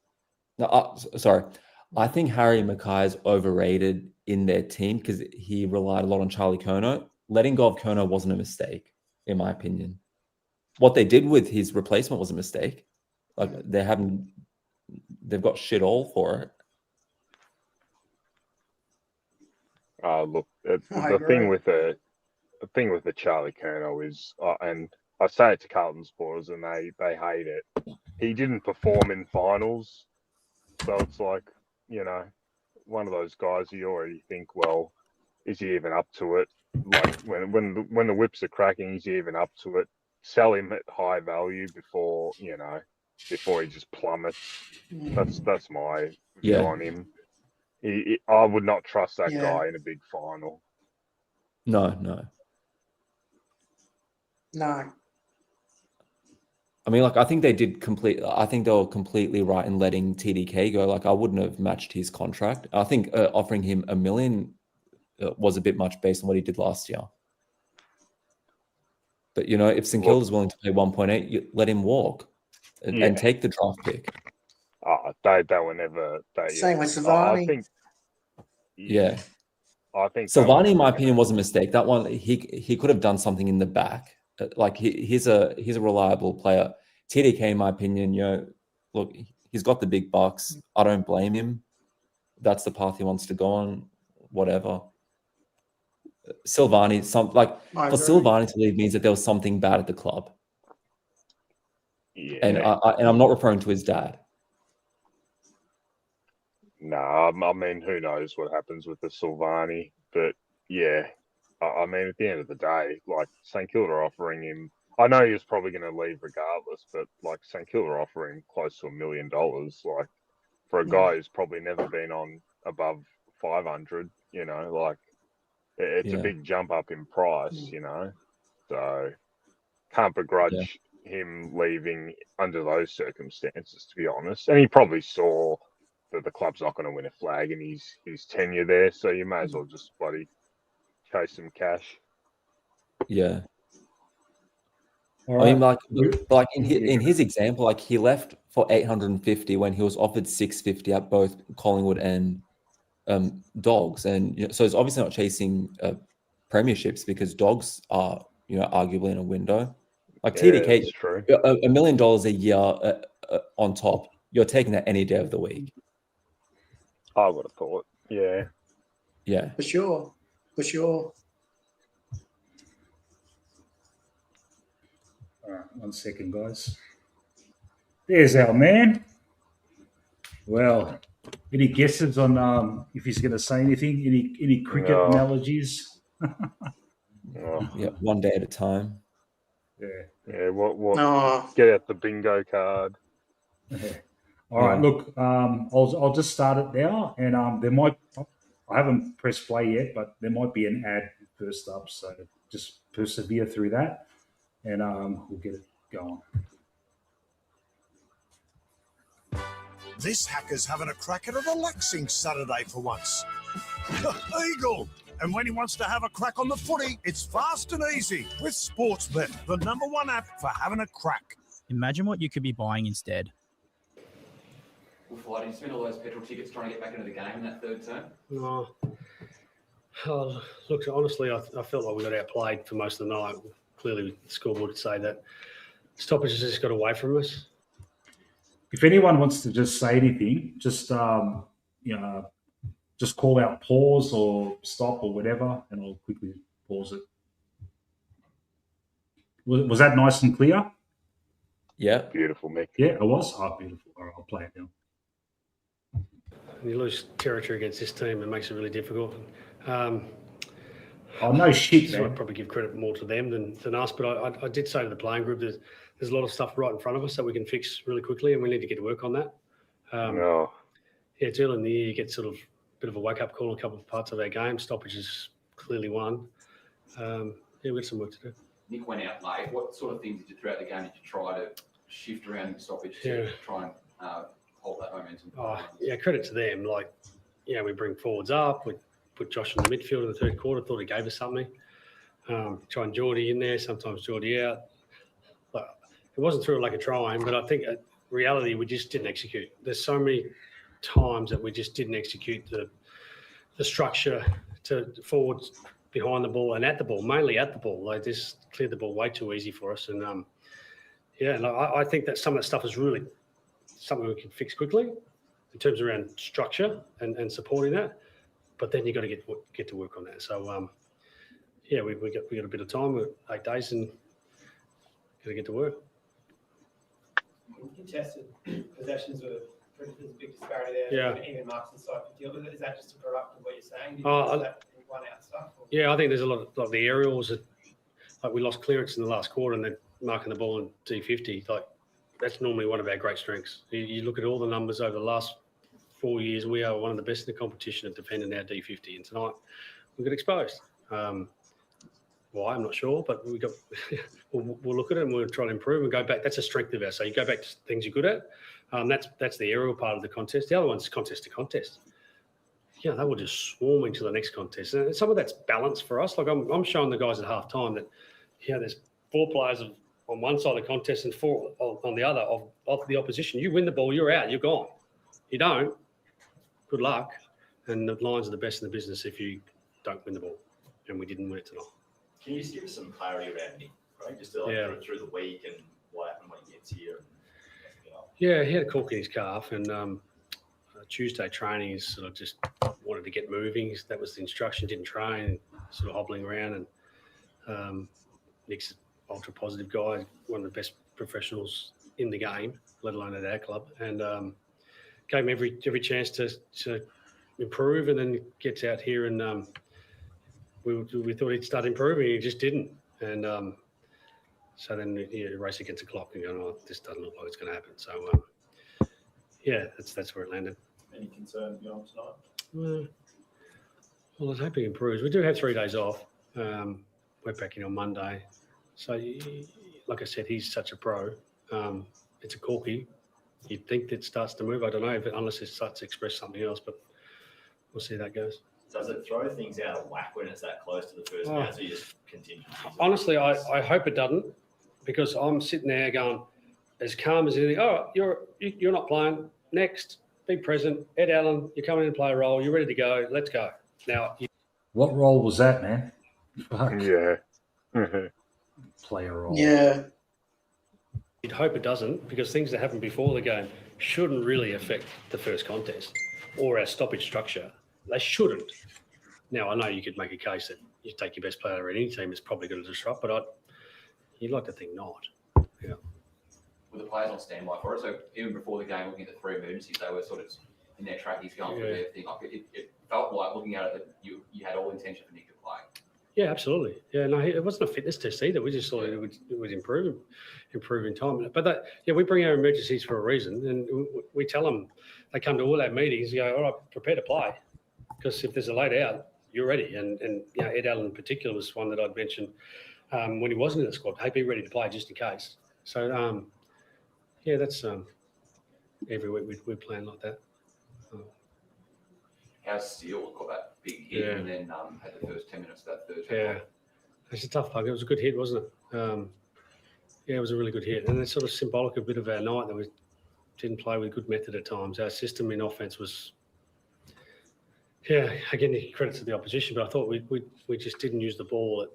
I think Harry Mackay is overrated in their team because he relied a lot on Charlie Curnow. Letting go of Curnow wasn't a mistake, in my opinion. What they did with his replacement was a mistake. Like they've got shit all for it. Look, the thing with the Charlie Curnow is, and I say it to Carlton supporters, and they hate it. He didn't perform in finals, so it's like, you know, one of those guys you already think, well, is he even up to it? Like when the whips are cracking, is he even up to it? Sell him at high value before he just plummets. That's my view on him. I would not trust that guy in a big final. No. I mean, I think they were completely right in letting TDK go. Like, I wouldn't have matched his contract. I think offering him $1 million was a bit much based on what he did last year. But, you know, if St Kilda's willing to pay 1.8, you let him walk and take the draft pick. They were never. Same with Savani. I think Savani, in my opinion, was a mistake. That one, he could have done something in the back. Like he's a reliable player. TDK, in my opinion, you know, look, he's got the big bucks. I don't blame him, that's the path he wants to go on, whatever. Silvani, for Silvani to leave means that there was something bad at the club. Yeah. And I'm not referring to his dad. No, I mean, who knows what happens with the Silvani, but yeah, I mean, at the end of the day, like St Kilda offering him, I know he was probably going to leave regardless, but like St Kilda offering him close to $1 million, like for a guy who's probably never been on above 500, you know, like it's a big jump up in price, you know, so can't begrudge him leaving under those circumstances, to be honest. And he probably saw that the club's not going to win a flag in his tenure there, so you may as well just bloody chase some cash. Yeah. All I mean, right. like in his example, like he left for 850 when he was offered 650 at both Collingwood and Dogs, and you know, so it's obviously not chasing premierships because Dogs are, you know, arguably in a window. Like TDK, that's true. $1 million a year on top, you're taking that any day of the week. I would have thought, yeah. For sure. All right, 1 second, guys. There's our man. Well, any guesses on if he's going to say anything? Any cricket analogies? Yeah, one day at a time. Yeah. What? Get out the bingo card. All right. Look, I'll just start it now, and there might. I haven't pressed play yet, but there might be an ad first up, so just persevere through that, and we'll get it going. This hacker's having a crack at a relaxing Saturday for once. Eagle! And when he wants to have a crack on the footy, it's fast and easy with Sportsbet, the #1 app for having a crack. Imagine what you could be buying instead. Why did you spend all those petrol tickets trying to get back into the game in that third term? Oh, look, honestly, I felt like we got outplayed for most of the night. Clearly, the scoreboard would say that stoppages just got away from us. If anyone wants to just say anything, just just call out pause or stop or whatever, and I'll quickly pause it. Was that nice and clear? Yeah. Beautiful, Mick. Yeah, it was. Oh, beautiful. All right, I'll play it now. You lose territory against this team, it makes it really difficult. No shit, so man. I'd probably give credit more to them than us, but I did say to the playing group that there's a lot of stuff right in front of us that we can fix really quickly, and we need to get to work on that. Yeah, it's early in the year, you get sort of a bit of a wake-up call in a couple of parts of our game. Stoppage is clearly one. We've got some work to do. Nick went out late. What sort of things did you throughout the game did you try to shift around in stoppage to try and hold that momentum? Credit to them. We bring forwards up. We put Josh in the midfield in the third quarter. Thought he gave us something. Trying Geordie in there, sometimes Geordie out. But it wasn't through like a trying, but I think in reality we just didn't execute. There's so many times that we just didn't execute the structure to forwards behind the ball and at the ball, mainly at the ball. They just cleared the ball way too easy for us. And I think that some of that stuff is really something we can fix quickly in terms around structure and supporting that. But then you've got to get to work on that. So we got a bit of time. We're 8 days and got to get to work. Contested possessions were there's a big disparity there. Yeah. Even marks inside the deal. Is that just a product of what you're saying? One out stuff? Or? Yeah, I think there's a lot of the aerials. Like we lost clearance in the last quarter and they're marking the ball in D50. Like that's normally one of our great strengths. You look at all the numbers over the last 4 years, we are one of the best in the competition at defending our D50. And tonight we got exposed. Why? I'm not sure, but we got. we'll look at it and we'll try to improve and go back. That's a strength of ours. So you go back to things you're good at. That's the aerial part of the contest. The other one's contest to contest. Yeah, they were just swarming to the next contest. And some of that's balance for us. Like I'm showing the guys at half time that, there's 4 players on one side of the contest and 4 on the other of the opposition. You win the ball, you're out, you're gone. You don't, good luck. And the Lions are the best in the business if you don't win the ball. And we didn't win it tonight. Can you just give us some clarity around Nick, right? Just to through the week and what happened when he gets here? Yeah, he had a cork in his calf and Tuesday training is sort of just wanted to get moving. That was the instruction. Didn't train, sort of hobbling around. And Nick's an ultra positive guy, one of the best professionals in the game, let alone at our club, and gave him every chance to improve. And then gets out here, and we thought he'd start improving. He just didn't. And so then you race against the clock and go, "Oh, this doesn't look like it's going to happen." So yeah, that's where it landed. Any concerns beyond tonight? Well, I was hoping it improves. We do have 3 days off. We're back in on Monday. So, like I said, he's such a pro. It's a corky. You'd think that starts to move. I don't know, unless it starts to express something else, but we'll see how that goes. Does it throw things out of whack when it's that close to the first bounce, or you just continue? Honestly, I hope it doesn't, because I'm sitting there going, as calm as anything. Oh, you're not playing. Next, be present. Ed Allen, you're coming in to play a role. You're ready to go. Let's go. Now, what role was that, man? Fuck. Yeah. Play a role. Yeah. You'd hope it doesn't, because things that happen before the game shouldn't really affect the first contest or our stoppage structure. They shouldn't. Now, I know you could make a case that you take your best player at any team, it's probably going to disrupt, but you'd like to think not. Yeah. With the players on standby for it, so even before the game, looking at the 3 emergencies, they were sort of in their trackies going through their thing. Like it felt like, looking at it, that you had all intention for Nick to play. Yeah, absolutely. Yeah, no, it wasn't a fitness test either. We just thought it would improve in time. But we bring our emergencies for a reason, and we tell them, they come to all our meetings, you go, all right, prepare to play, because if there's a late out, you're ready. And Ed Allen in particular was one that I'd mentioned when he wasn't in the squad. Hey, be ready to play just in case. So that's every week we plan like that. How's Steele got that big hit and then had the first 10 minutes of that third? Yeah, it's a tough plug. It was a good hit, wasn't it? It was a really good hit, and it's sort of symbolic a bit of our night that we didn't play with good method at times. Our system in offense was, again, credit to the opposition, but I thought we just didn't use the ball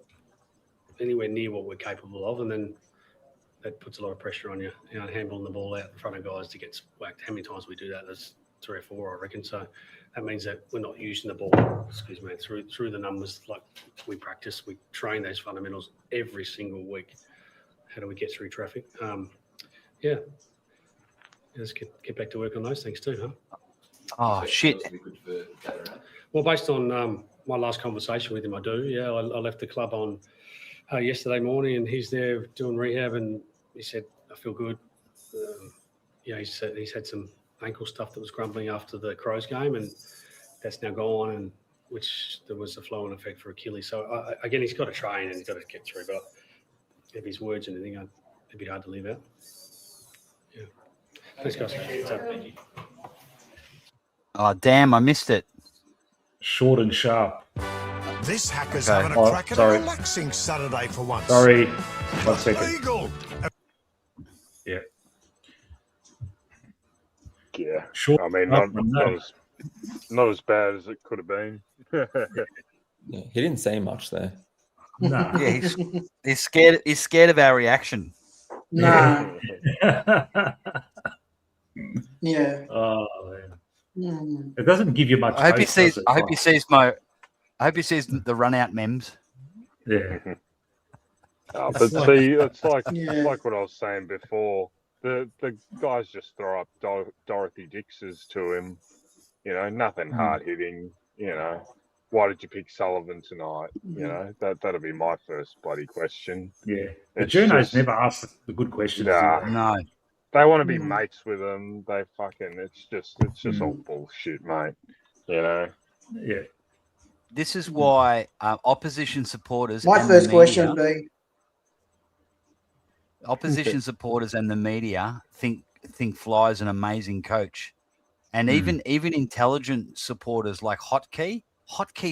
anywhere near what we're capable of, and then that puts a lot of pressure on you. Handballing the ball out in front of guys to get whacked. How many times we do that? There's 3 or 4, I reckon. So that means that we're not using the ball, through the numbers like we practice. We train those fundamentals every single week. How do we get through traffic? Let's get back to work on those things too, huh? Oh, shit. Well, based on my last conversation with him, I do. Yeah, I left the club on yesterday morning, and he's there doing rehab, and he said, I feel good. He said he's had some ankle stuff that was grumbling after the Crows game, and that's now gone, and which there was a flow-on effect for Achilles. So, again, he's got to train and he's got to get through, but if his words and anything, it'd be hard to leave out. Yeah. Thanks, guys. Thank you. Oh, damn, I missed it. Short and sharp. This hacker's having a crack at a relaxing Saturday for once. Sorry. 1 second. Eagle. Yeah. Yeah. Short. I mean, not as bad as it could have been. Yeah, he didn't say much there. No. Yeah, he's scared. He's scared of our reaction. Nah. Yeah. Oh man. It doesn't give you much. I hope he sees. I hope he sees the run out memes. Yeah. But see, it's like what I was saying before. The guys just throw up Dorothy Dixes to him. Nothing hard hitting. Why did you pick Sullivan tonight? That'll be my first bloody question. Yeah. The journos never ask the good questions. No. They want to be mates with them. They it's just all bullshit, mate. Yeah. This is why opposition supporters. My first question would be. Opposition supporters and the media think Fly's an amazing coach, and even intelligent supporters like Hotkey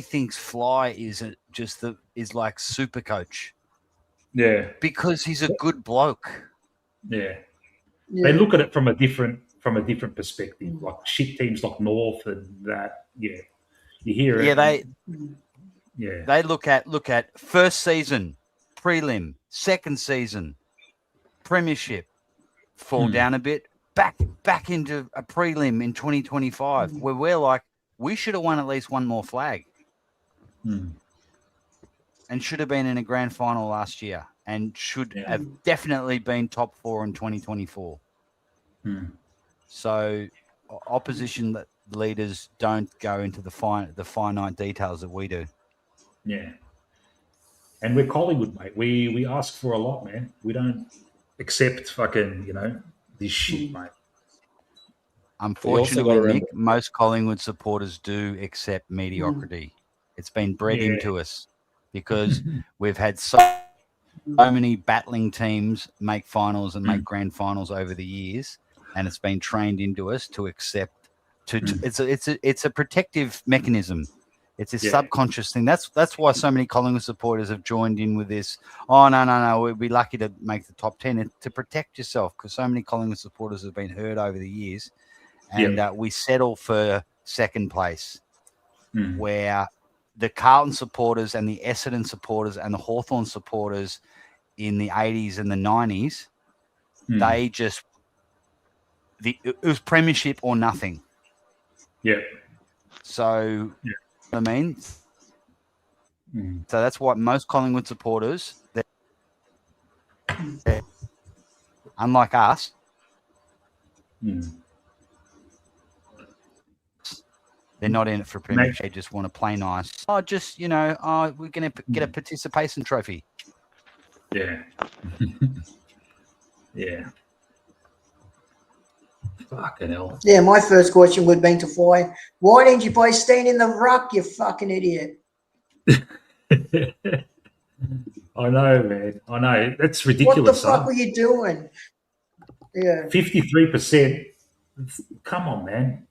thinks Fly is like super coach. Yeah, because he's a good bloke. Yeah. They look at it from a different perspective, like shit teams like North and that. Yeah, you hear it. They look at first season, prelim, second season, premiership, fall down a bit, back into a prelim in 2025 where we're like, we should have won at least one more flag. And should have been in a grand final last year and should have definitely been top 4 in 2024. So opposition leaders don't go into the finite details that we do. Yeah. And we're Collingwood, mate. We ask for a lot, man. We don't accept fucking, this shit, mate. Unfortunately, Nick, most Collingwood supporters do accept mediocrity. It's been bred into us because we've had so many battling teams make finals and make grand finals over the years, and it's been trained into us to accept. It's a protective mechanism. It's a subconscious thing. That's why so many Collingwood supporters have joined in with this. Oh no, we'd be lucky to make the top 10 to protect yourself, because so many Collingwood supporters have been hurt over the years, and we settle for second place, where the Carlton supporters and the Essendon supporters and the Hawthorn supporters in the 80s and the 90s, they just it was premiership or nothing. Yeah. So, I mean, so that's why most Collingwood supporters, they're unlike us, they're not in it for premiership. They just want to play nice. We're going to get a participation trophy. Yeah. Yeah. Fucking hell. Yeah, my first question would have been to Fly. Why didn't you play Steen in the ruck, you fucking idiot? I know, man. I know. That's ridiculous. What the fuck were you doing? Yeah. 53%. Come on, man.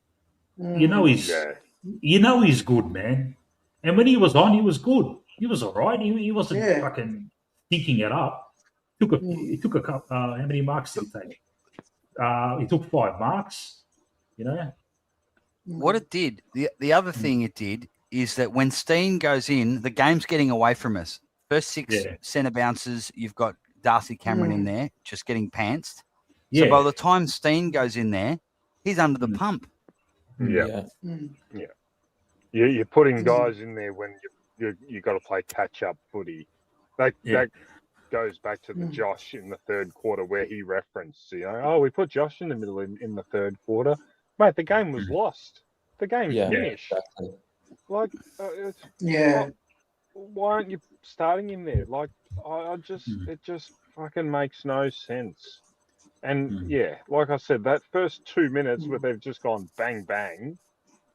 You know he's good, man. And when he was on, he was good. He was all right. He wasn't fucking stinking it up. He took a couple. How many marks did he take? He took 5 marks. What it did, the other thing it did is that when Steen goes in, the game's getting away from us. First 6 centre bounces, you've got Darcy Cameron in there just getting pantsed. So by the time Steen goes in there, he's under the pump. Yeah. You're putting guys in there when you got to play catch up footy. That goes back to the Josh in the third quarter where he referenced, we put Josh in the middle in the third quarter. Mate, the game was lost. The game finished. Exactly. Like, why aren't you starting him there? Like, it just fucking makes no sense. And like I said, that first 2 minutes where they've just gone bang, bang,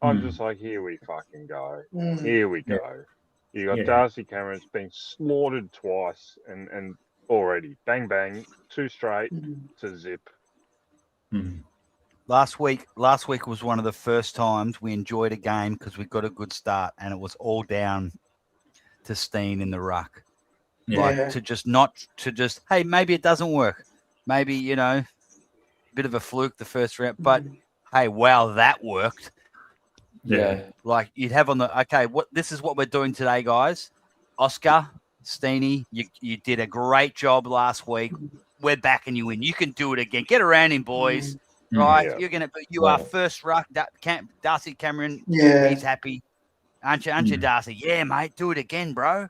I'm just like, here we fucking go. Here we go. You got Darcy Cameron's been slaughtered twice and already. Bang, bang, 2 straight to zip. Last week was one of the first times we enjoyed a game because we got a good start, and it was all down to Steen in the ruck. Like hey, maybe it doesn't work. Maybe, a bit of a fluke the first round, but hey, wow, that worked. Yeah. Like you'd have this is what we're doing today, guys. Oscar, Steenie, you did a great job last week. We're backing you in. You can do it again. Get around him, boys. Right? Yeah. You are first ruck. Darcy Cameron, he's happy. Aren't you, Darcy? Yeah, mate, do it again, bro.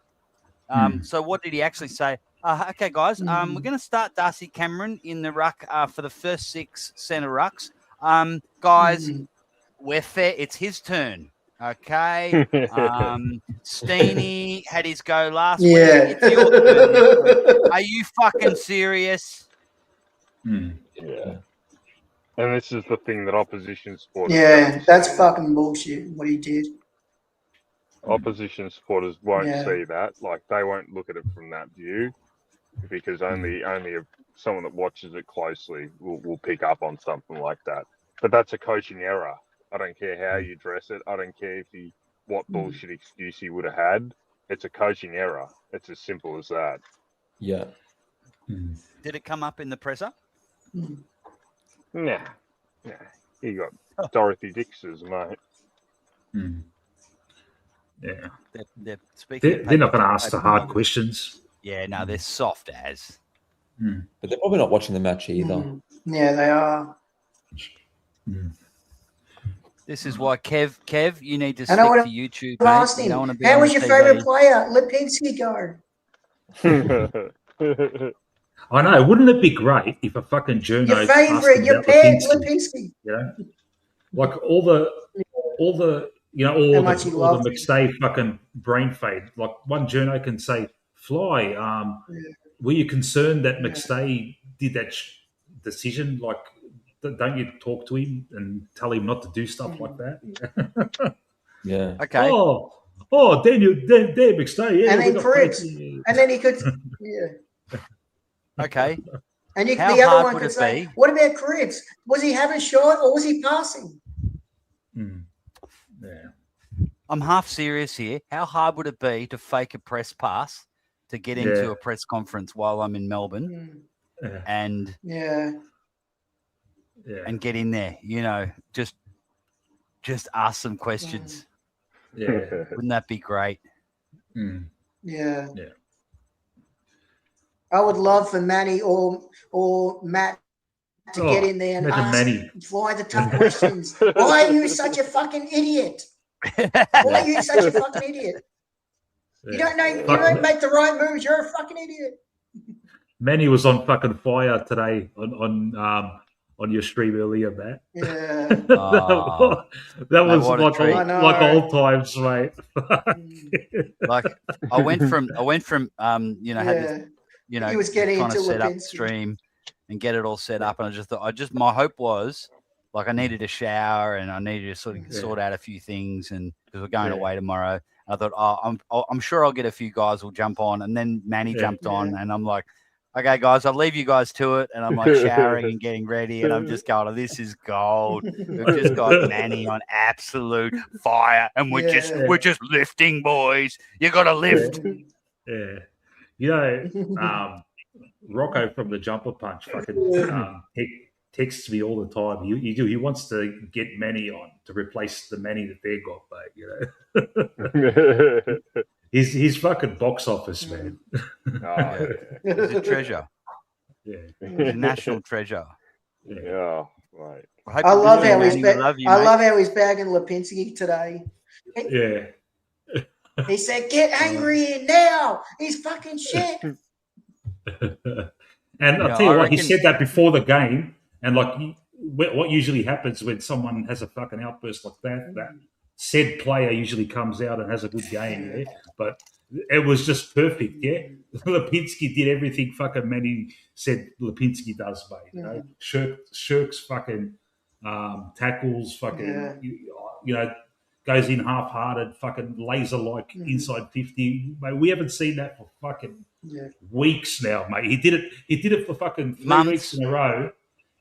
So what did he actually say? Okay, guys, we're going to start Darcy Cameron in the ruck for the first 6 centre rucks. Guys, we're fair. It's his turn. Okay. Steenie had his go last week. It's your turn. Are you fucking serious? Yeah. And this is the thing that opposition supporters... Yeah, that's fucking bullshit, what he did. Opposition supporters won't see that. Like, they won't look at it from that view, because only someone that watches it closely will pick up on something like that. But that's a coaching error. I don't care how you dress it. I don't care what bullshit excuse he would have had. It's a coaching error. It's as simple as that. Yeah. Did it come up in the presser? Nah. You got Dorothy Dix's, mate. Yeah. They're not going to ask the hard questions. Yeah, no, they're soft as. But they're probably not watching the match either. Yeah, they are. This is why Kev, you need to And I stick would to YouTube, have asked mate. You don't him, want to be how on was the your favourite TV. player? Lipinski go. I know. Wouldn't it be great if a fucking journo Your asked him favourite, your about pet, Lipinski? Lipinski. You know, like all the you know, How all much he the loved him. McStay fucking brain fade. Like one journo can say, "Fly, were you concerned that McStay did that decision? Like, don't you talk to him and tell him not to do stuff like that?" Yeah. Okay. Oh, Daniel McStay. Yeah, And we then got Cripps. faith. And then he could, yeah. Okay. And How the other hard one would could it say, be? what about Cripps? Was he having a shot or was he passing? Yeah. I'm half serious here. How hard would it be to fake a press pass to get into a press conference while I'm in Melbourne and and get in there? You know, just ask some questions. Yeah. Wouldn't that be great? Yeah. Yeah. I would love for Manny or Matt to get in there and ask Fly the tough questions. Why are you such a fucking idiot? Why are you such a fucking idiot? You don't know. You don't make the right moves. You're a fucking idiot. Manny was on fucking fire today on your stream earlier, Matt. Yeah. that was like old times, mate. Like I went from you know, had this, you know, he was getting trying to into set up Lipinski. the stream and get it all set up, and I just thought my hope was like I needed a shower and I needed to sort of sort out a few things, and because we're going away tomorrow, and I thought I'm sure I'll get a few guys will jump on, and then Manny jumped on, and I'm like, okay, guys, I'll leave you guys to it. And I'm like showering and getting ready. And I'm just going, oh, this is gold. We've just got Manny on absolute fire. And we're just lifting, boys. You got to lift. Yeah. You know, Rocco from the Jumper Punch fucking texts me all the time. He wants to get Manny on to replace the Manny that they got, mate. You know? He's fucking box office, man. He's a treasure. Yeah. He's a national treasure. Yeah, right. I love how he's bagging Lipinski today. Yeah. He said, "Get angry in now. He's fucking shit." And I'll tell you what, he said that before the game, and like what usually happens when someone has a fucking outburst like that said player usually comes out and has a good game, yeah. But it was just perfect, yeah. Lipinski did everything fucking Manny said Lipinski does, mate. You know, shirks fucking tackles, fucking you know, goes in half-hearted, fucking laser-like inside 50. Mate, we haven't seen that for fucking weeks now, mate. He did it for fucking 3 weeks in a row.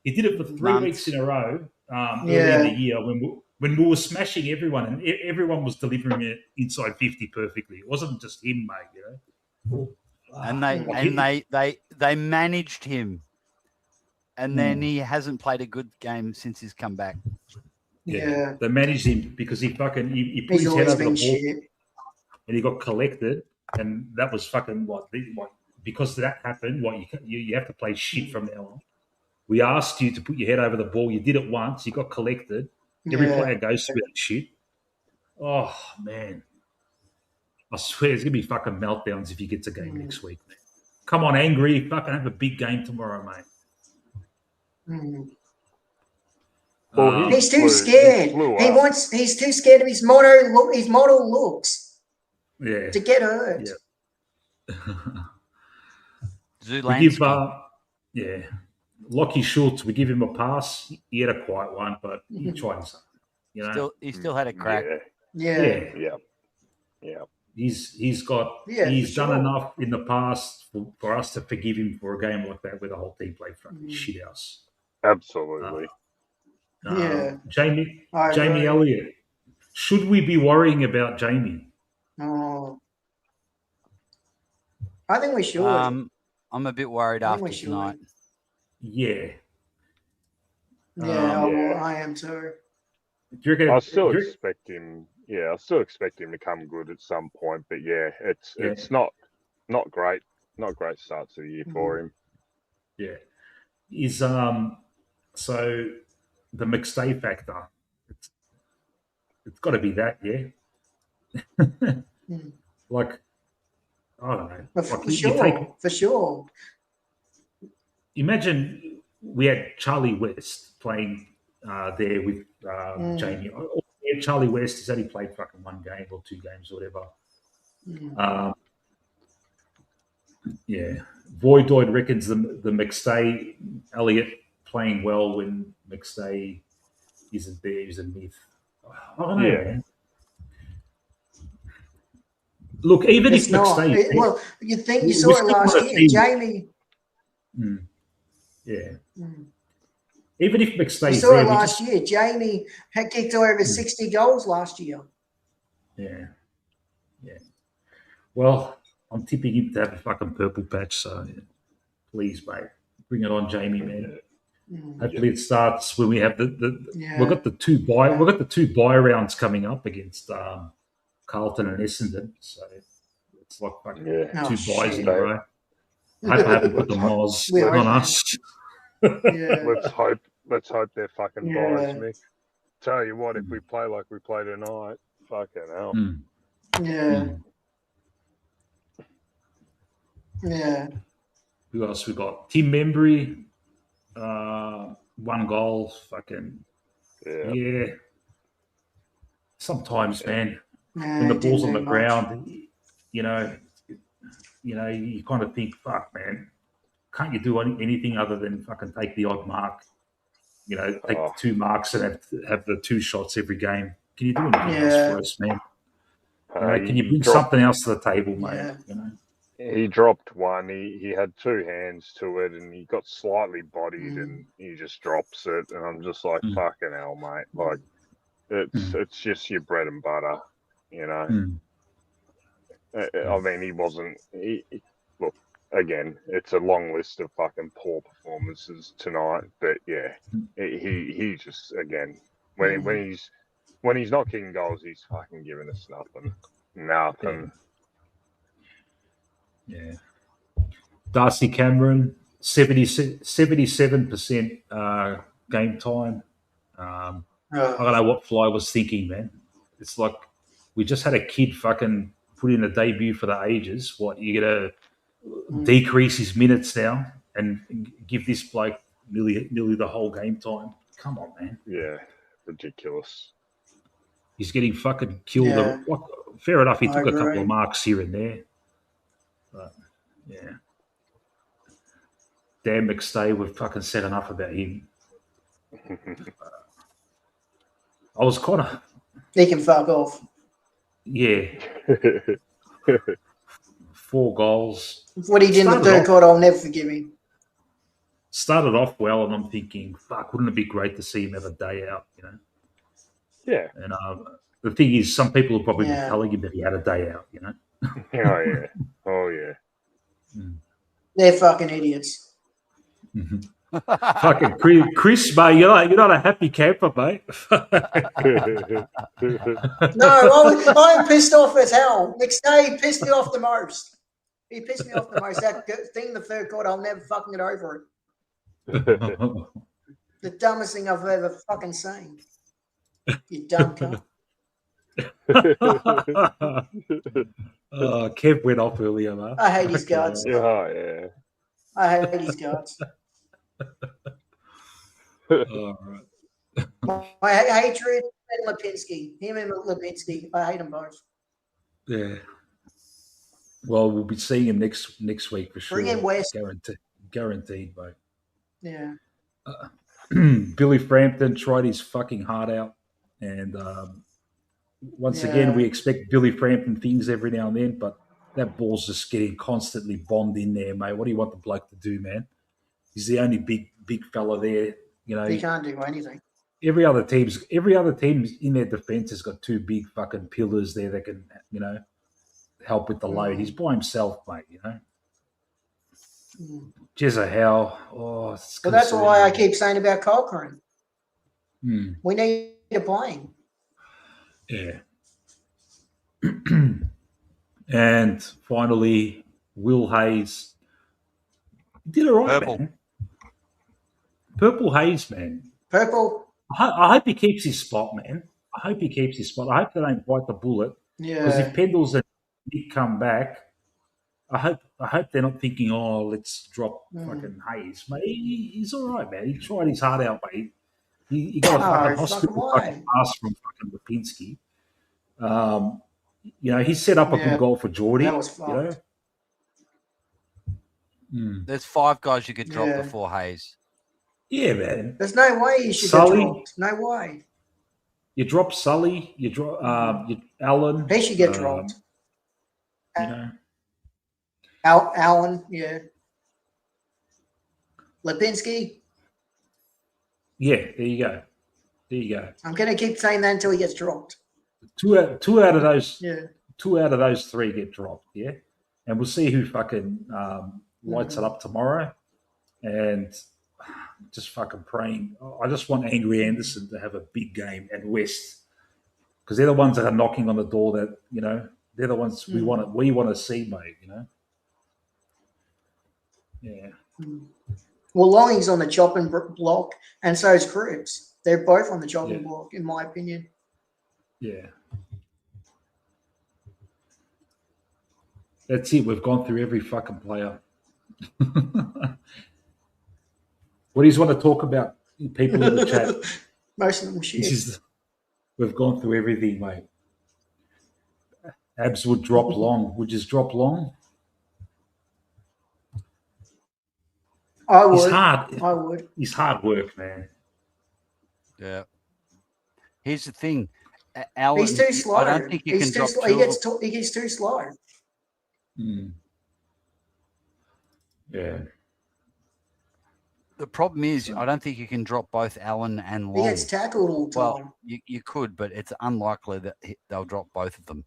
He did it for 3 weeks in a row early in the year when we were smashing everyone, and everyone was delivering it inside 50 perfectly. It wasn't just him, mate. You know. And they managed him, and then he hasn't played a good game since he's come back. Yeah. They managed him because he put his head over the ball and he got collected, and that was fucking what because that happened. You have to play shit from now on. We asked you to put your head over the ball. You did it once. You got collected. Every player goes through that shit. Oh man, I swear there's gonna be fucking meltdowns if he gets a game next week, man. Come on, angry, fucking have a big game tomorrow, mate. Well, he's too scared. He's too scared of his model looks. Yeah. To get hurt. Yeah. Lockie Schultz, we give him a pass. He had a quiet one, but he tried something. You know, he still had a crack. Yeah. He's done enough in the past for us to forgive him for a game like that where the whole team played fucking shit house. Absolutely. Jamie Elliott. Should we be worrying about Jamie? Oh, I think we should. I'm a bit worried after tonight. Yeah. I am too. I still expect him. Yeah, I still expect him to come good at some point. But it's not great. Not great start to the year for him. Yeah. So the McStay factor. It's got to be that, yeah. Like, I don't know. Like For sure. Imagine we had Charlie West playing there with Jamie. Yeah, Charlie West has only played fucking 1 game or 2 games or whatever. Yeah. Voidoid reckons the McStay Elliott playing well when McStay isn't there is a myth. I don't know, man. Look, even It's if not. McStay... Well, you think you saw it last year. Jamie... Yeah. Even if McStay's you saw there... it last year. Jamie had kicked over 60 goals last year. Yeah. Well, I'm tipping him to have a fucking purple patch, so please, mate. Bring it on, Jamie, man. Hopefully it starts when we have we've got the 2 buy rounds coming up against Carlton and Essendon, so it's like fucking 2 buys in a row. I hope I haven't put the Moz on us. Let's hope they're fucking buys, Mick. Tell you what, if we play like we play tonight, fucking hell. Yeah. Who else we got? Tim Membry, 1 goal. Fucking yeah. Sometimes, man, when the ball's on the ground, you kind of think, fuck, man, can't you do anything other than fucking take the odd mark? Take the 2 marks and have the 2 shots every game. Can you do anything else for us, man? Can you bring something else to the table, mate? He dropped 1. He had 2 hands to it, and he got slightly bodied, and he just drops it. And I'm just like, fucking hell, mate. Like, it's just your bread and butter, I mean, he wasn't. Look, again, it's a long list of fucking poor performances tonight, but yeah, he just when he's not kicking goals, he's fucking giving us nothing. Yeah. Darcy Cameron, 77% game time. I don't know what Fly was thinking, man. It's like we just had a kid fucking put in a debut for the ages. What, you're going to decrease his minutes now and give this bloke nearly the whole game time? Come on, man. Yeah, ridiculous. He's getting fucking killed. Yeah. Fair enough, he took a couple of marks here and there. But, yeah. Dan McStay, we've fucking said enough about him. I was kind of... He can fuck off. Yeah. 4 goals. What he did in the 3rd quarter, I'll never forgive him. Started off well, and I'm thinking, fuck, wouldn't it be great to see him have a day out, Yeah. And the thing is, some people will probably be telling him that he had a day out, Oh, yeah. They're fucking idiots. Mm-hmm. Fucking Chris, mate, you're not a happy camper, mate. No, I'm pissed off as hell. McStay pissed me off the most. He pissed me off the most. That thing in the 3rd quarter, I'll never fucking get over it. The dumbest thing I've ever fucking seen. You dumb cunt. Kev went off earlier, man. I hate his guts. Oh, yeah. I hate his guts. My hatred and Lipinski. Him and Lipinski. I hate them both. Yeah. Well, we'll be seeing him next week for sure. Bring him West. Guaranteed, mate. Yeah. Billy Frampton tried his fucking heart out, and once again, we expect Billy Frampton things every now and then, but that ball's just getting constantly bombed in there, mate. What do you want the bloke to do, man? He's the only big fella there. He can't do anything. Every other team in their defense has got 2 big fucking pillars there that can, help with the load. He's by himself, mate. Jezza Howe. Oh, well, that's why I keep saying about Cochrane. We need to play him. Yeah. And finally, Will Hayes did all right, man. Purple Hayes, man. Purple. I hope he keeps his spot, man. I hope he keeps his spot. I hope they don't bite the bullet. Because if Pendles and Nick come back, I hope they're not thinking, oh, let's drop fucking Hayes. Mate, he's all right, man. He tried his heart out, mate. He got a fucking hospital fucking pass from fucking Lipinski. He set up a good goal for Geordie. That was fucked. There's 5 guys you could drop before Hayes. Yeah, man. There's no way he should get dropped. No way. You drop Sully. You drop Allen. He should get dropped. Allen, yeah. Lipinski. Yeah, there you go. I'm going to keep saying that until he gets dropped. Two out of those. Yeah. 2 out of those 3 get dropped. Yeah, and we'll see who fucking lights it up tomorrow. And just fucking praying. I just want Angry Anderson to have a big game and West, because they're the ones that are knocking on the door. That they're the ones we want to see, mate. Yeah. Well, Longing's on the chopping block, and so is Cripps. They're both on the chopping block, in my opinion. Yeah. That's it. We've gone through every fucking player. What do you want to talk about, people in the chat? Most of them shit. We've gone through everything, mate. Abs would drop long. Would just drop long? I would. It's hard. I would. It's hard work, man. Yeah. Here's the thing. Alan, he's too slow. I don't think you can drop he gets too slow. Yeah. The problem is, I don't think you can drop both Allen and Long. He gets tackled all the time. Well, you could, but it's unlikely that they'll drop both of them.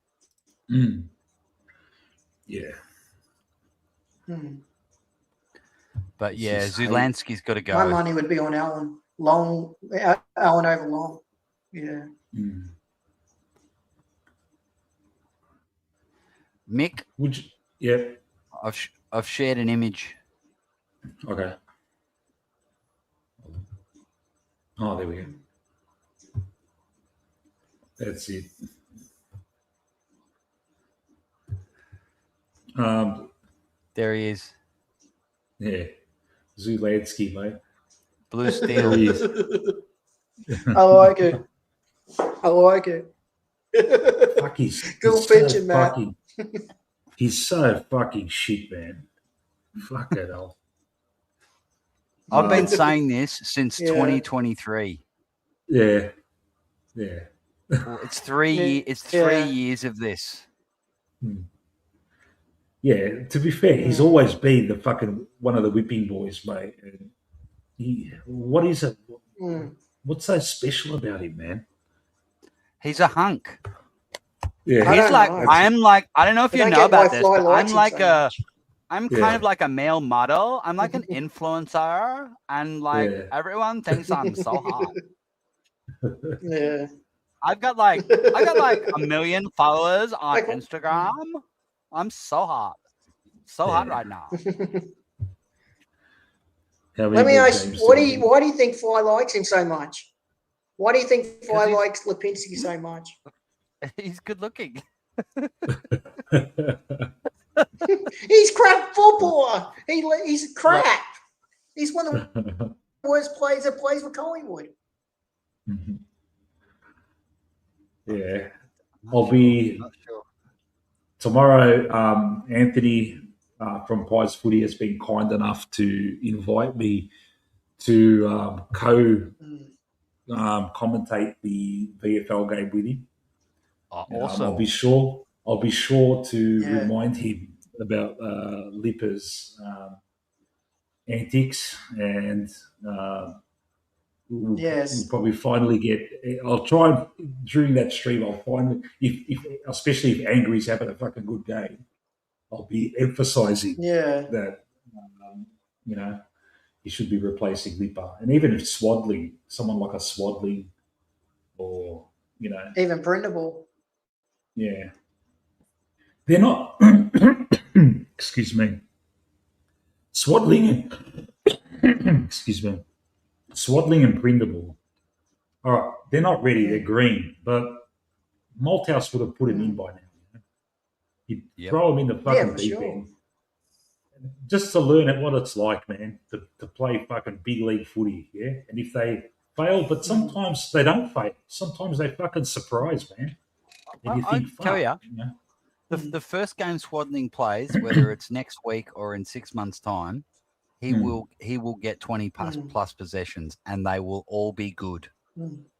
Yeah. But yeah, Zulansky's got to go. My money would be on Allen. Allen over Long. Yeah. Mick? Would you? Yeah. I've shared an image. Okay. Oh, there we go. That's it. There he is. Yeah. Zulansky, mate. Blue Steel. He is. I like it. Fuck, he's good picture, Matt. He's so fucking shit, man. Fuck it all. I've been saying this since 2023. Yeah. Well, it's 3 years of this. Yeah, to be fair, he's always been the fucking one of the whipping boys, mate. And what is it? What's so special about him, man? He's a hunk. Yeah, he's like I don't know if you know about this, but I'm kind of like a male model. I'm like an influencer, and everyone thinks I'm so hot. Yeah. I got like 1 million followers on Instagram. I'm so hot. Hot right now. Let me ask, why do you think Fly likes him so much? Why do you think Fly likes Lipinski so much? He's good looking. He's crap footballer. He's crap. He's one of the worst players that plays for Collingwood. Yeah. I'll be tomorrow. Anthony from Pies Footy has been kind enough to invite me to commentate the VFL game with him. Awesome. I'll be sure to remind him about Lipper's antics, and we'll probably finally get. I'll try during that stream. I'll finally, especially if Angry's having a fucking good game, I'll be emphasising that he should be replacing Lipper, and even if Swadling, someone like a Swadling, or even Printable. Yeah. They're not excuse me. Swadling and Swadling and Printable all right, they're not ready. They're green, but Malthouse would have put him in by now. You throw him in the fucking deep end. Just to learn what it's like, man, to play fucking big league footy, yeah? And if they fail, but sometimes they don't fail. Sometimes they fucking surprise, man. And you think, fuck, tell you, you know? the first game Swadling plays, whether it's next week or in 6 months' time, he will get 20 plus possessions, and they will all be good.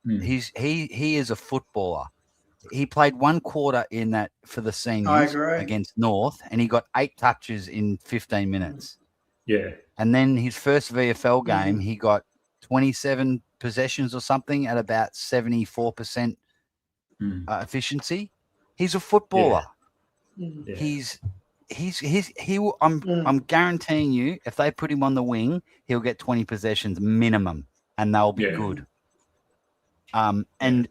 He is a footballer. He played 1 quarter in that for the seniors against North, and he got 8 touches in 15 minutes. Yeah. And then his first VFL game, he got 27 possessions or something at about 74% efficiency. He's a footballer. Yeah. I'm guaranteeing you, if they put him on the wing, he'll get 20 possessions minimum, and they'll be good. And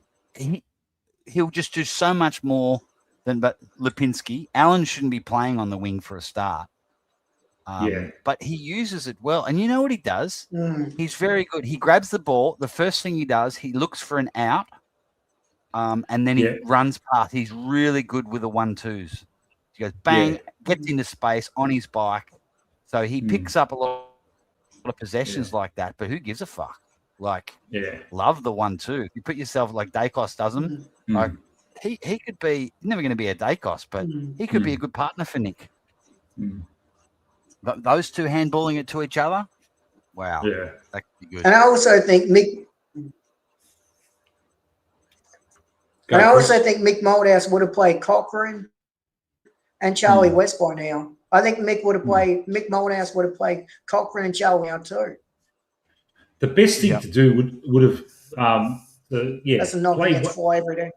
he'll just do so much more than Lipinski. Allen shouldn't be playing on the wing for a start. But he uses it well. And you know what he does? He's very good. He grabs the ball. The first thing he does, he looks for an out, and then he runs past. He's really good with the 1-2s. He goes bang, gets into space on his bike. So he picks up a lot of possessions like that. But who gives a fuck? Like, love the 1-2. You put yourself like Dacos does them. Like he could be never going to be a Dacos, but he could be a good partner for Nick. Those two handballing it to each other. Wow. Yeah, that could be good. And I also think Mick. Mick Malthouse would have played Cochrane and Charlie West by now. I think Mick Malthouse would have played Cochrane and Charlie now too. The best thing to do would have that's not going to fly every day.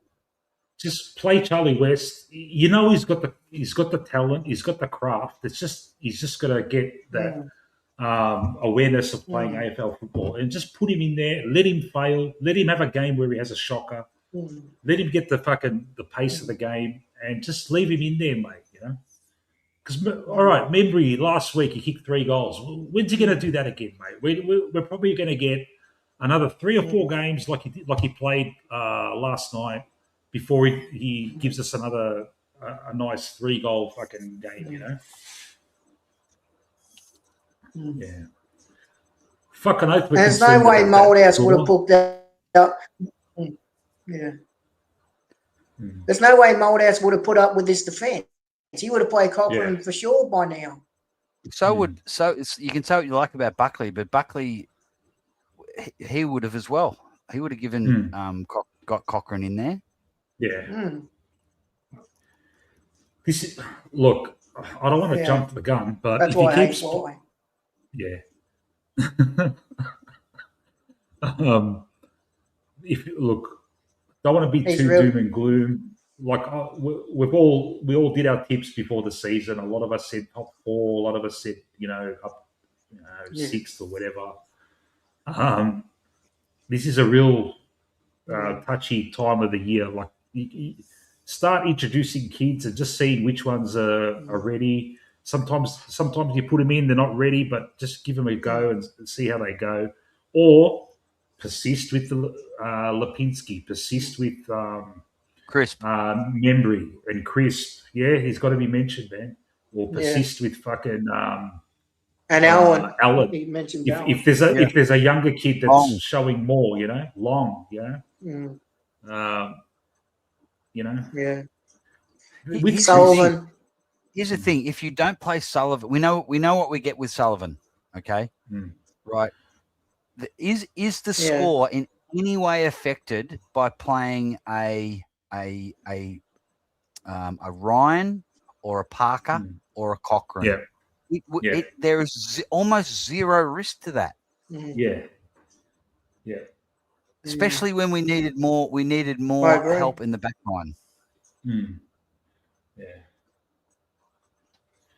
Just play Charlie West. You know he's got the talent, he's got the craft. He's just got to get that awareness of playing AFL football, and just put him in there. Let him fail. Let him have a game where he has a shocker. Let him get the pace of the game, and just leave him in there, mate. You know, because all right, Membry last week he kicked 3 goals. When's he going to do that again, mate? We're probably going to get another 3 or 4 games like he played last night before he gives us another a nice 3-goal fucking game. You know. Yeah. Fucking oath. There's no way Malthouse would have booked that up. Yeah. There's no way Malthouse would have put up with this defence. He would have played Cochrane for sure by now. So you can say what you like about Buckley, but Buckley he would have as well. He would have given got Cochrane in there. Yeah. Look, I don't want to jump the gun, but that's if why he keeps don't want to be too doom and gloom. Like we all did our tips before the season. A lot of us said top 4. A lot of us said up 6th or whatever. This is a real touchy time of the year. Like you start introducing kids and just seeing which ones are ready. Sometimes you put them in, they're not ready, but just give them a go and see how they go. Or persist with the Lipinski, persist with Crisp, Membry and Crisp. Yeah, he's got to be mentioned, man. Or persist with fucking and Allen. He mentioned if there's a younger kid that's showing more, Long, with Sullivan. Here's the thing: if you don't play Sullivan, we know what we get with Sullivan. Okay, right? Is the score in any way affected by playing a Ryan or a Parker or a Cochrane? There is almost zero risk to that. Especially when we needed more help in the back line.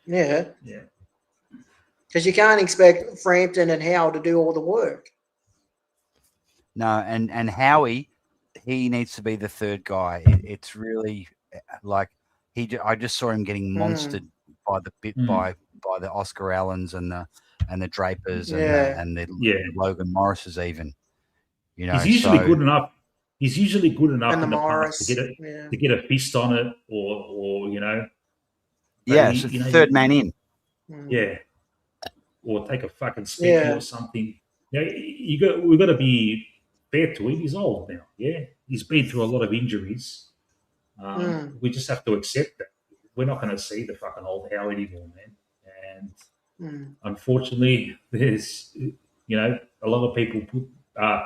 Yeah. Because you can't expect Frampton and Howe to do all the work. No, and Howie, he needs to be the third guy. It's really like I just saw him getting monstered by the Oscar Allens and the Drapers and the Logan Morrises even. You know, he's usually so- good enough. He's usually good enough And the in the Morris, past to get a fist on it, or you know. But Yeah, so third man in. Yeah, or take a fucking specky or something. You know, we've got to be fair to him. He's old now. Yeah, he's been through a lot of injuries. We just have to accept that. We're not going to see the fucking old Howe anymore, man. And unfortunately, there's, you know, a lot of people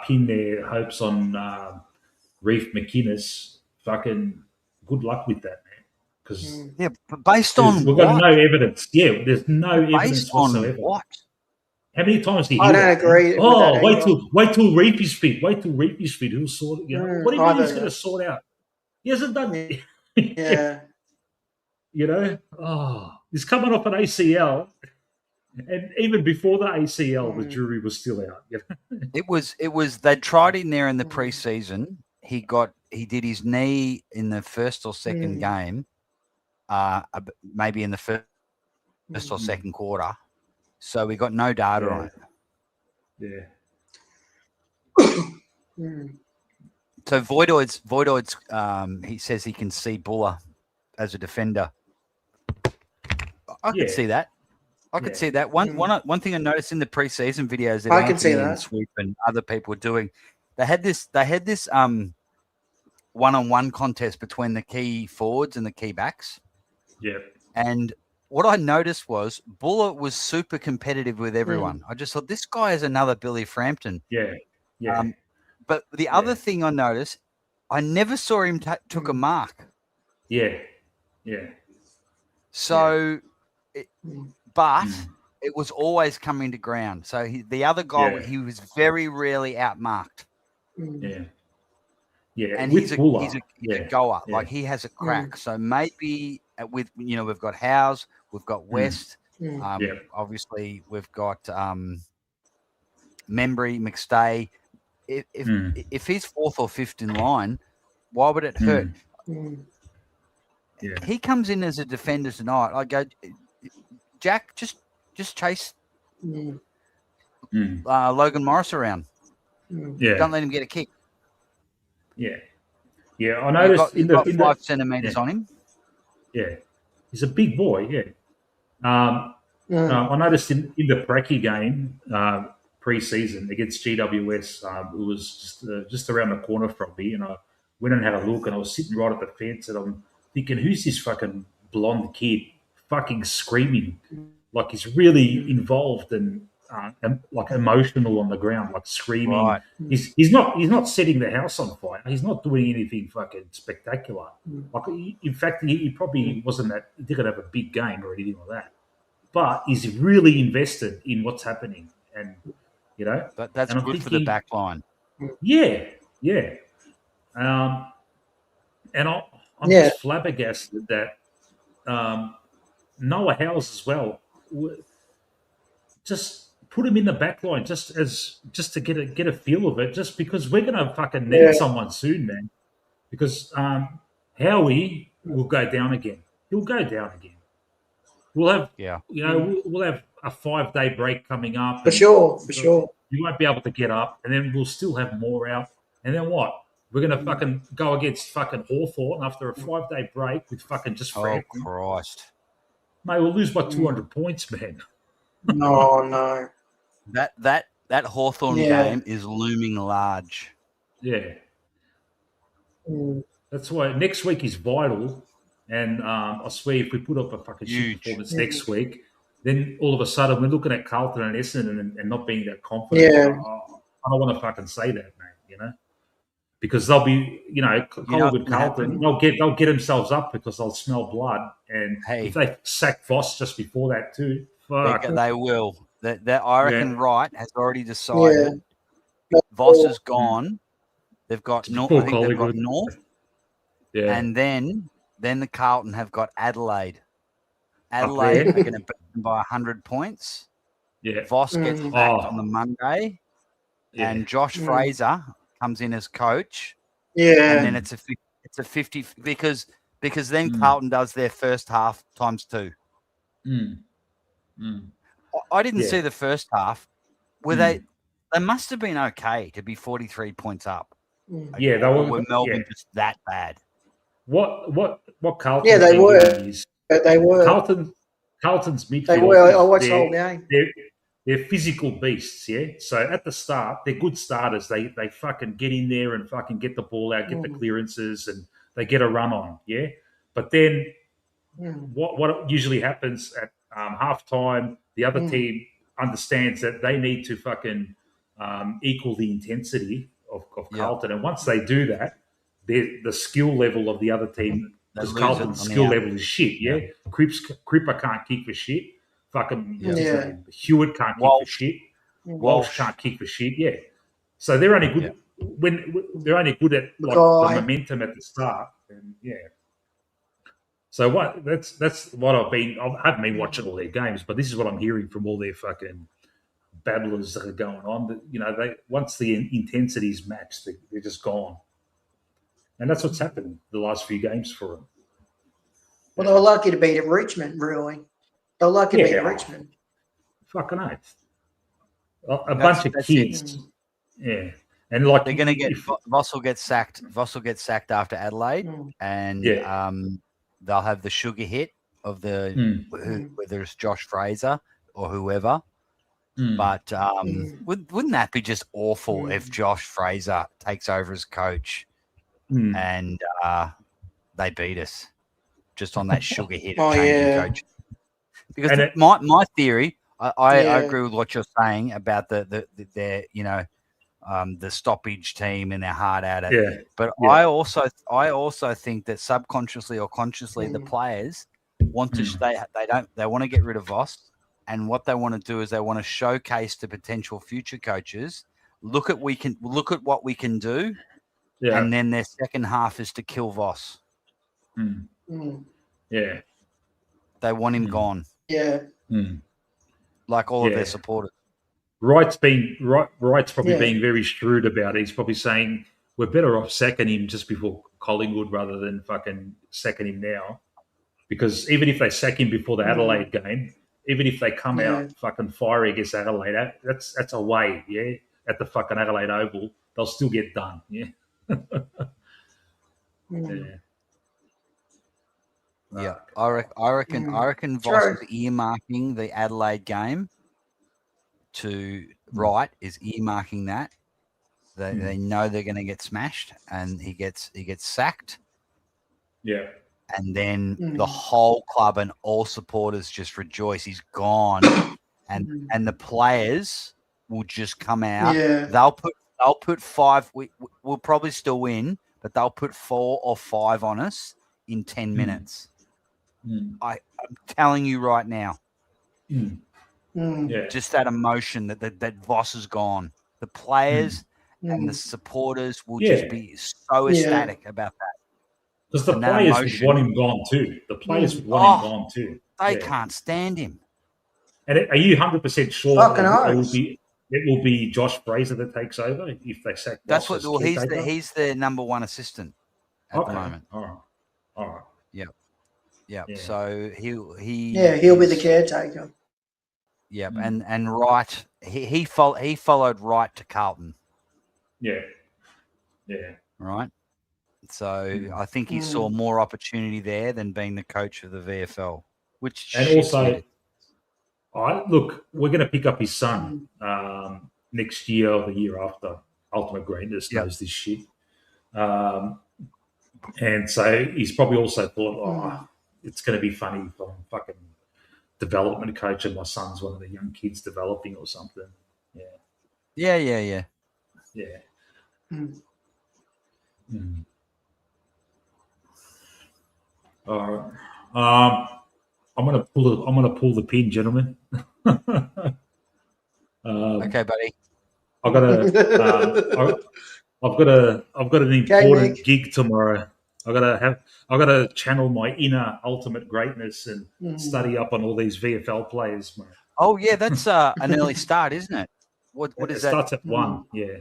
pin their hopes on Reef McInnes. Fucking good luck with that, man. Because but based on we've got what? no evidence. Yeah, there's no Based evidence on whatsoever. what? How many times do you I hear don't that? agree with Oh, that wait till Reef is fit. Wait till Reef is fit. He'll sort. You know, what do you mean he's going to sort out? He hasn't done. Yeah. You know, he's coming off an ACL, and even before the ACL, the jury was still out. You know? It was. They tried in there in the preseason. He did his knee in the first or second game, maybe in the first or second quarter. So we got no data on it. Yeah. So Voidoid's he says he can see Buller as a defender. I could see that. I could see that. One thing I noticed in the preseason videos that I can see Anthony and that. Swoop and other people were doing, they had this one-on-one contest between the key forwards and the key backs. Yeah. And what I noticed was Buller was super competitive with everyone. I just thought, this guy is another Billy Frampton. Yeah. Yeah. But the other thing I noticed, I never saw him took a mark. Yeah. Yeah. So, but it was always coming to ground. So the other guy, he was very rarely outmarked. Yeah. Yeah. And with he's Buller, a goer. Like he has a crack. So maybe with, you know, we've got Howes, we've got West. Obviously we've got Membry, McStay. If he's fourth or fifth in line, why would it hurt? Yeah. He comes in as a defender tonight. I go, Jack, just chase Logan Morris around. Yeah. Don't let him get a kick. Yeah. Yeah. I noticed You've got 5 centimeters on him. Yeah. He's a big boy. Yeah. I noticed in the Pracky game pre-season against GWS, it was just around the corner from me, and I went and had a look, and I was sitting right at the fence, and I'm thinking, who's this fucking blonde kid fucking screaming like he's really involved and like emotional on the ground, like screaming. Right. He's not setting the house on fire. He's not doing anything fucking spectacular. Like in fact, he probably wasn't that. He didn't have a big game or anything like that. But he's really invested in what's happening, and you know that's and good for the back line. Yeah, yeah. And I'm just flabbergasted that Noah Howes as well. Just put him in the back line just to get a feel of it, just because we're gonna fucking need someone soon, man. Because Howie will go down again. He'll go down again. We'll have we'll have a 5-day break coming up. For sure. You won't be able to get up, and then we'll still have more out. And then what? We're gonna fucking go against fucking Hawthorn after a 5-day break with fucking just Frampton. Oh Christ. Mate, we'll lose by 200 points, man. No. That Hawthorn game is looming large. Yeah. That's why next week is vital. And I swear, if we put up a fucking shit performance next week, then all of a sudden we're looking at Carlton and Essendon and not being that confident. Yeah. I don't want to fucking say that, man. You know, because they'll be, Collingwood, Carlton, they'll get themselves up because they'll smell blood, and if they sack Voss just before that too, fuck. They will. That I reckon Wright has already decided. Voss is gone. They've got North. I think they've got North. Yeah. And then the Carlton have got Adelaide. Adelaide are going to beat them by 100 points. Yeah. Voss gets back on the Monday. Yeah. And Josh Fraser comes in as coach. Yeah. And then it's a 50 because then Carlton does their first half times 2. I didn't see the first half. Were they They must have been okay to be 43 points up. Yeah, they were Melbourne just that bad? What Carlton? Yeah, they were. Is They were. Carlton's midfield. They were. I watched the whole game. They're physical beasts, yeah. So at the start, they're good starters. They fucking get in there and fucking get the ball out, get the clearances, and they get a run on, yeah. But then what usually happens at halftime, the other team understands that they need to fucking equal the intensity of Carlton, and once they do that, the skill level of the other team, because Carlton's skill level is shit, yeah. Cripper can't kick for shit. Fucking Hewitt can't kick for shit. Walsh can't kick for shit. Yeah, so they're only good when they're only good at like the momentum at the start. And so what? That's what I haven't been watching all their games, but this is what I'm hearing from all their fucking babblers that are going on. That they once the intensity is matched, they're just gone, and that's what's happened the last few games for them. Well, they were lucky to beat at Richmond, really. They're lucky to beat at Richmond. Fucking oath. A bunch of kids. Yeah. And like they're going to get Voss will get sacked. Voss will get sacked after Adelaide, and they'll have the sugar hit of whether it's Josh Fraser or whoever. But wouldn't that be just awful if Josh Fraser takes over as coach and they beat us just on that sugar hit of changing coach? Because my theory, I agree with what you're saying about the stoppage team and their hard at it. Yeah. But I also think that subconsciously or consciously the players want to stay. They want to get rid of Voss, and what they want to do is they want to showcase to potential future coaches. Look at what we can do, and then their second half is to kill Voss. Yeah, they want him gone. Yeah, like all of their supporters. Wright's probably being very shrewd about it. He's probably saying we're better off sacking him just before Collingwood rather than fucking sacking him now. Because even if they sack him before the Adelaide game, even if they come out fucking fiery against Adelaide, that's away, at the fucking Adelaide Oval, they'll still get done, Yeah, I reckon Voss is earmarking the Adelaide game to Wright is earmarking that. They know they're going to get smashed, and he gets sacked. Yeah, and then the whole club and all supporters just rejoice. He's gone, and the players will just come out. Yeah. They'll put 5. We'll probably still win, but they'll put 4 or 5 on us in 10 minutes. I'm telling you right now. Just that emotion that Voss is gone. The players and the supporters will just be so ecstatic about that. Because the players would want him gone too. The players would want him gone too. They can't stand him. And are you 100% sure it will be Josh Fraser that takes over if they sack? That's what. Well, he's the number 1 assistant at the moment. All right. Yeah. So he'll be the caretaker. Yep, and Wright he followed Wright to Carlton. Yeah. Right. So I think he saw more opportunity there than being the coach of the VFL. Look, we're going to pick up his son next year or the year after. Ultimate Greatness knows this shit, and so he's probably also thought, it's going to be funny if I'm fucking development coach and my son's one of the young kids developing or something. Yeah. All right. I'm gonna pull the pin, gentlemen. Okay, buddy. I've got an important gig tomorrow. I've got to channel my inner ultimate greatness and study up on all these VFL players, mate. Oh yeah, that's an early start, isn't it? What is that? It starts at 1. Yeah.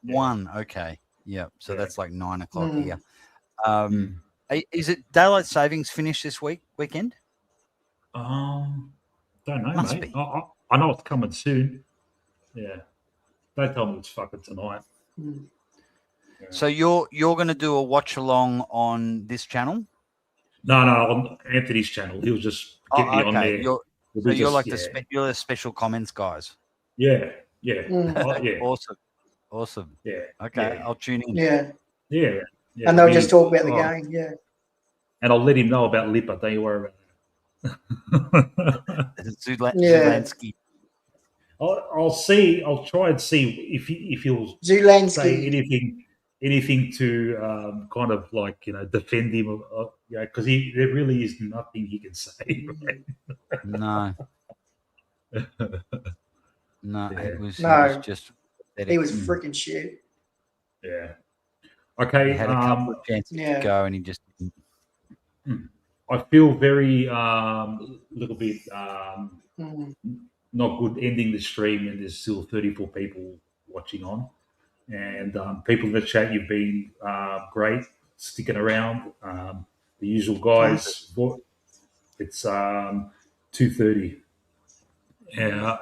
1. Okay. Yeah. So that's like 9 o'clock here. Is it daylight savings finished this weekend? Don't know, Must mate. be. I know it's coming soon. Yeah. Don't tell me it's fucking tonight. So you're going to do a watch along on this channel? No, on Anthony's channel. He'll just get me on there. You're the special comments guys. Yeah. Awesome. Yeah. Okay, yeah. I'll tune in. Yeah. Yeah. And they'll just talk about the game. Yeah. And I'll let him know about Lipa. Don't you worry about that. Zulansky. I'll try and see if he'll Zulansky. say anything to kind of like defend him, because there really is nothing he can say. No. No, Yeah. it was just. He was freaking shit. Yeah. Okay. He had a couple of chances to go, and he just didn't. I feel very little bit not good ending the stream, and there's still 34 people watching on, and people in the chat, you've been great, sticking around. The usual guys. It's 2:30. Yeah,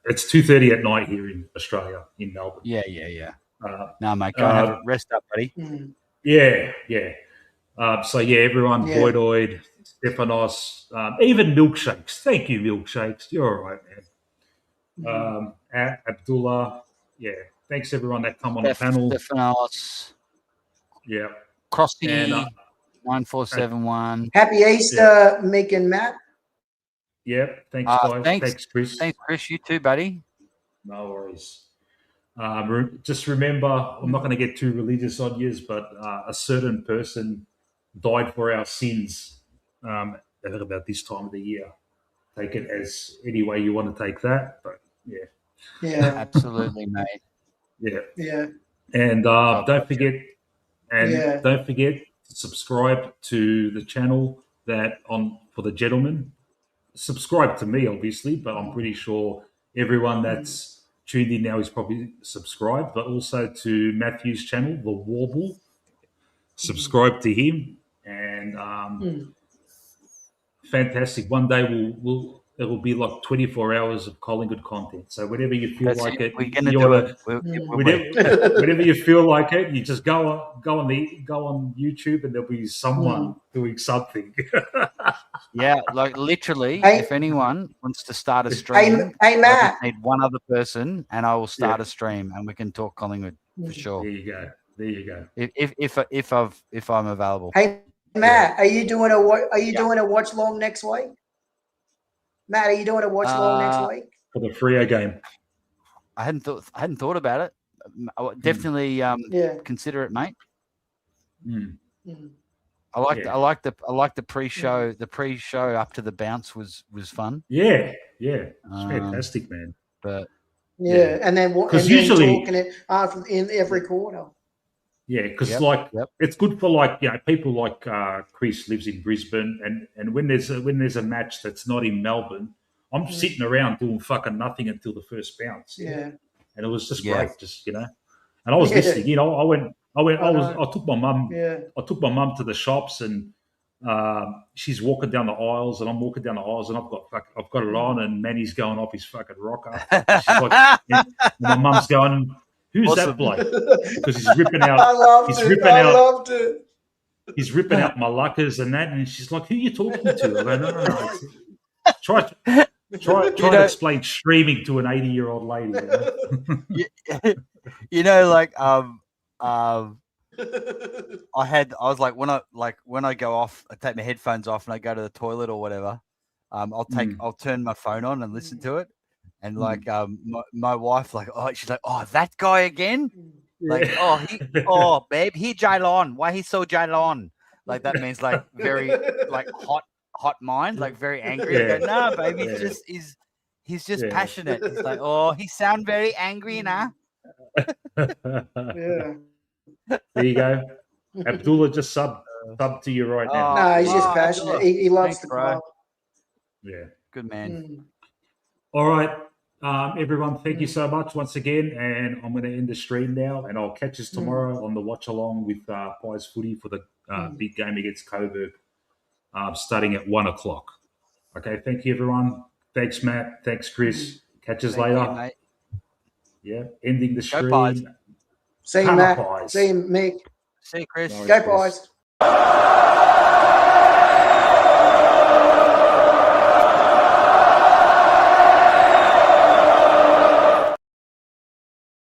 it's 2:30 at night here in Australia, in Melbourne. Yeah. No, mate, go and have a rest up, buddy. Yeah. So everyone, Voidoid, Stefanos, even Milkshakes. Thank you, Milkshakes. You're all right, man. Abdullah, thanks everyone that come on the panel. Stefanos. Yeah. Crossy, and 9471. Happy Easter, Mick and Matt. Yeah, thanks, guys. Thanks, Chris. Thanks, Chris. You too, buddy. No worries. Just remember, I'm not going to get too religious on you, but a certain person died for our sins at about this time of the year. Take it as any way you want to take that, but Yeah. Absolutely, mate. Yeah. And don't forget to subscribe to the channel for the gentleman. Subscribe to me, obviously, but I'm pretty sure everyone that's tuned in now is probably subscribed, but also to Matthew's channel, The Warble. Subscribe to him, and fantastic. One day it will be like 24 hours of Collingwood content. So whenever you feel like it, we're going to do it. Whenever you feel like it, you just go on YouTube, and there'll be someone doing something. Yeah, like literally, if anyone wants to start a stream, hey Matt, I just need one other person, and I will start a stream, and we can talk Collingwood for sure. There you go. If I'm available. Hey Matt, are you doing a watch long next week? Matt, are you doing a watch long next week for the Freo game? I hadn't thought about it. I would definitely consider it, mate. I like the pre-show. The pre-show up to the bounce was fun. Yeah, it's fantastic, man. But and then usually talking it in every quarter. Yeah, because it's good for people like Chris lives in Brisbane, and when there's a match that's not in Melbourne, I'm sitting around doing fucking nothing until the first bounce. Yeah, and it was just great, and I was listening. I took my mum. I took my mum to the shops, and she's walking down the aisles, and I'm walking down the aisles, and I've got it on, and Manny's going off his fucking rocker. She's like, and my mum's going, "Who's that bloke?" Because he's ripping out. I loved it. He's ripping out Malakas and that, and she's like, "Who are you talking to?" I go, "No. Try to explain streaming to an 80-year-old lady." I was like, when I go off, I take my headphones off and I go to the toilet or whatever. I'll turn my phone on and listen to it. And my wife, she's like, "Oh, that guy again?" Like, babe, he Jailon. Why he's so Jailon? Like that means very hot mind, very angry. I go, "No, baby, he's just passionate." He's like, "Oh, he sound very angry now." Yeah. There you go. Abdullah just sub to you right now. No, he's just passionate. He loves the club. Yeah. Good man. All right. Everyone, thank you so much once again. And I'm going to end the stream now. And I'll catch us tomorrow on the watch along with Pies Footy for the big game against Coburg starting at 1:00. Okay. Thank you, everyone. Thanks, Matt. Thanks, Chris. Catch us later. You, mate. Yeah, ending the Go Pies. stream. See you, Come on, Matt. Pies. See you, Mick. See you, Chris. Go Pies.